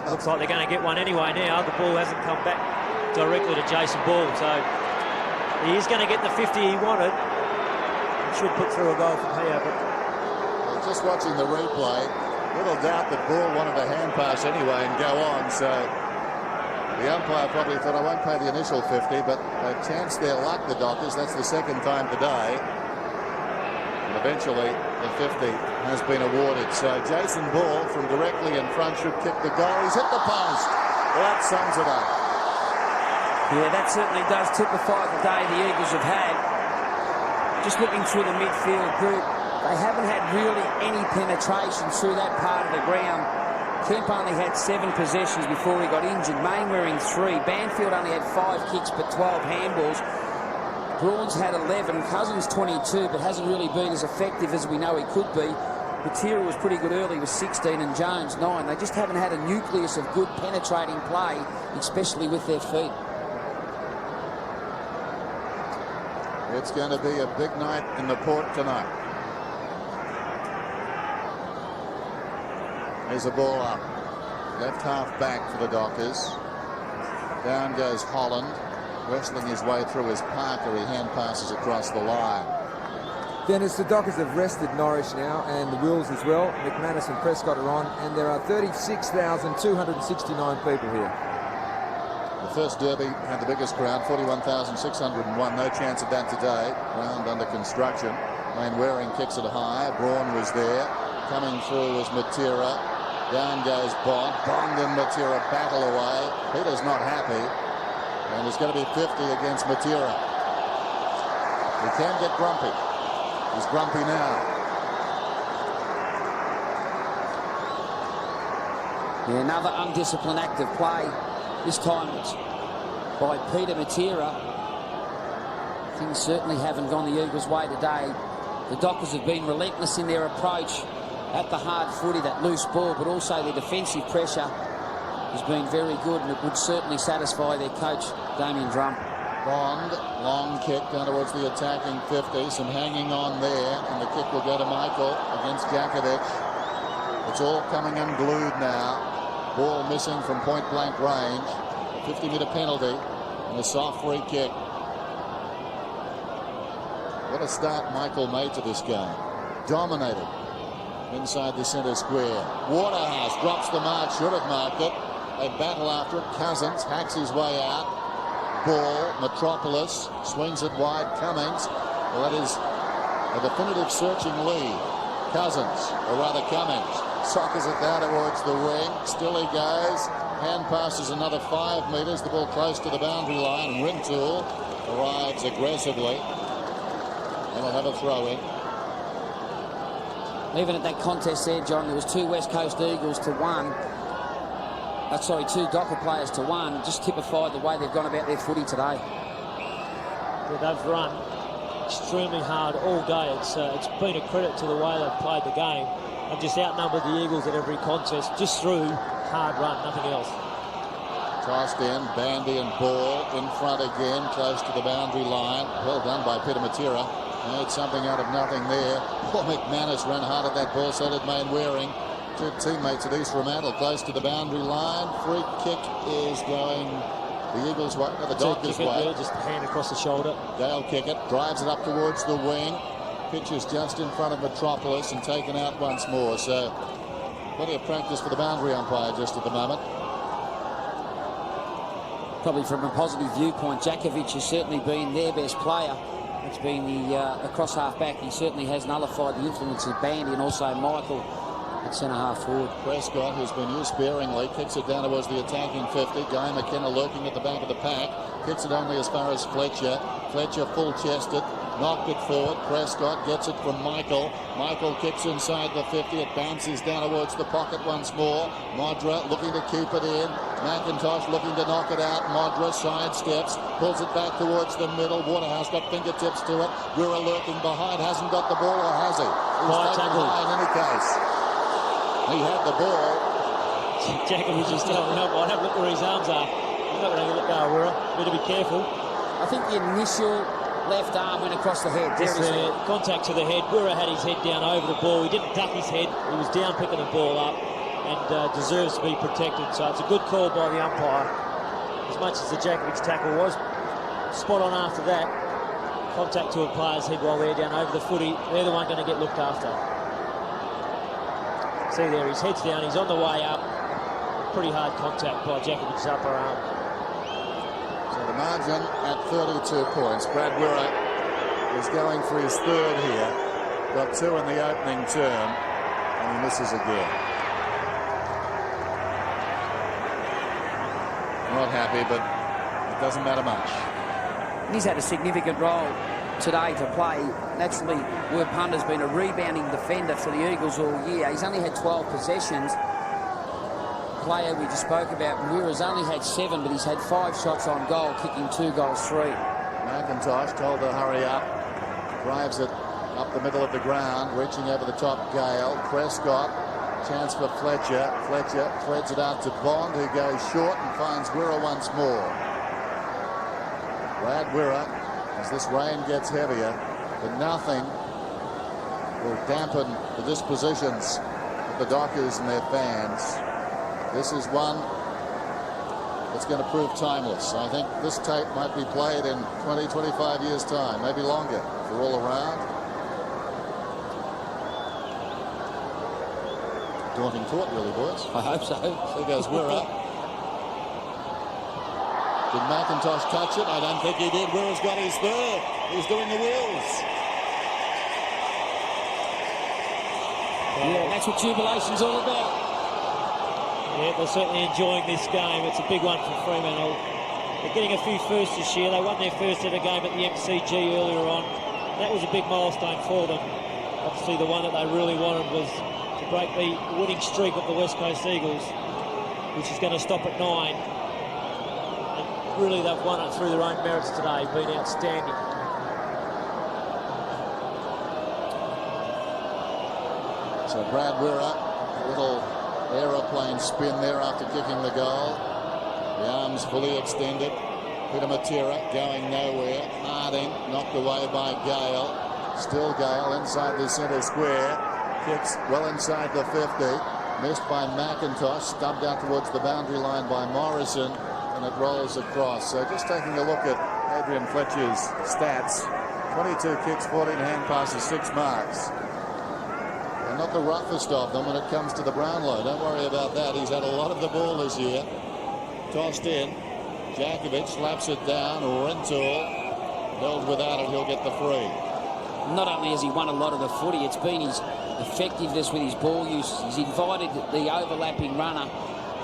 Looks like they're going to get one anyway now. The ball hasn't come back directly to Jason Ball, so he is going to get the 50 he wanted. He should put through a goal from here. But just watching the replay, little doubt that Ball wanted a hand pass anyway and go on, so the umpire probably thought, I won't pay the initial 50, but they've chanced their luck, the Dockers. That's the second time today. And eventually the 50 has been awarded. So Jason Ball from directly in front should kick the goal. He's hit the post. Well, that sums it up. Yeah, that certainly does typify the day the Eagles have had. Just looking through the midfield group, they haven't had really any penetration through that part of the ground. Kemp only had 7 possessions before he got injured. Mainwaring 3. Banfield only had 5 kicks but 12 handballs. Braun's had 11, Cousins 22, but hasn't really been as effective as we know he could be. Matera was pretty good early with 16 and Jones 9. They just haven't had a nucleus of good penetrating play, especially with their feet. It's going to be a big night in the Port tonight. There's a ball up. Left half back for the Dockers. Down goes Holland. Wrestling his way through his Parker. He hand passes across the line. Dennis, the Dockers have rested Norwich now, and the Wills as well. McManus and Prescott are on, and there are 36,269 people here. The first derby had the biggest crowd, 41,601. No chance of that today. Ground under construction. Mainwaring kicks it high. Braun was there. Coming through was Matera. Down goes Bond. Bond and Matera battle away. Peter's not happy. And it's going to be 50 against Matera. He can get grumpy. He's grumpy now. Yeah, another undisciplined act of play. This time it's by Peter Matera. Things certainly haven't gone the Eagles' way today. The Dockers have been relentless in their approach at the hard footy, that loose ball, but also their defensive pressure has been very good, and it would certainly satisfy their coach, Damien Drum. Bond, long kick down towards the attacking 50. Some hanging on there, and the kick will go to Michael against Jakovic. It's all coming unglued now. Ball missing from point-blank range. 50-metre penalty and a soft free kick. What a start Michael made to this game. Dominated inside the centre square. Waterhouse drops the mark, should have marked it. They battle after it. Cousins hacks his way out. Ball, Metropolis swings it wide. Cummings. Well, that is a definitive searching lead. Cousins, or rather Cummings, sockers it down towards the wing. Still he goes. Hand passes another 5 metres. The ball close to the boundary line. And Rintoul arrives aggressively. And will have a throw in. Even at that contest there, John, there was 2 West Coast Eagles to 1. 2 Docker players to 1. Just typified the way they've gone about their footy today. Yeah, they've run extremely hard all day. It's been a credit to the way they've played the game. They've just outnumbered the Eagles at every contest, just through hard run, nothing else. Tossed in, Bandy and Ball in front again, close to the boundary line. Well done by Peter Matera. Made something out of nothing there. Paul McManus ran hard at that ball, so did Main Waring. 2 teammates at East Fremantle close to the boundary line. Free kick is going the Eagles' way, the Dockers' way. Yeah, just a hand across the shoulder. They'll kick it, drives it up towards the wing. Pitches just in front of Metropolis and taken out once more. So plenty of practice for the boundary umpire just at the moment. Probably from a positive viewpoint, Jakovic has certainly been their best player. It's been the cross half back. He certainly has nullified the influence of Bandy and also Michael at centre half forward. Prescott, who's been used sparingly, kicks it down towards the attacking 50. Guy McKenna lurking at the back of the pack. Kicks it only as far as Fletcher. Fletcher full-chested. Knocked it forward. Prescott gets it from Michael. Michael kicks inside the 50. It bounces down towards the pocket once more. Modra looking to keep it in. McIntosh looking to knock it out. Modra sidesteps. Pulls it back towards the middle. Waterhouse got fingertips to it. Guerra lurking behind. Hasn't got the ball, or has he? He's taken high in any case. He had the ball. Jakovic is telling him, have a look where his arms are. He's not going to let go of Guerra. Better be careful. I think the initial left arm went across the head. Contact to the head. Guerra had his head down over the ball. He didn't duck his head. He was down picking the ball up and deserves to be protected. So it's a good call by the umpire. As much as the Jakovic tackle was spot on after that, contact to a player's head while they're down over the footy, they're the one going to get looked after. See there, his head's down. He's on the way up. Pretty hard contact by Jakovic's upper arm. So the margin at 32 points. Brad Wirra is going for his 3rd here. Got 2 in the opening term, and he misses again. Not happy, but it doesn't matter much. He's had a significant role today to play. Naturally, Word Punter's been a rebounding defender for the Eagles all year. He's only had 12 possessions. Player we just spoke about, Wirra's only had 7, but he's had 5 shots on goal, kicking 2 goals 3. McIntosh told to hurry up. Drives it up the middle of the ground, reaching over the top. Gale. Prescott. Chance for Fletcher. Fletcher threads it out to Bond, who goes short and finds Wirra once more. Brad Wirra, as this rain gets heavier, but nothing will dampen the dispositions of the Dockers and their fans. This is one that's going to prove timeless. I think this tape might be played in 20, 25 years' time, maybe longer, if we're all around. Daunting thought, really, boys. I hope so. There goes Wirra. Did McIntosh touch it? I don't think he did. Wirra's got his 3rd. He's doing the wheels. Yeah, that's what jubilation's all about. Yeah, they're certainly enjoying this game. It's a big one for Fremantle. They're getting a few firsts this year. They won their first ever game at the MCG earlier on. That was a big milestone for them. Obviously, the one that they really wanted was to break the winning streak of the West Coast Eagles, which is going to stop at 9. And really, they've won it through their own merits today, been outstanding. So Brad Wirra, a little aeroplane spin there after kicking the goal. The arms fully extended. Peter Matera going nowhere. Harding knocked away by Gale. Still Gale inside the centre square. Kicks well inside the 50. Missed by McIntosh, stubbed out towards the boundary line by Morrison, and it rolls across. So just taking a look at Adrian Fletcher's stats, 22 kicks, 14 hand passes, 6 marks. And not the roughest of them when it comes to the Brownlow. Don't worry about that. He's had a lot of the ball this year. Tossed in. Jakovic slaps it down. Rintoul held without it. He'll get the free. Not only has he won a lot of the footy, it's been his effectiveness with his ball use. He's invited the overlapping runner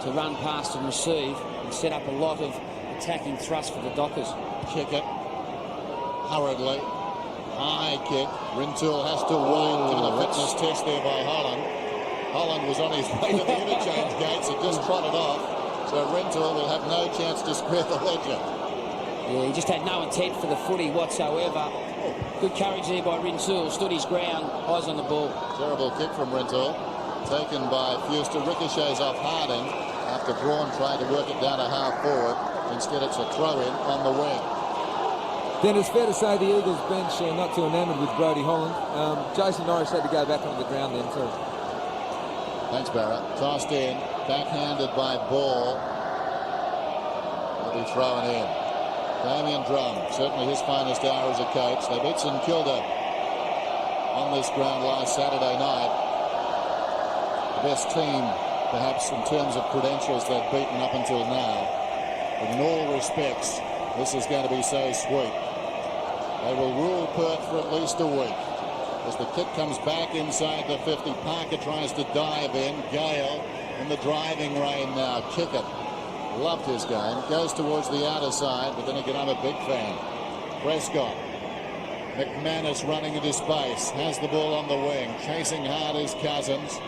to run past and receive and set up a lot of attacking thrust for the Dockers. Kick it hurriedly. High kick. Rintoul has to wait. Given a fitness test there by Holland. Holland was on his way to the interchange gates and just trotted off. So Rintoul will have no chance to square the ledger. Yeah, he just had no intent for the footy whatsoever. Good courage there by Rintoul. Stood his ground. Eyes on the ball. Terrible kick from Rintoul. Taken by Fuster. Ricochets off Harding after Braun tried to work it down to half forward. Instead it's a throw-in on the wing. Then it's fair to say the Eagles bench not too enamoured with Brodie Holland. Jason Norris had to go back onto the ground then too. Thanks, Barrett. Tossed in, backhanded by Ball. He'll be thrown in. Damien Drum, certainly his finest hour as a coach. They beat St Kilda on this ground last Saturday night. The best team, perhaps, in terms of credentials they've beaten up until now. But in all respects, this is going to be so sweet. They will rule Perth for at least a week. As the kick comes back inside the 50, Parker tries to dive in. Gale in the driving rain now. Kick it. Loved his game. Goes towards the outer side, but then again, I'm a big fan. Prescott. McManus running into space. Has the ball on the wing. Chasing hard is Cousins.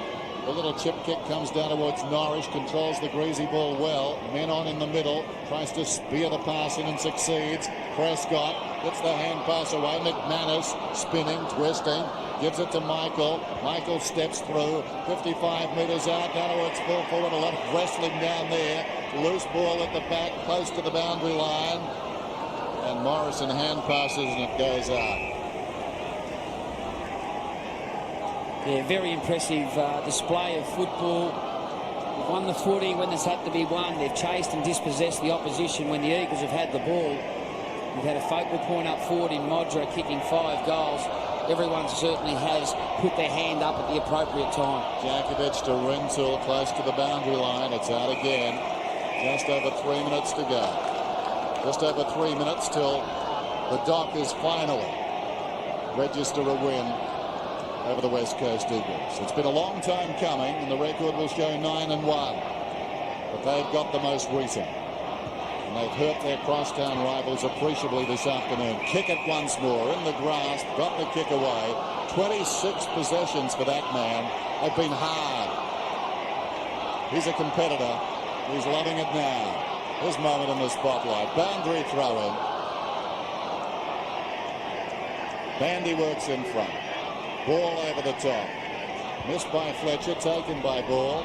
The little chip kick comes down towards Norris. Controls the greasy ball well. Men on in the middle. Tries to spear the pass in and succeeds. Prescott gets the hand pass away. McManus spinning, twisting. Gives it to Michael. Michael steps through. 55 metres out. Down towards full forward. A lot of wrestling down there. Loose ball at the back. Close to the boundary line. And Morrison hand passes and it goes out. Yeah, very impressive display of football. They've won the footy when it's had to be won. They've chased and dispossessed the opposition when the Eagles have had the ball. We've had a focal point up forward in Modra kicking 5 goals. Everyone certainly has put their hand up at the appropriate time. Jakovic to Rintoul, close to the boundary line. It's out again. Just over 3 minutes to go. Just over 3 minutes till the Dockers finally register a win over the West Coast Eagles. It's been a long time coming, and the record will show 9-1. But they've got the most recent. And they've hurt their crosstown rivals appreciably this afternoon. Kick it once more in the grass, got the kick away. 26 possessions for that man. They've been hard. He's a competitor. He's loving it now. His moment in the spotlight. Boundary throw-in. Bandy works in front. Ball over the top. Missed by Fletcher, taken by Ball.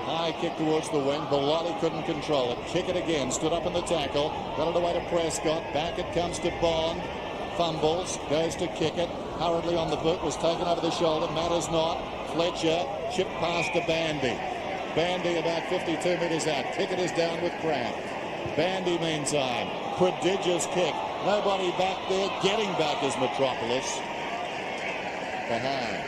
High kick towards the wing. Bellotti couldn't control it. Kick it again. Stood up in the tackle. Got it away to Prescott. Back it comes to Bond. Fumbles. Goes to kick it. Hurriedly on the boot. Was taken over the shoulder. Matters not. Fletcher. Chip past to Bandy. Bandy about 52 metres out. Kick it is down with Kraft. Bandy meantime. Prodigious kick. Nobody back there. Getting back is Metropolis. Behind.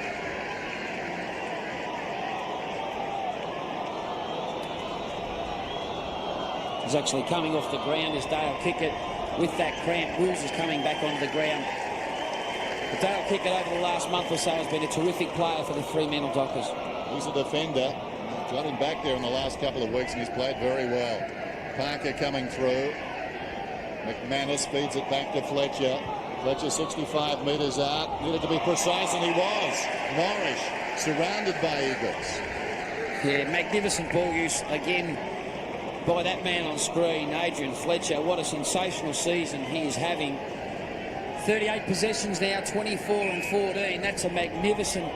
He's actually coming off the ground as Dale Kickett with that cramp. Wills is coming back onto the ground. But Dale Kickett over the last month or so has been a terrific player for the Fremantle Dockers. He's a defender. Got him back there in the last couple of weeks and he's played very well. Parker coming through. McManus feeds it back to Fletcher. Fletcher 65 metres out. Needed to be precise and he was. Morris surrounded by Eagles. Yeah, magnificent ball use again by that man on screen, Adrian Fletcher. What a sensational season he is having. 38 possessions now, 24-14. That's a magnificent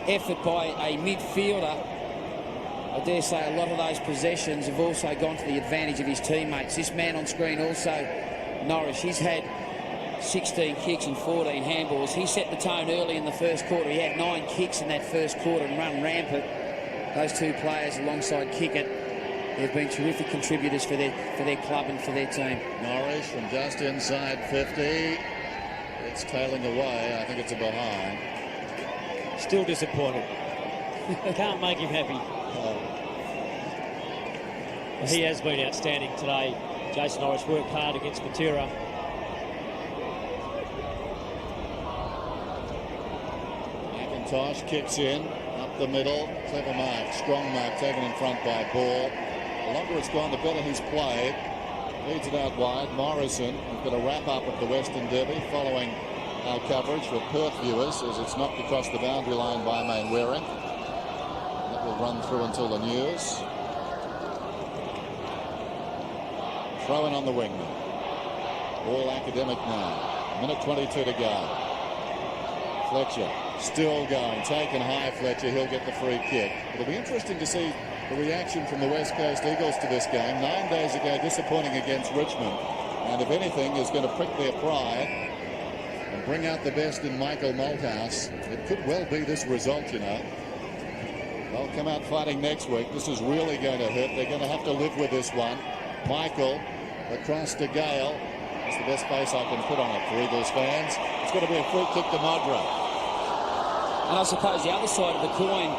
effort by a midfielder. I dare say a lot of those possessions have also gone to the advantage of his teammates. This man on screen also, Norris, he's had 16 kicks and 14 handballs. He set the tone early in the first quarter. He had 9 kicks in that first quarter and run rampant. those two players alongside Kickett, they've been terrific contributors for their club and for their team. Norris from just inside 50. It's tailing away. I think it's a behind. Still disappointed. Can't make him happy. He has been outstanding today. Jason Norris worked hard against Matera. McIntosh kicks in, up the middle. Clever mark, strong mark, taken in front by Ball. The longer it's gone, the better he's played. Leads it out wide. Morrison, who's got a wrap-up of the Western Derby following our coverage for Perth viewers as it's knocked across the boundary line by Mainwaring. That will run through until the news. Throw in on the wingman. All academic now. Minute 22 to go. Fletcher still going. Taken high, Fletcher. He'll get the free kick. It'll be interesting to see the reaction from the West Coast Eagles to this game. 9 days ago, disappointing against Richmond. And if anything is going to prick their pride and bring out the best in Michael Malthouse, it could well be this result, you know. They'll come out fighting next week. This is really going to hurt. They're going to have to live with this one. Michael across to Gale. That's the best face I can put on it for Eagles fans. It's going to be a free kick to Modra. And I suppose the other side of the coin,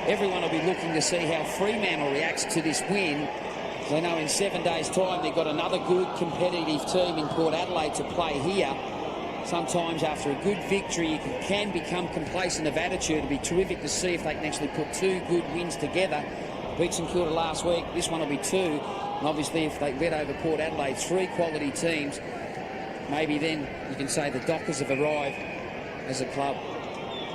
everyone will be looking to see how Fremantle reacts to this win. They know in 7 days' time they've got another good competitive team in Port Adelaide to play here. Sometimes after a good victory you can become complacent of attitude. It'll be terrific to see if they can actually put two good wins together. Beat St Kilda last week, this one will be two. And obviously if they bet over Port Adelaide, three quality teams, maybe then you can say the Dockers have arrived as a club.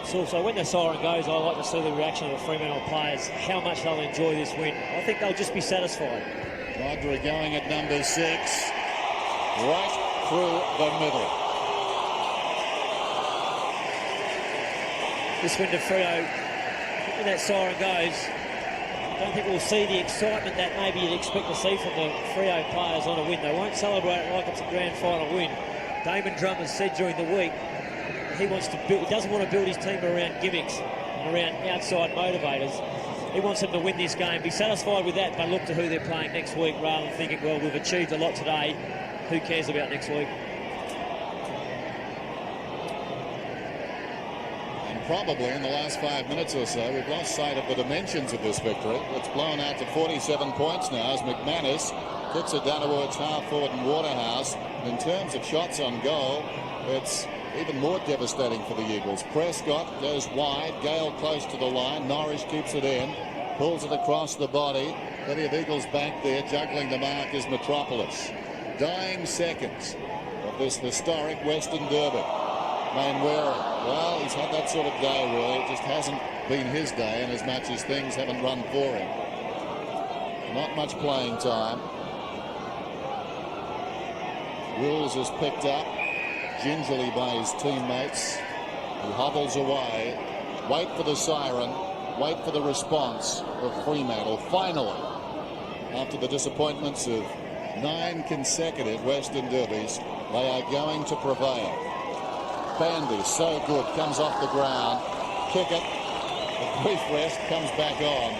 So when the siren goes, I like to see the reaction of the Fremantle players, how much they'll enjoy this win. I think they'll just be satisfied. Modra going at number 6, right through the middle. This win to Freo, when that siren goes, I don't think we'll see the excitement that maybe you'd expect to see from the Freo players on a win. They won't celebrate it like it's a grand final win. Damon Drummond said during the week, he doesn't want to build his team around gimmicks and around outside motivators. He wants them to win this game, be satisfied with that, but look to who they're playing next week rather than thinking, well, we've achieved a lot today, who cares about next week? And probably in the last 5 minutes or so, we've lost sight of the dimensions of this victory. It's blown out to 47 points now as McManus kicks it down towards half-forward and Waterhouse. And in terms of shots on goal, it's even more devastating for the Eagles. Prescott goes wide, Gale close to the line, Norris keeps it in, pulls it across the body. Plenty of Eagles back there, juggling the mark is Metropolis. Dying seconds of this historic Western Derby. Mainwaring, well, he's had that sort of day really, it just hasn't been his day in as much as things haven't run for him. Not much playing time. Wills is picked up gingerly by his teammates. He hobbles away. Wait for the siren. Wait for the response of Fremantle. Finally, after the disappointments of 9 consecutive Western Derbies, they are going to prevail. Bandy, so good, comes off the ground. Kick it. A brief rest, comes back on.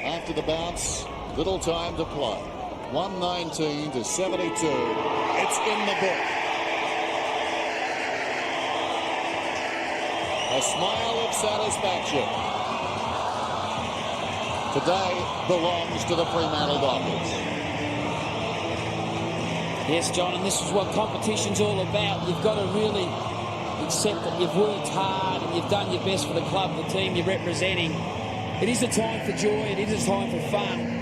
After the bounce, little time to play. 119 to 72. It's in the book. A smile of satisfaction today belongs to the FremantleDockers. Yes, John, and this is what competition's all about. You've got to really accept that you've worked hard and you've done your best for the club, the team you're representing. It is a time for joy, it is a time for fun.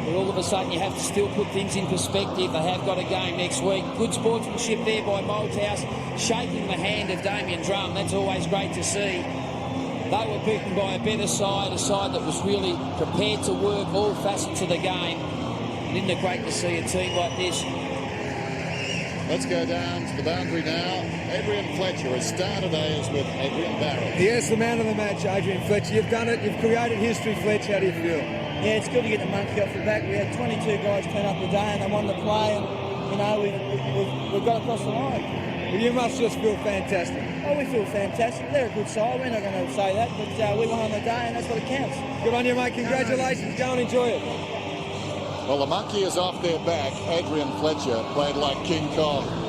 But all of a sudden you have to still put things in perspective. They have got a game next week. Good sportsmanship there by Malthouse, shaking the hand of Damien Drum. That's always great to see. They were beaten by a better side, a side that was really prepared to work all facets of the game. And isn't it great to see a team like this? Let's go down to the boundary now. Adrian Fletcher has started as with Adrian Barrett. Yes, the man of the match, Adrian Fletcher. You've done it. You've created history, Fletcher. How do you feel? Yeah, it's good to get the monkey off the back. We had 22 guys turn up today and they won the play, and you know we got across the line. Well, you must just feel fantastic. Oh, we feel fantastic. They're a good side. We're not going to say that, but we won on the day, and that's what it counts. Good on you, mate. Congratulations. Go and enjoy it. Well, the monkey is off their back. Adrian Fletcher played like King Kong.